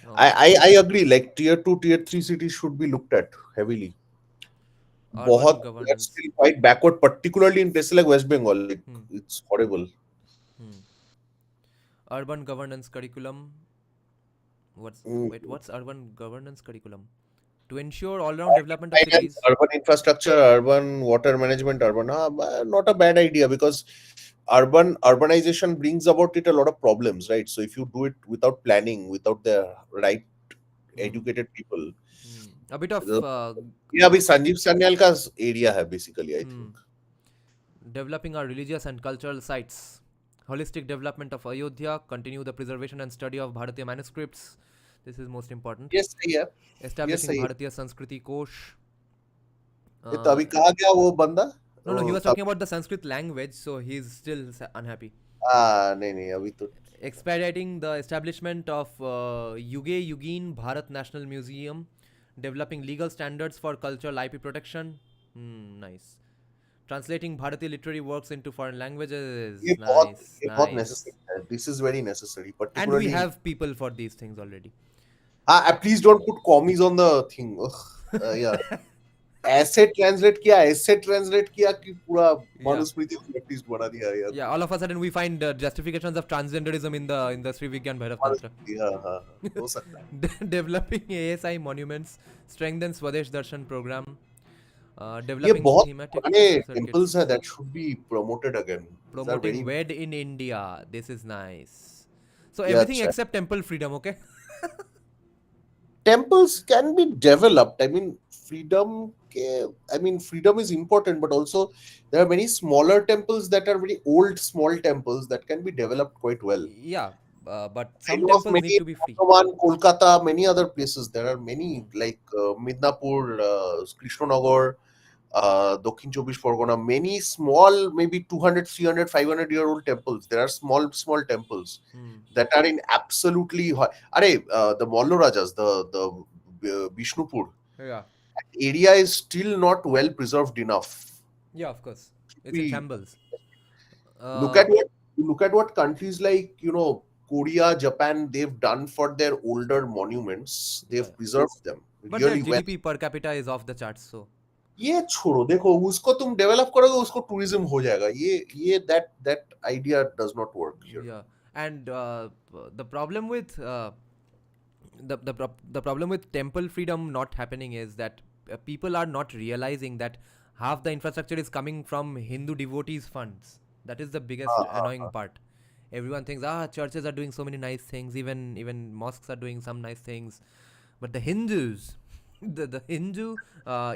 Oh, I agree like tier 2 tier 3 cities should be looked at heavily urban बहुत that's governance. still quite backward particularly in places like West Bengal like Hmm. it's horrible. Hmm. Urban governance curriculum. Mm. What's urban governance curriculum? To ensure all-round development of Finance, cities. urban infrastructure, urban water management, not a bad idea because urbanization brings about it a lot of problems, right? So if you do it without planning, without the right Hmm. educated people, A bit of ये अभी संजीव सान्याल का area है basically I hmm. Think. Developing our religious and cultural sites. Holistic development of Ayodhya. Continue the preservation and study of Bharatiya manuscripts. This is most important. ये सही है ये Establishing सही है. Bharatiya Sanskriti Kosh. ये तो अभी कहा गया वो बंदा No, he was तब talking about the Sanskrit language, so he's still unhappy. नहीं अभी तो Expediting the establishment of Yuge Yugin Bharat National Museum, developing legal standards for cultural IP protection. Nice. Translating Bharati literary works into foreign languages. Nice, ये बहुत nice. necessary है. This is very necessary And we particularly. have people for these things already. Please don't put commies on the thing. Ugh, yeah. ऐसे translate किया कि पूरा Yeah. Manusmriti को leftist बना दिया यार. Yeah, all of a sudden we find justifications of transgenderism in the Sri Vigyan Bhairav Tantra. Manusmriti हाँ हो सकता है. Developing ASI monuments, strengthen Swadesh Darshan program, ये developing बहुत thematic पुराने circuits, टेम्पल्स हैं that should be promoted again. These are promoting very WED in India. This is nice. So yeah, everything अच्छा. except temple freedom, okay? Temples can be developed. I mean freedom I mean, freedom is important, but also there are many smaller temples that are very old, small temples that can be developed quite well. Yeah, but I some know of temples need many to be free. Bardhaman, Kolkata, many other places. There are Hmm. many like Midnapur, Krishnanagar, Dokhin Chobish Pargona, many small, maybe 200, 300, 500 year old temples. There are small, small temples Hmm. that are in absolutely. The Mallo Rajas, the Bishnupur Yeah. area is still not well preserved enough. Yeah, of course. It's in We shambles. look Uh, at what countries like Korea, Japan they've done for their older monuments. yeah. They've preserved them But their really well. GDP per capita is off the charts, so ये छोड़ो देखो उसको तुम develop करोगे उसको tourism हो जाएगा ये that idea does not work here. yeah. And the problem with the problem with temple freedom not happening is that people are not realizing that half the infrastructure is coming from Hindu devotees funds. That is the biggest annoying part. Everyone thinks churches are doing so many nice things, even mosques are doing some nice things, but the Hindus, the Hindu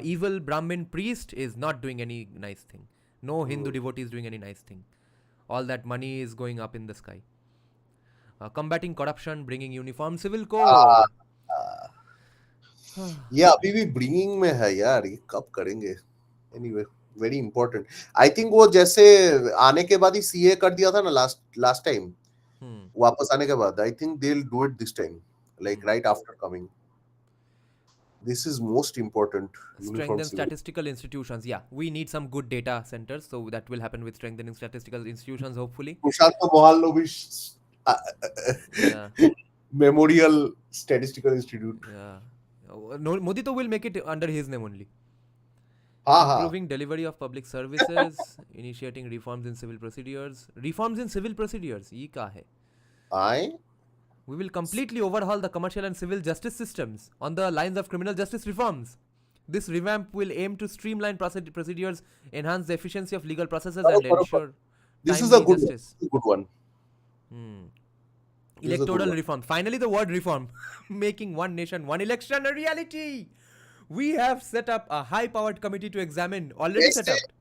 evil Brahmin priest is not doing any nice thing. No Hindu devotee is doing any nice thing. All that money is going up in the sky. Combating corruption, bringing uniform civil code. ये अभी भी bringing में है यार ये कब करेंगे anyway very important I think वो जैसे आने के बाद ही सीए कर दिया था ना लास्ट लास्ट टाइम Hmm. वापस आने के बाद I think they will do it this time like Hmm. Right after coming this is most important uniform Strengthen civil statistical institutions. Yeah, we need some good data centers, so that will happen with strengthening statistical institutions, hopefully. प्रशांत मोहल्लो भी Yeah, memorial statistical institute yeah. No, Modi to will make it under his name only. हाँ हाँ Improving delivery of public services, initiating reforms in civil procedures. Reforms in civil procedures. ये क्या है? आए We will completely overhaul the commercial and civil justice systems on the lines of criminal justice reforms. This revamp will aim to streamline procedures, enhance the efficiency of legal processes, करो and करो करो ensure this is a timely justice. Good one Hmm. This is a good Electoral one reform. Finally, the word reform. Making one nation, one election a reality. We have set up a high powered committee to examine, already set वैसे up.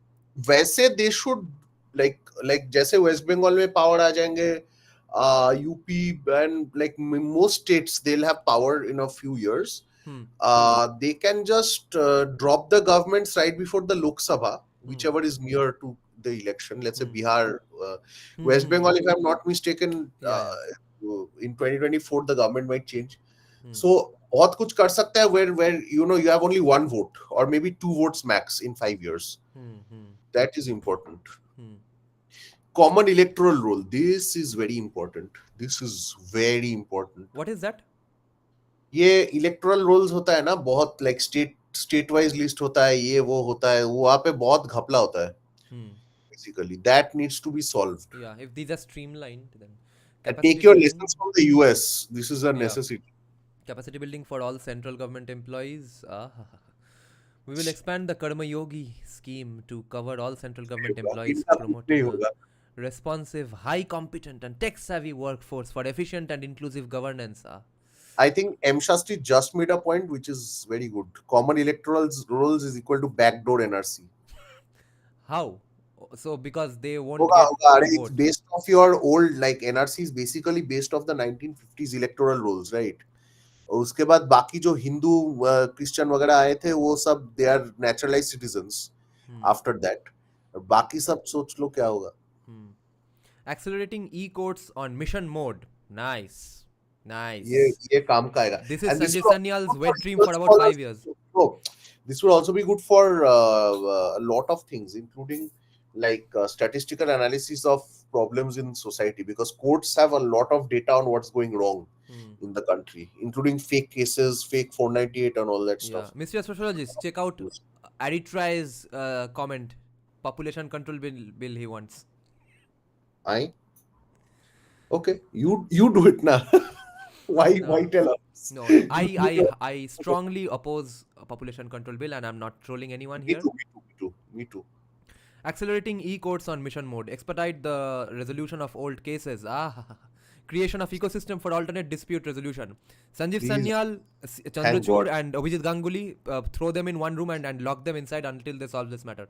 वैसे they should like जैसे waste Bengal में power आ जाएंगे UP and like most states they will have power in a few years Hmm. they can just drop the governments right before the Lok Sabha, Hmm. whichever is near to the election. Let's say Hmm. Bihar, uh, Hmm. West Hmm. Hmm. Bengal, if I'm not mistaken, Yeah, yeah. in 2024 the government might change. Hmm. So बहुत कुछ कर सकता है where you have only one vote or maybe two votes max in 5 years. Hmm. Hmm. That is important. Hmm. Common electoral roll. This is very important. This is very important. What is that? ये electoral rolls होता है ना बहुत like state wise list होता है ये वो होता है वो वहाँ पे बहुत घपला होता है Hmm. Basically that needs to be solved Yeah, if these are streamlined, then and capacity take your building. lessons from the US. This is a Yeah, necessity. capacity building for all central government employees. We will expand the Karma Yogi scheme to cover all central government employees, इनका कुछ नहीं promoting a होगा. responsive, high competent, and tech savvy workforce for efficient and inclusive governance. I think M Shastri just made a point which is very good. Common electoral rolls is equal to backdoor NRC. How? So, because they won't होगा get होगा अरे it's votes. based off your old like NRC is basically based off the 1950s electoral rolls, right? और उसके बाद बाकी जो Hindu Christian वगैरह आए थे वो सब they are naturalize citizens Hmm. After that और बाकी सब सोच लो क्या होगा Hmm. Accelerating e-courts on mission mode. Nice. ये Nice. ये काम का आएगा This is and this Sanjay will Sanyal's good for wet dream legal for about scholars 5 years. this will also be good for a lot of things including like statistical analysis of problems in society because courts have a lot of data on what's going wrong Hmm. in the country including fake cases fake 498 and all that Yeah. stuff. Mr. Sociologist, check out Eritrea's comment. Population control bill he wants. I okay you do it now. Why No. tell us? No, no. You I, do it. I, I strongly oppose a population control bill, and I'm not trolling anyone Me here. too, me too, me too, me too. Accelerating e-courts on mission mode. Expedite the resolution of old cases. creation of ecosystem for alternate dispute resolution. Sanjeev Please, Sanyal, thank God. Chandrachud, and Abhijit Ganguly, throw them in one room and lock them inside until they solve this matter.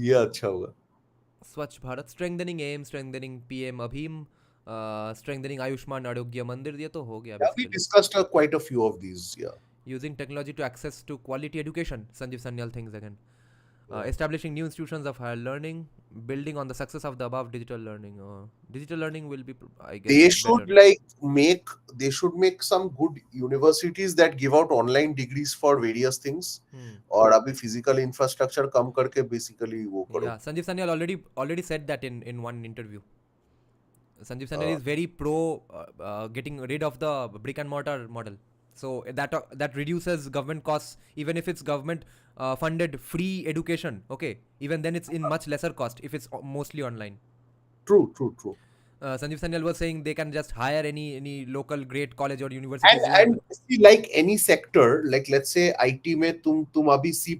ये अच्छा होगा. Swachh Bharat, strengthening AIM, strengthening PM Abhim, strengthening Ayushman Arogya Mandir, ये तो हो गया Yeah, we basically. discussed quite a few of these. Yeah. Using technology to access to quality education, Sanjeev Sanyal thinks again. Yeah. Establishing new institutions of higher learning, building on the success of the above digital learning. Digital learning will be, I guess, They better. should make some good universities that give out online degrees for various things. और अभी physical infrastructure कम करके basically वो करो. Yeah, Sanjeev Sanyal already said that in one interview. Sanjeev Sanyal Uh, is very pro getting rid of the brick and mortar model. So that reduces government costs, even if it's government funded free education. Okay, even then it's in much lesser cost if it's mostly online. true. Sanjeev Sanyal was saying they can just hire any local great college or And universities who have. and see, like any sector, like let's say IT में तुम अभी C++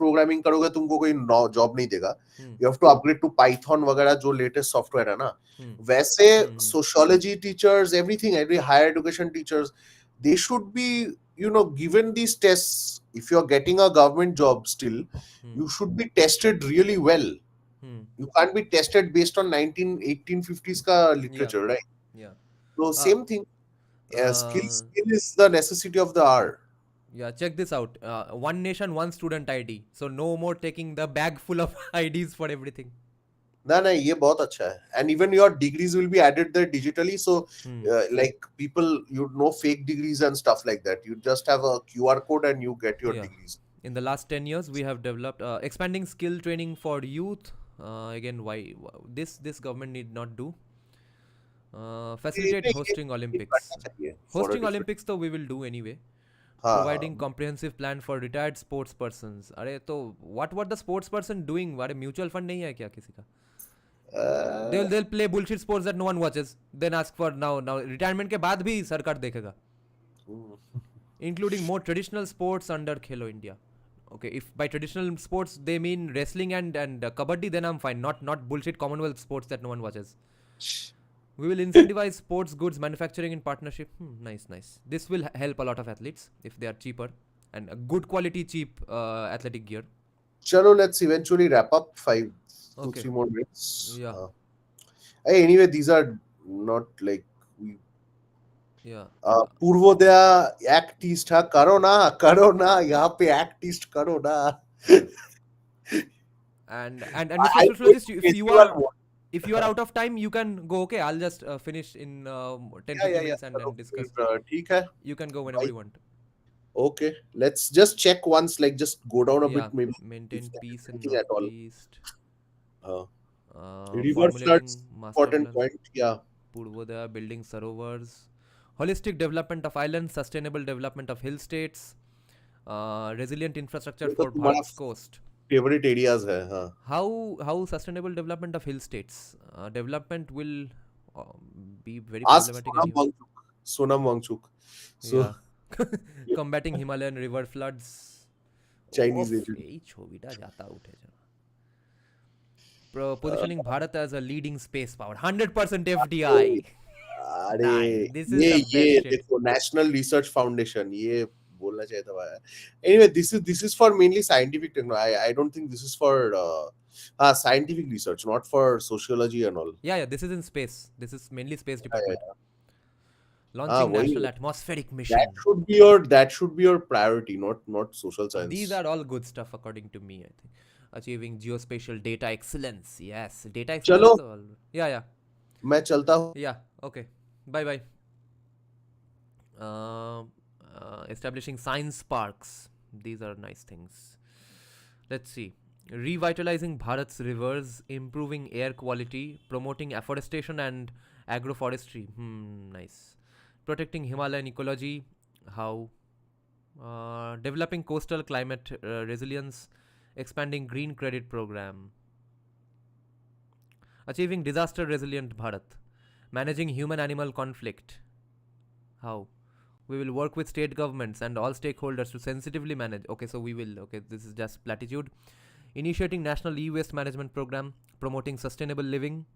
programming करोगे तुमको कोई job नहीं देगा. Hmm, You have to upgrade to Python वगैरह जो latest software है ना. hmm, वैसे hmm, sociology teachers, every higher education teachers, they should be given these tests. If you're getting a government job still, hmm, you should be tested really well. hmm. You can't be tested based on 1850s ka Yeah, literature, right? yeah. So Uh, same thing. uh, Skill is the necessity of the hour. yeah, check this out. One nation, one student ID. So no more taking the bag full of IDs for everything. ना ये बहुत अच्छा है. And even your degrees will be added there digitally. So Hmm. like people, fake degrees and stuff like that. You just have a QR code and you get your Yeah. degrees. In the last 10 years, we have developed expanding skill training for youth. Again, why this government need not do. Facilitate ये hosting करना Olympics. चाहिए for a Hosting different. Olympics, though, we will do anyway. हाँ, Providing comprehensive plan for retired sports persons. अरे तो what the sports person doing? अरे mutual fund नहीं है क्या किसी का? They'll play bullshit sports that no one watches. Then ask for now retirement के बाद भी सरकार देखेगा. Including more traditional sports under Khelo India. Okay, if by traditional sports they mean wrestling and kabaddi, then I'm fine. Not bullshit Commonwealth sports that no one watches. We will incentivize sports goods manufacturing in partnership. Nice. This will help a lot of athletes if they are cheaper and a good quality cheap athletic gear. चलो, let's eventually wrap up. 2 Okay. 3 more minutes. Yeah. Hey, anyway, these are not like Yeah. Purvodaya एक्टिस्ट हाँ करो ना यहाँ पे एक्टिस्ट करो ना. And I Mr. Sociologist, if you are out of time, you can go. Okay, I'll just finish in 10-15 minutes and discuss. ठीक है. You can go whenever you want. Okay, let's just check once, like just go down a Yeah, bit, maybe maintain if there peace is in anything at all. Northeast. River Formulating floods, master important plan. point. Yeah. Purvodaya, building sarovars. Holistic development of islands, sustainable development of hill states. Resilient infrastructure ये तो for तुम्हारा Bharat's coast. favorite areas है. हाँ. How sustainable development of hill states? Development will be very Ask problematic. Sonam Wangchuk. So Yeah. Combating Himalayan river floods. Chinese agent. এই ছবিটা যাতা উঠেছে। Positioning Bharat as a leading space power. 100% FDI. अरे Nice. This is ये the best shit. देखो national research foundation ये बोलना चाहिए था भाई. Anyway, this is for mainly scientific technology. I don't think this is for scientific research, not for sociology and all. Yeah, this is in space. This is mainly space department. Yeah. Launching वही. national atmospheric mission. That should be your priority, not social science. These are all good stuff according to me, I think. Achieving geospatial data excellence. Yes, data excellence. चलो. Yeah. मैं चलता हूँ. Yeah, okay. Bye. Establishing science parks. These are nice things. Let's see. Revitalizing Bharat's rivers, improving air quality, promoting afforestation and agroforestry. Nice. Protecting Himalayan ecology. How? Developing coastal climate resilience, expanding green credit program. Achieving disaster resilient Bharat. Managing human-animal conflict. How? We will work with state governments and all stakeholders to sensitively manage. Okay, so we will. Okay, this is just platitude. Initiating national e-waste management program, promoting sustainable living,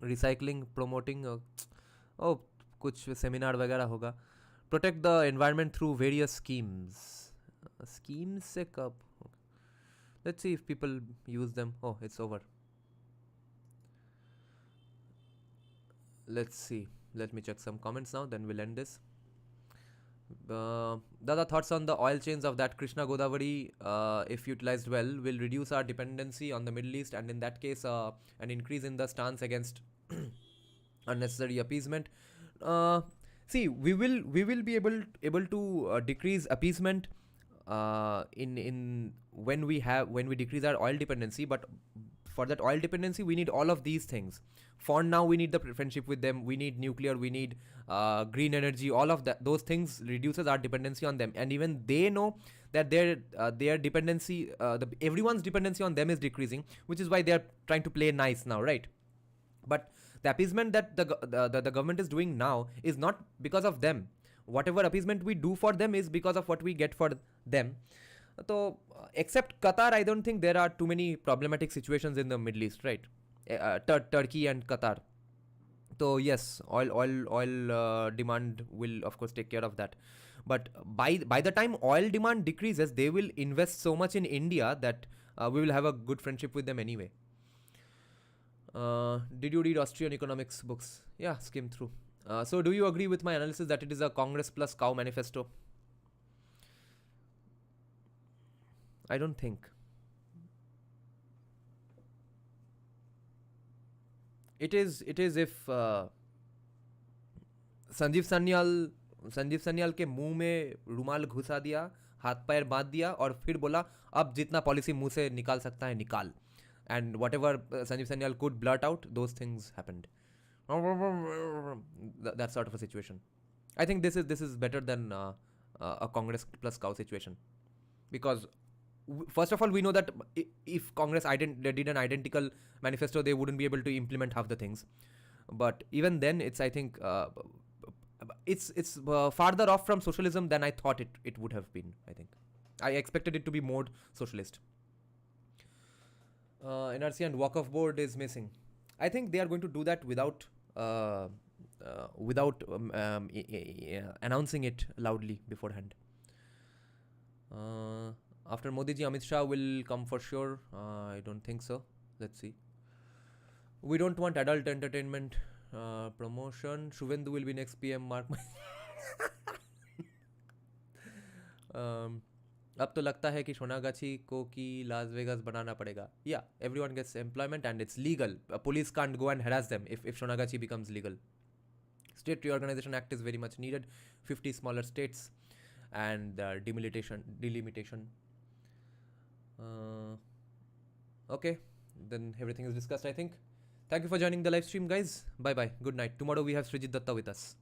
recycling promoting ओ कुछ seminar वगैरह होगा. Protect the environment through various schemes. Schemes से कब? Let's see if people use them. Oh it's over. Let's see. Let me check some comments now, then we'll end this. The other thoughts on the oil chains of that Krishna Godavari, if utilized well, will reduce our dependency on the Middle East, and in that case, an increase in the stance against unnecessary appeasement. Uh, See, we will be able to decrease appeasement in when we decrease our oil dependency, but for that oil dependency we need all of these things. For now we need the friendship with them, we need nuclear, we need green energy, all of that. Those things reduces our dependency on them, and even they know that their dependency, everyone's dependency on them is decreasing, which is why they are trying to play nice now, right? But the appeasement that the government is doing now is not because of them. Whatever appeasement we do for them is because of what we get for them. So, except Qatar, I don't think there are too many problematic situations in the Middle East, right? Turkey and Qatar. So yes, oil demand will of course take care of that. But by the time oil demand decreases, they will invest so much in India that we will have a good friendship with them anyway. Did you read Austrian economics books? Yeah, skim through. So do you agree with my analysis that it is a Congress plus cow manifesto? I don't think. It is if Sanjeev Sanyal के मुंह में रुमाल घुसा दिया, हाथ पैर बांध दिया और फिर बोला अब जितना पॉलिसी मुंह से निकाल सकता है निकाल. And whatever Sanjeev Sanyal could blurt out, those things happened. That sort of a situation. I think this is better than a Congress plus cow situation, because first of all we know that if Congress did an identical manifesto, they wouldn't be able to implement half the things. But even then, it's I think it's farther off from socialism than I thought it would have been. I think I expected it to be more socialist. NRC and walk-off board is missing. I think they are going to do that without announcing it loudly beforehand. After Modi ji, Amit Shah will come for sure. I don't think so. Let's see. We don't want adult entertainment promotion. Shuvendu will be next PM. Mark my. अब तो लगता है कि सोनागाछी को कि Las Vegas बनाना पड़ेगा. Yeah, everyone gets employment and it's legal. Police can't go and harass them if Sonagachi becomes legal. State Reorganization Act is very much needed. 50 smaller states and delimitation. Okay, then everything is discussed, I think. Thank you for joining the live stream, guys. Bye bye. Good night. Tomorrow we have Srijit Datta with us.